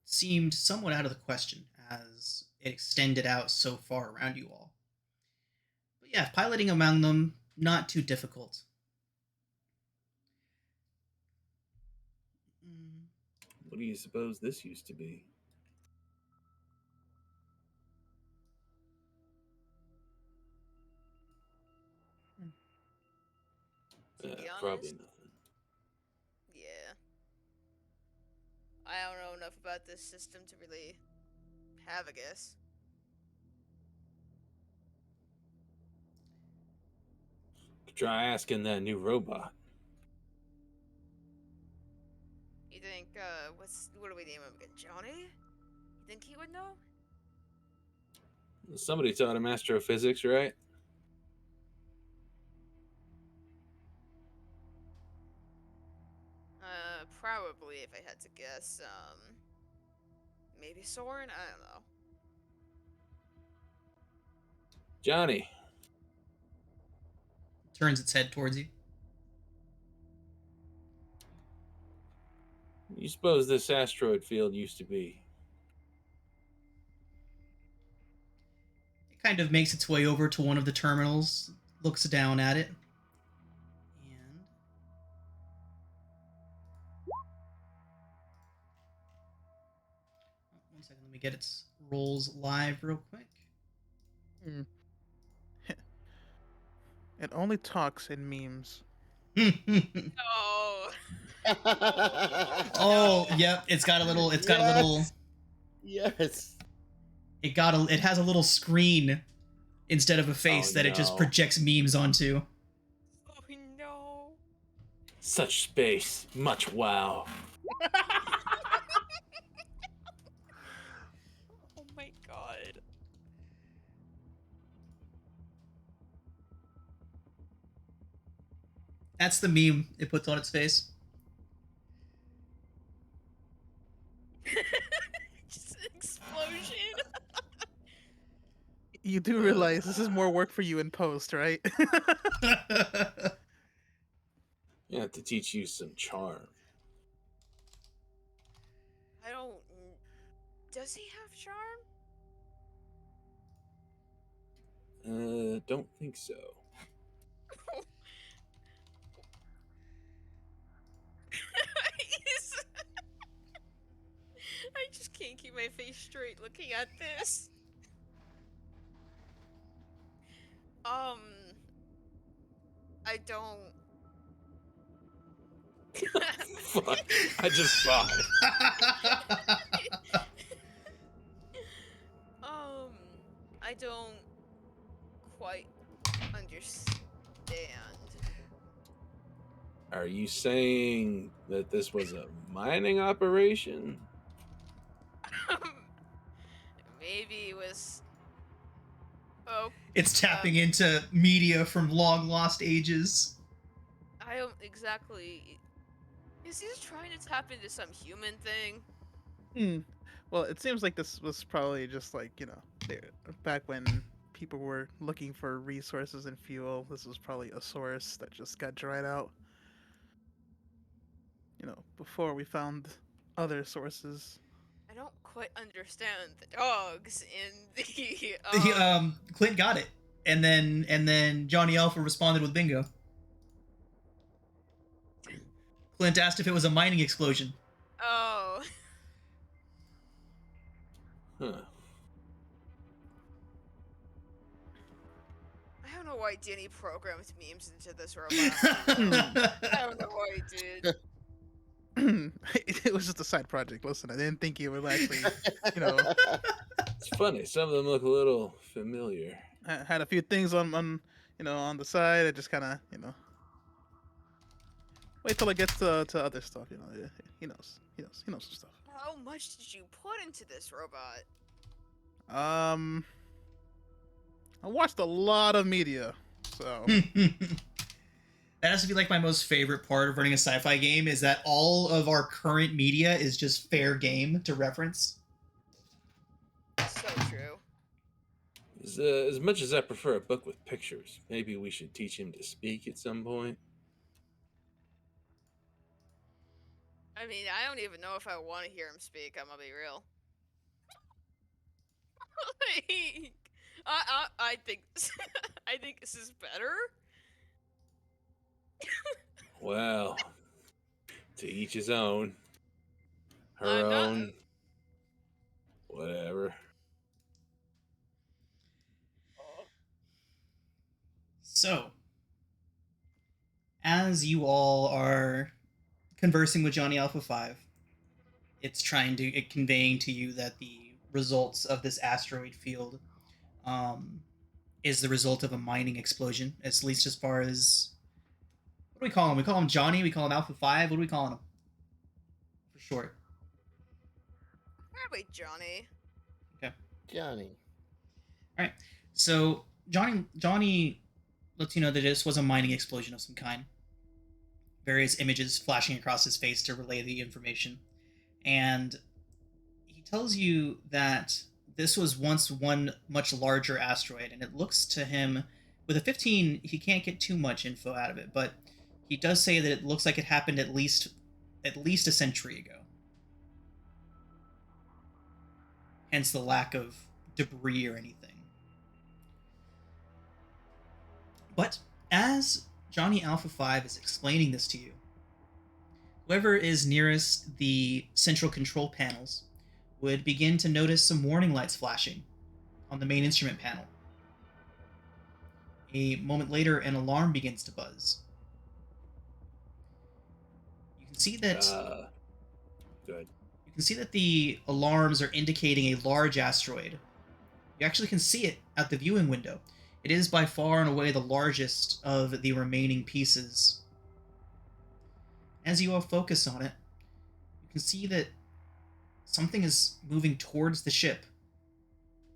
seemed somewhat out of the question, as it extended out so far around you all. But yeah, piloting among them, not too difficult. What do you suppose this used to be? To be Probably honest, nothing. yeah. I don't know enough about this system to really have a guess. Try asking that new robot. You think, what do we name him again? Johnny? You think he would know? Somebody taught him astrophysics, right? Probably if I had to guess, maybe Soren? I don't know. Johnny, Turns its head towards you. you suppose this asteroid field used to be? It kind of makes its way over to one of the terminals, looks down at it, and one second, let me get its rolls live real quick. It only talks in memes. Oh. Oh, yep. It's got a little. It's got a little. Yes. It has a little screen instead of a face Oh, that it just no. projects memes onto. Oh no. Such space, much wow. Oh my god. That's the meme it puts on its face. Just an explosion. You do realize this is more work for you in post, right? You have to teach you some charm. I don't. Does he have charm? Don't think so. I just can't keep my face straight looking at this. I don't. Fuck, I just saw it. I don't quite understand. Are you saying that this was a mining operation? Maybe it was. Oh, It's tapping into media from long lost ages. I don't exactly. Is he just trying to tap into some human thing? Well, it seems like this was probably just like, back when people were looking for resources and fuel. This was probably a source that just got dried out. Before we found other sources. I don't quite understand the dogs in the. Clint got it, and then Johnny Alpha responded with bingo. Clint asked if it was a mining explosion. Oh. Huh. I don't know why Danny programmed memes into this robot. I don't know why he did. It was just a side project. Listen, I didn't think you would actually, It's funny. Some of them look a little familiar. I had a few things on on the side. I just kind of, wait till it gets to other stuff. He knows some stuff. How much did you put into this robot? I watched a lot of media, so. That has to be like my most favorite part of running a sci-fi game, is that all of our current media is just fair game to reference. So true. As much as I prefer a book with pictures, maybe we should teach him to speak at some point. I mean, I don't even know if I want to hear him speak, I'm gonna be real. Like, I think I think this is better. Well, to each his own. Her I'm not. own. Whatever. So, as you all are conversing with Johnny Alpha 5, it conveying to you that the results of this asteroid field um, is the result of a mining explosion, at least as far as, what do we call him? We call him Johnny, we call him Alpha 5, what do we call him for short? Probably Johnny. Okay. Johnny. All right. So Johnny lets you know that this was a mining explosion of some kind. Various images flashing across his face to relay the information. And he tells you that this was once one much larger asteroid, and it looks to him, with a 15, he can't get too much info out of it, but he does say that it looks like it happened at least a century ago. Hence the lack of debris or anything. But as Johnny Alpha 5 is explaining this to you, whoever is nearest the central control panels would begin to notice some warning lights flashing on the main instrument panel. A moment later, an alarm begins to buzz. You can see that Good. you can see that the alarms are indicating a large asteroid. You actually can see it at the viewing window. It is by far and away the largest of the remaining pieces. As you all focus on it, you can see that something is moving towards the ship,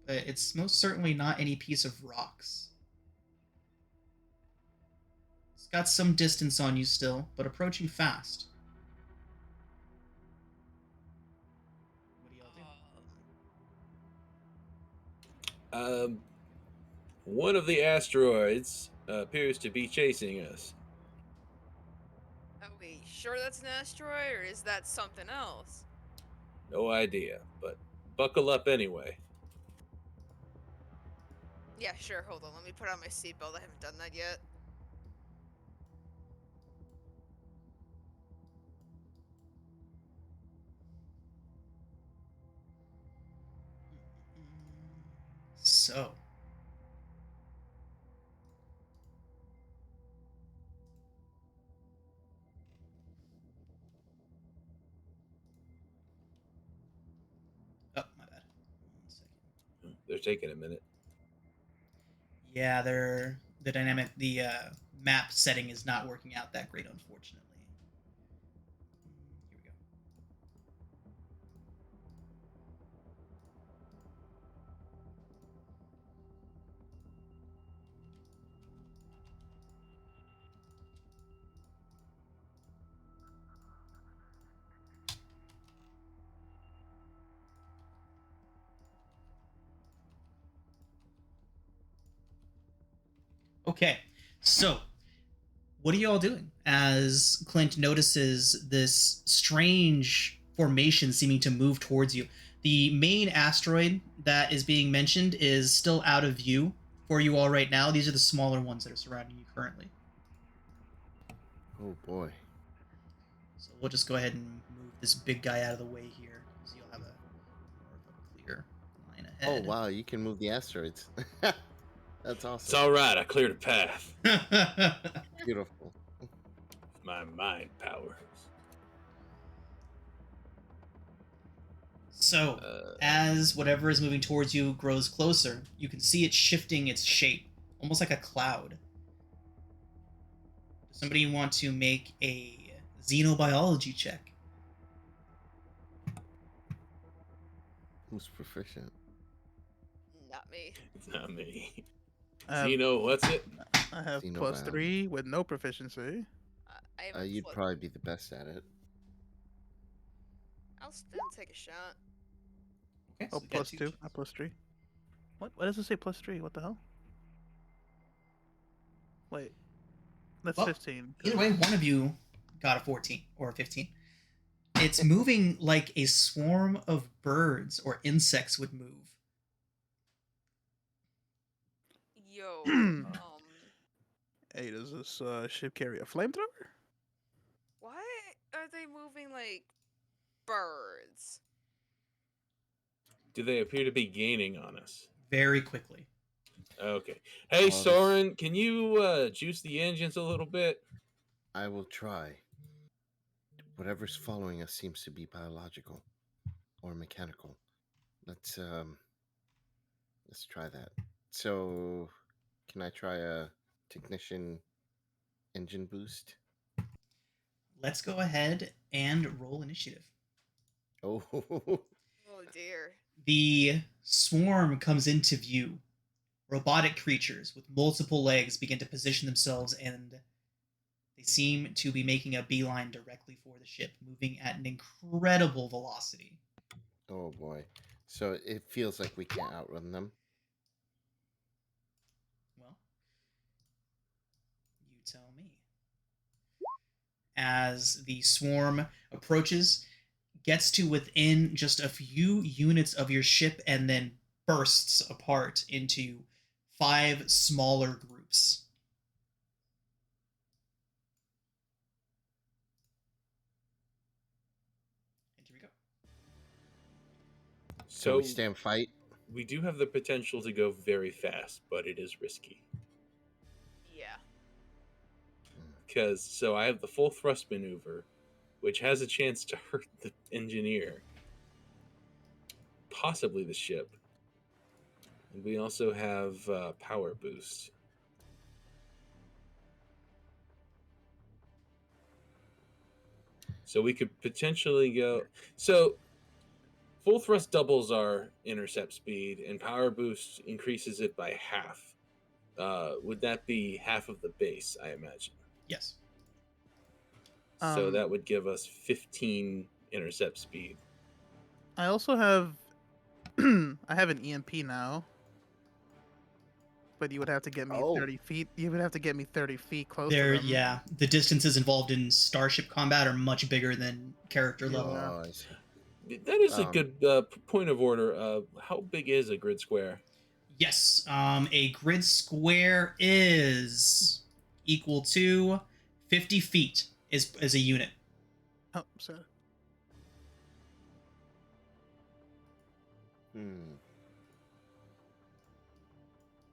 but it's most certainly not any piece of rocks. It's got some distance on you still, but approaching fast. What do y'all do? One of the asteroids appears to be chasing us. Are we sure that's an asteroid, or is that something else? No idea, but buckle up anyway. Yeah, sure. Hold on. Let me put on my seatbelt. I haven't done that yet. So, oh, my bad. 1 second. They're taking a minute. Yeah, the map setting is not working out that great, unfortunately. Here we go. Okay, so what are you all doing as Clint notices this strange formation seeming to move towards you? The main asteroid that is being mentioned is still out of view for you all right now. These are the smaller ones that are surrounding you currently. Oh boy. So we'll just go ahead and move this big guy out of the way here, so you'll have a more of a clear line Oh ahead. wow, you can move the asteroids. That's It's awesome. all right. I cleared a path. Beautiful. My mind powers. So, as whatever is moving towards you grows closer, you can see it shifting its shape, almost like a cloud. Does somebody want to make a xenobiology check? Who's proficient? Not me. It's not me. Um, Zeno, what's it? I have Xenobiology. +3 with no proficiency. I have a You'd plus- probably be the best at it. I'll still take a shot. Okay, Oh, so you got +2, not +3. What does it say +3? What the hell? Wait, that's Well, 15. Either way, one of you got a 14 or a 15. It's moving like a swarm of birds or insects would move. Yo, Hey, does this ship carry a flamethrower? why are they moving like birds? Do they appear to be gaining on us? Very quickly. Okay. Hey, Oh, this- Soren, can you juice the engines a little bit? I will try. Whatever's following us seems to be biological or mechanical. Let's try that. So, can I try a technician engine boost? Let's go ahead and roll initiative. Oh, Oh dear. The swarm comes into view. Robotic creatures with multiple legs begin to position themselves, and they seem to be making a beeline directly for the ship, moving at an incredible velocity. oh boy. So it feels like we can't outrun them. Well, you tell me. As the swarm approaches, gets to within just a few units of your ship, and then bursts apart into 5 smaller groups. And here we go. So So we stand fight. we do have the potential to go very fast, but it is risky. Yeah. Because I have the full thrust maneuver, which has a chance to hurt the engineer, possibly the ship. And we also have power boost. So we could potentially go. So full thrust doubles our intercept speed, and power boost increases it by half. Would that be half of the base? I imagine. Yes. So that would give us 15 intercept speed. I also have I have an EMP now. But you would have to get me Oh. 30 feet. You would have to get me 30 feet close There, to them. yeah. The distances involved in Starship Combat are much bigger than character Yeah. level. Oh, I see. That is a Um, good point of order. How big is a grid square? Yes, a grid square is equal to 50 feet is a unit. Oh, sorry.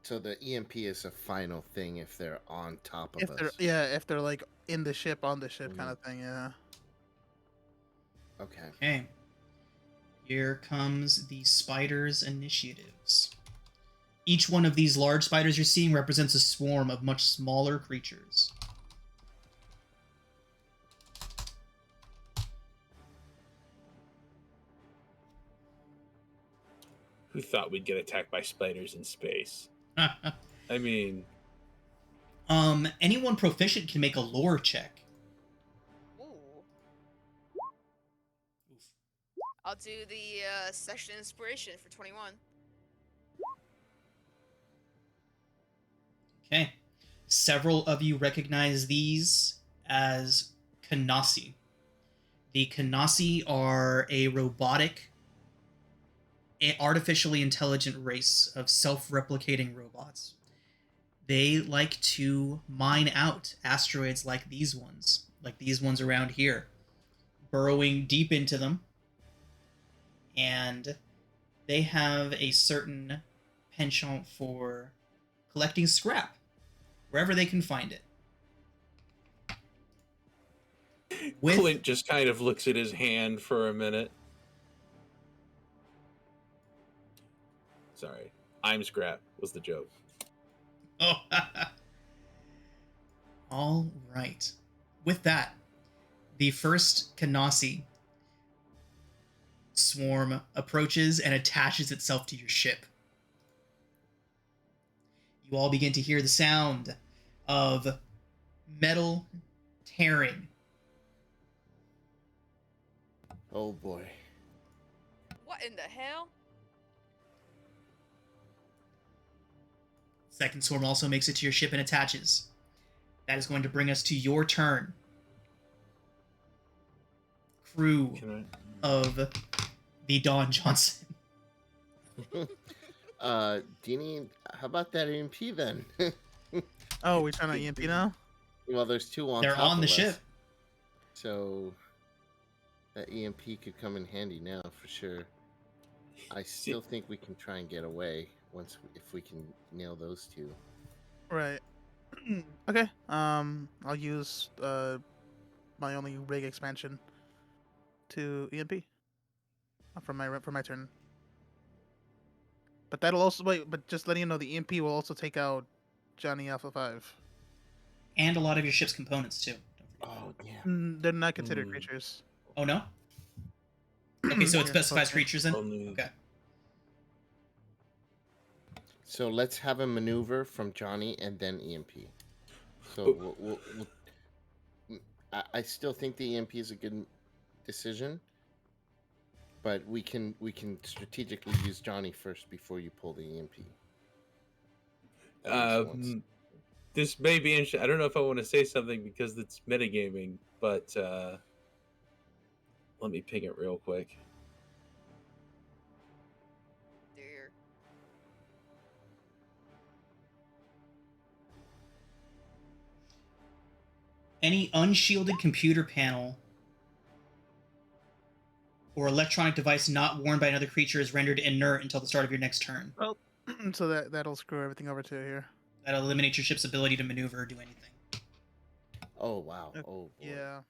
So the EMP is a final thing if they're on top of If they're us. if they're like in the ship, on the ship kind Mhm. of thing, yeah. Okay. Okay. Here comes the spiders' initiatives. Each one of these large spiders you're seeing represents a swarm of much smaller creatures. Who thought we'd get attacked by spiders in space? I mean, Anyone proficient can make a lore check. Ooh. I'll do the session inspiration for 21. Okay. Several of you recognize these as Kanasi. The Kanasi are a robotic, artificially intelligent race of self-replicating robots. They like to mine out asteroids like these ones around here, burrowing deep into them, and they have a certain penchant for collecting scrap wherever they can find it. Clint just kind of looks at his hand for a minute. Sorry, I'm scrap was the joke. Oh, all right. With that, the first Kanasi swarm approaches and attaches itself to your ship. You all begin to hear the sound of metal tearing. Oh boy. What in the hell? Second swarm also makes it to your ship and attaches. That is going to bring us to your turn. Crew of the Don Johnson. Do you need? How about that EMP then? Oh, we're trying to EMP now? Well, there's two on They're top on of the us, ship. so that EMP could come in handy now for sure. I still think we can try and get away if we can nail those two. Right. Okay. I'll use my only rig expansion to EMP for my turn. But that'll also wait. But just letting you know, the EMP will also take out Johnny Alpha 5. And a lot of your ship's components, too. Oh, damn. They're not considered creatures. Oh, no? Okay, so it Here, specifies okay. creatures then? Only- Okay. So let's have a maneuver from Johnny and then EMP. So I still think the EMP is a good decision, but we can strategically use Johnny first before you pull the EMP. At least once. This may be interesting. I don't know if I want to say something because it's metagaming, but let me ping it real quick. Dear. Any unshielded computer panel or electronic device not worn by another creature is rendered inert until the start of your next turn. Oh, so that'll screw everything over too here. That'll eliminate your ship's ability to maneuver or do anything. Oh wow! Okay. Oh boy. Yeah.